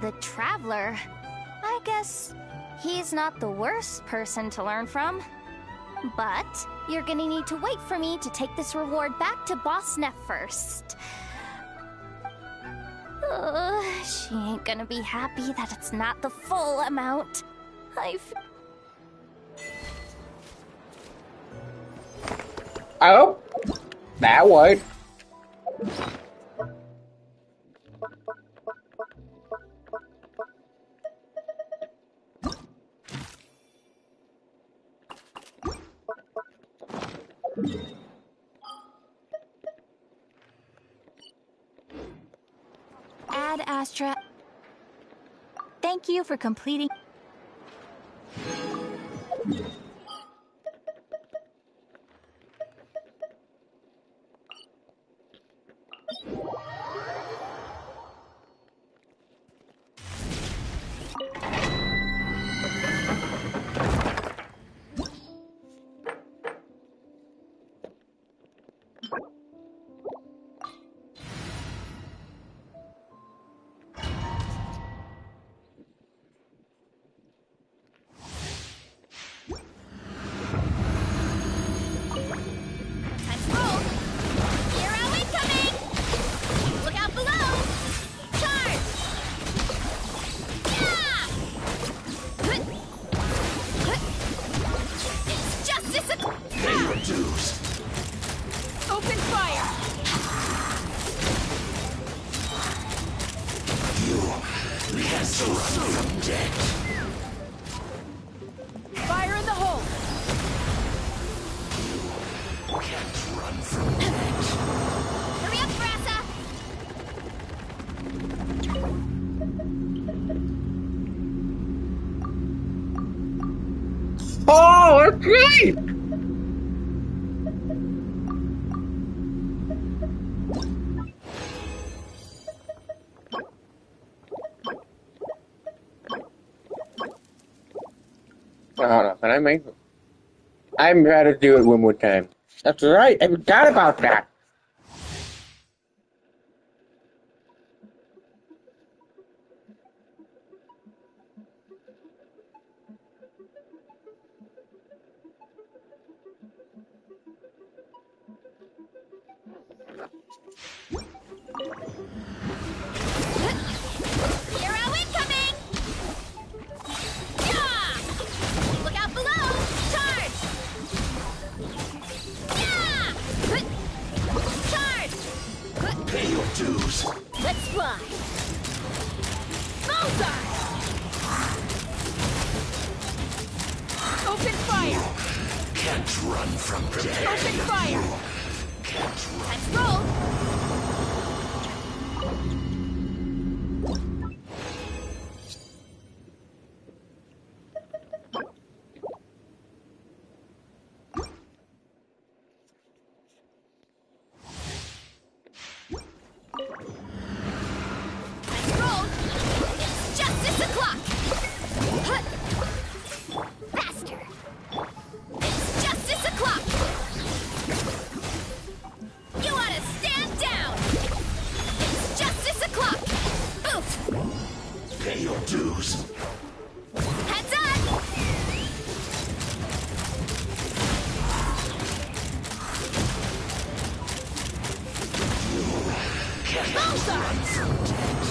The Traveler? I guess he's not the worst person to learn from. But you're gonna need to wait for me to take this reward back to Boss Neff first. She ain't gonna be happy that it's not the full amount. Oh, that would. Ad Astra. Thank you for completing. Fire in the hole! Can't run from it. Hurry up, Brassa! Oh, that's great! Hold on, can I make it? I'm ready to do it one more time. That's right, I forgot about that. Hero incoming! Yeah! Look out below! Charge! Yeah! Bullseye! Open fire! Can't run from death. Open fire! Can't run. Let's roll! Let's roll! It's justice o'clock! Hut! Faster! It's justice o'clock! You ought to stand down! It's justice o'clock! Oof! Pay your dues. Heads up! Can't Bullseye! run from death.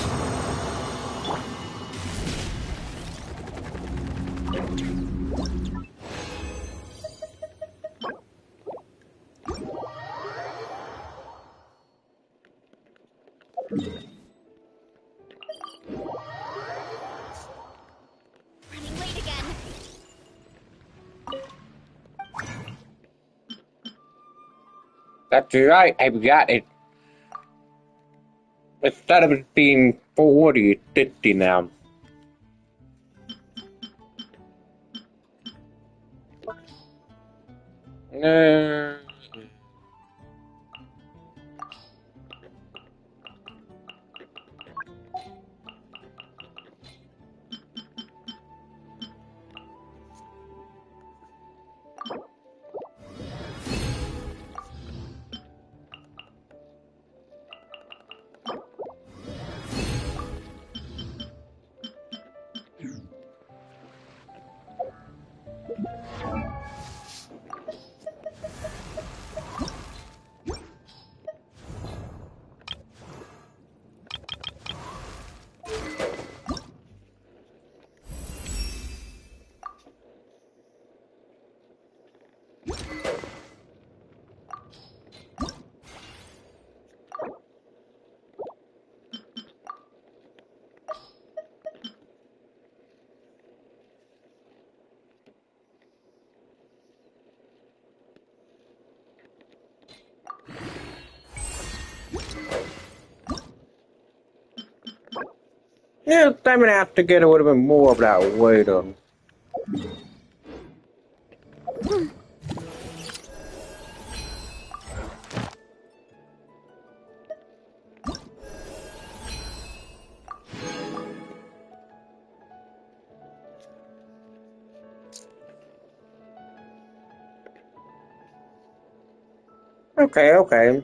Running late again. That's right, I've got it. Instead of it being 40, it's 50 now. Yeah, I'm gonna have to get a little bit more of that weight on. Okay, okay.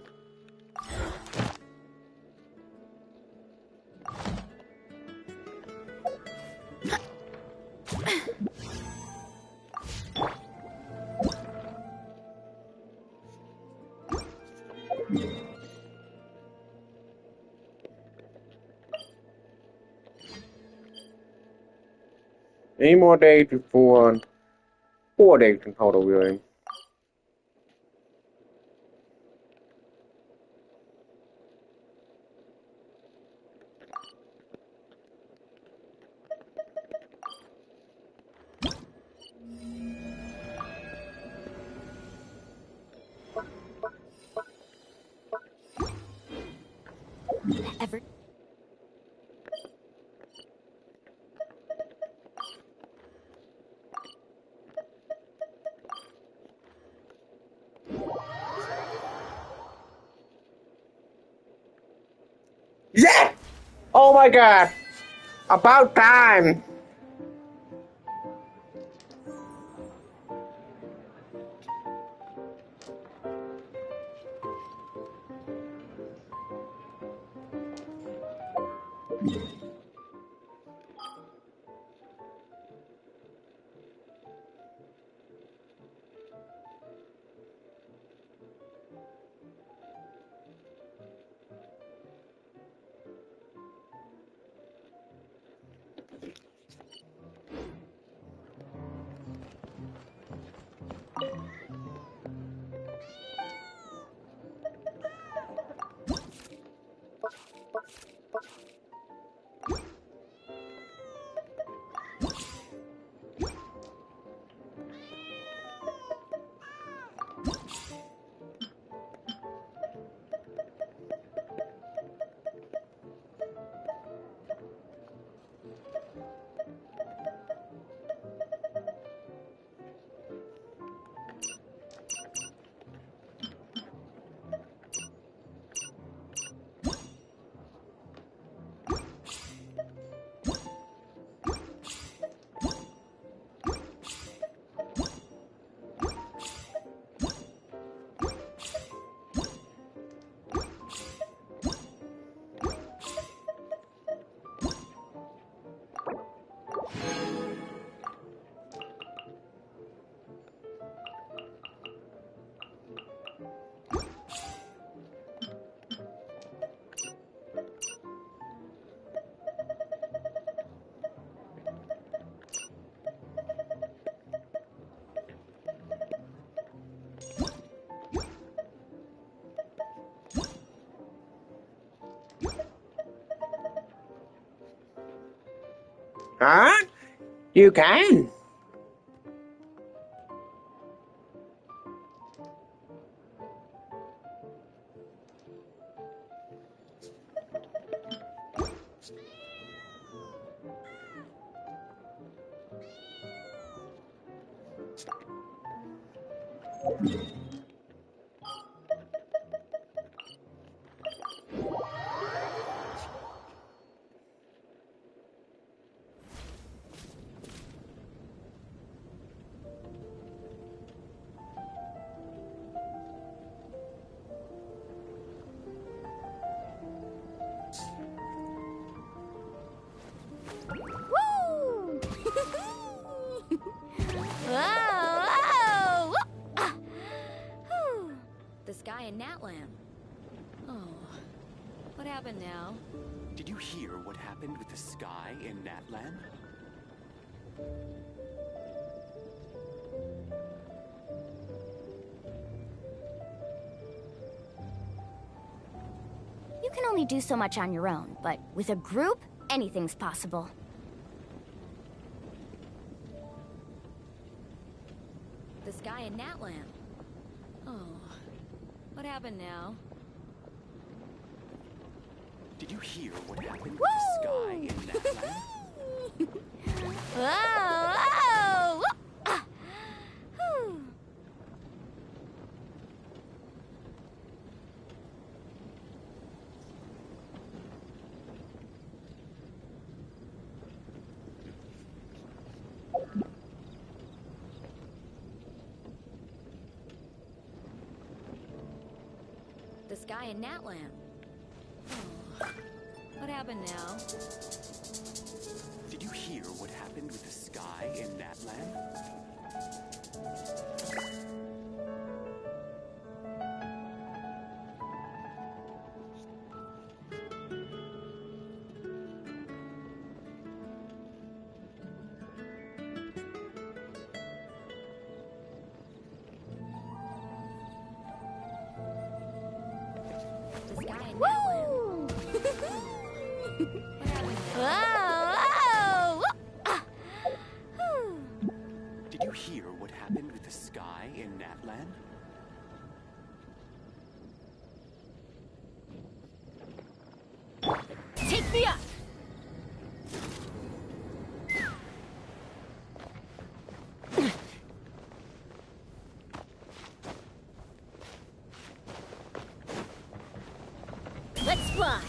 Any more days before 4 days in total, really. Ever. Yeah! Oh my god! About time! Huh? You can? Woo! Whoa! Whoa! Ah. Whew. The sky in Natlan. Oh, what happened now? Did you hear what happened with the sky in Natlan? You can only do so much on your own, but with a group, anything's possible. The sky in Natlan. Oh, what happened now? Did you hear what happened with Woo! the sky in Natlan? Whoa! Whoa! Ah. Whew. The sky in Natlan. Oh, what happened now? Did you hear what happened with the sky in Natlan? The sky in Woo! Whoa! Whoa! Ah. Whew. Did you hear what happened with the sky in Natlan? Take me up! Let's fly!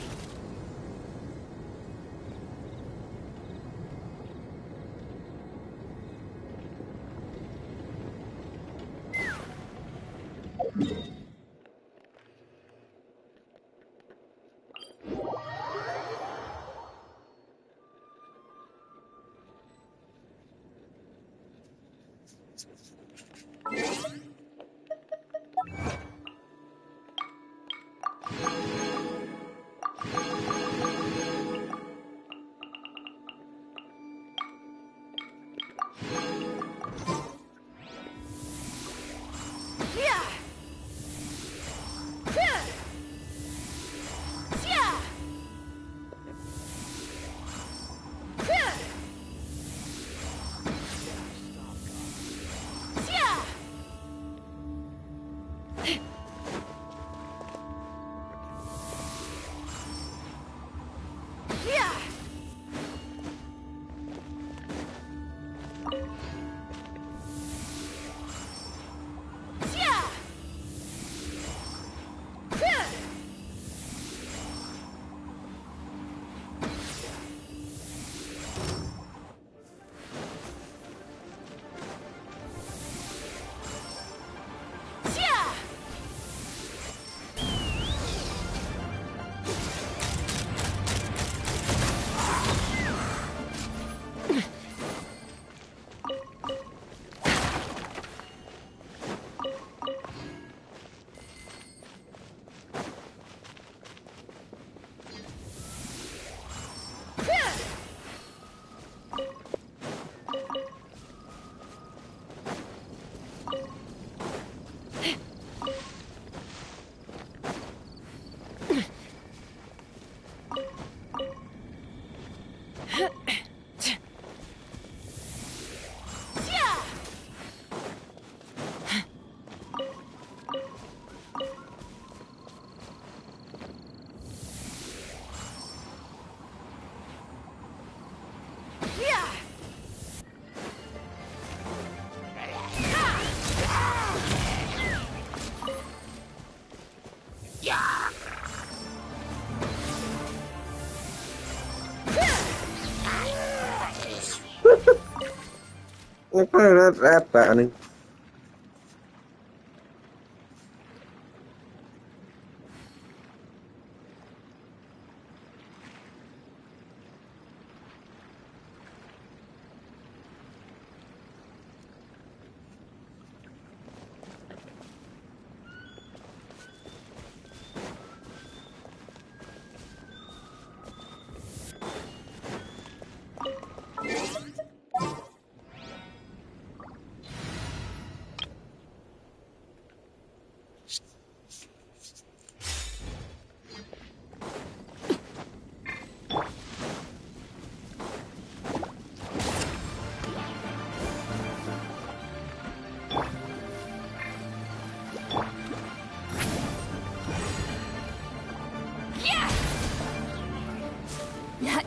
That button.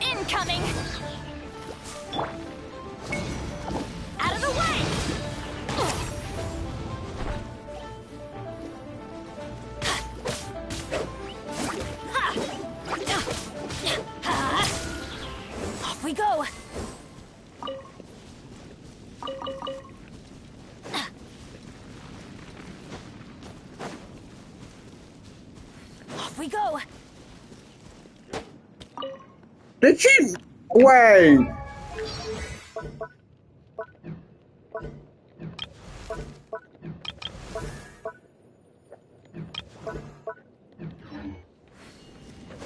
Incoming! Out of the way! Off we go! Off we go! Did she? Wait!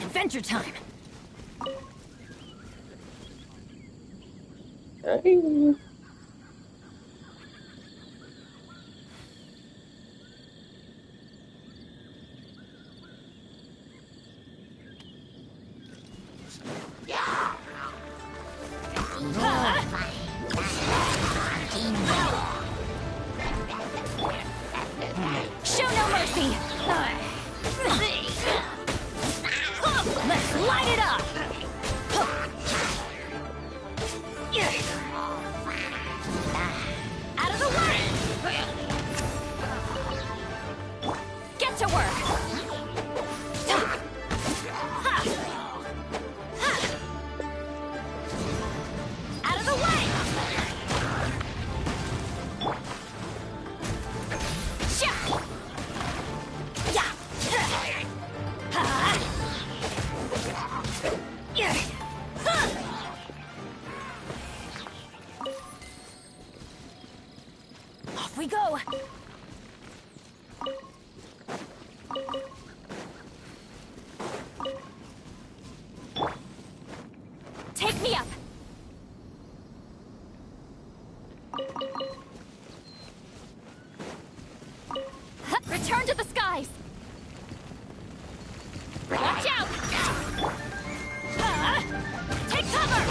Adventure time! Hey. Show no mercy! Let's light it up! Out of the way! Get to work! Out of the way! Off we go! Take me up! Return to the skies! Watch out! Take cover!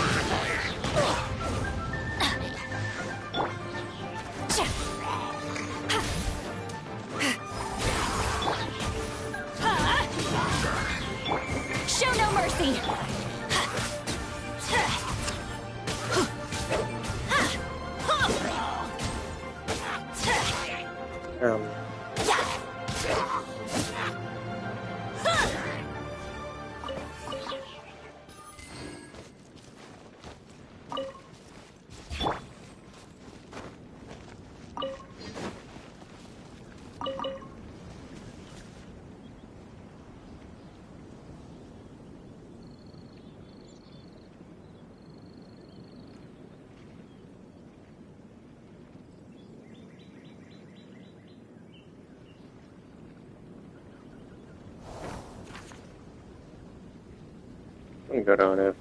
Show no mercy! Go down there.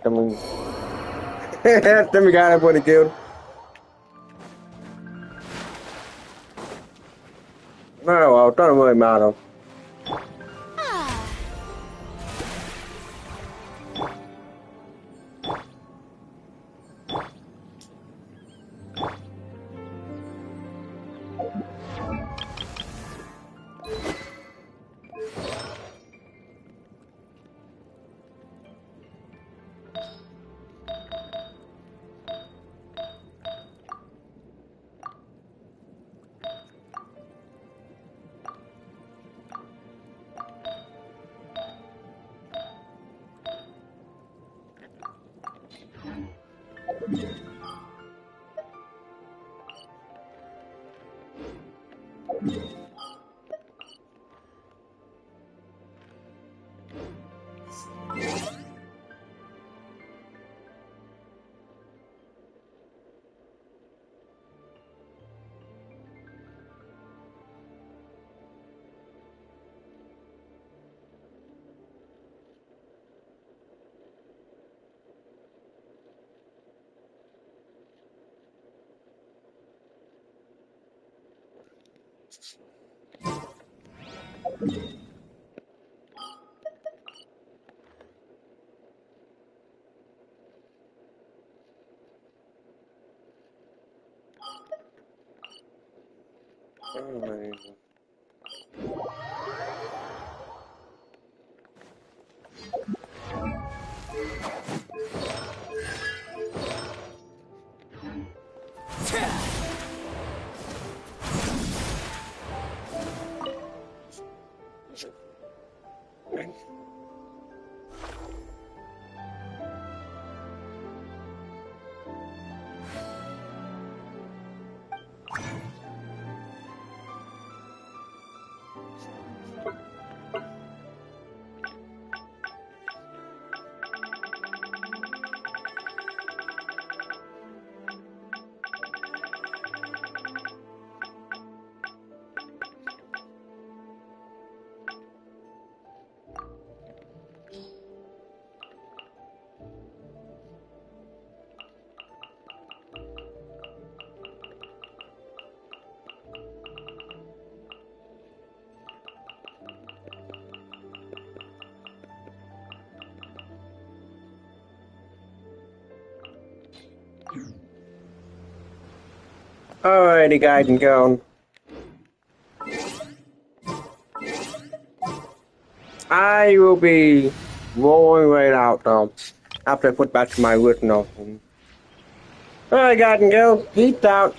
Também. Também cara por aqui. Não, tô no meio mal. Alrighty, guys, and go. I will be rolling right out though after I put back to my original. Alright, guys, and go. Peace out.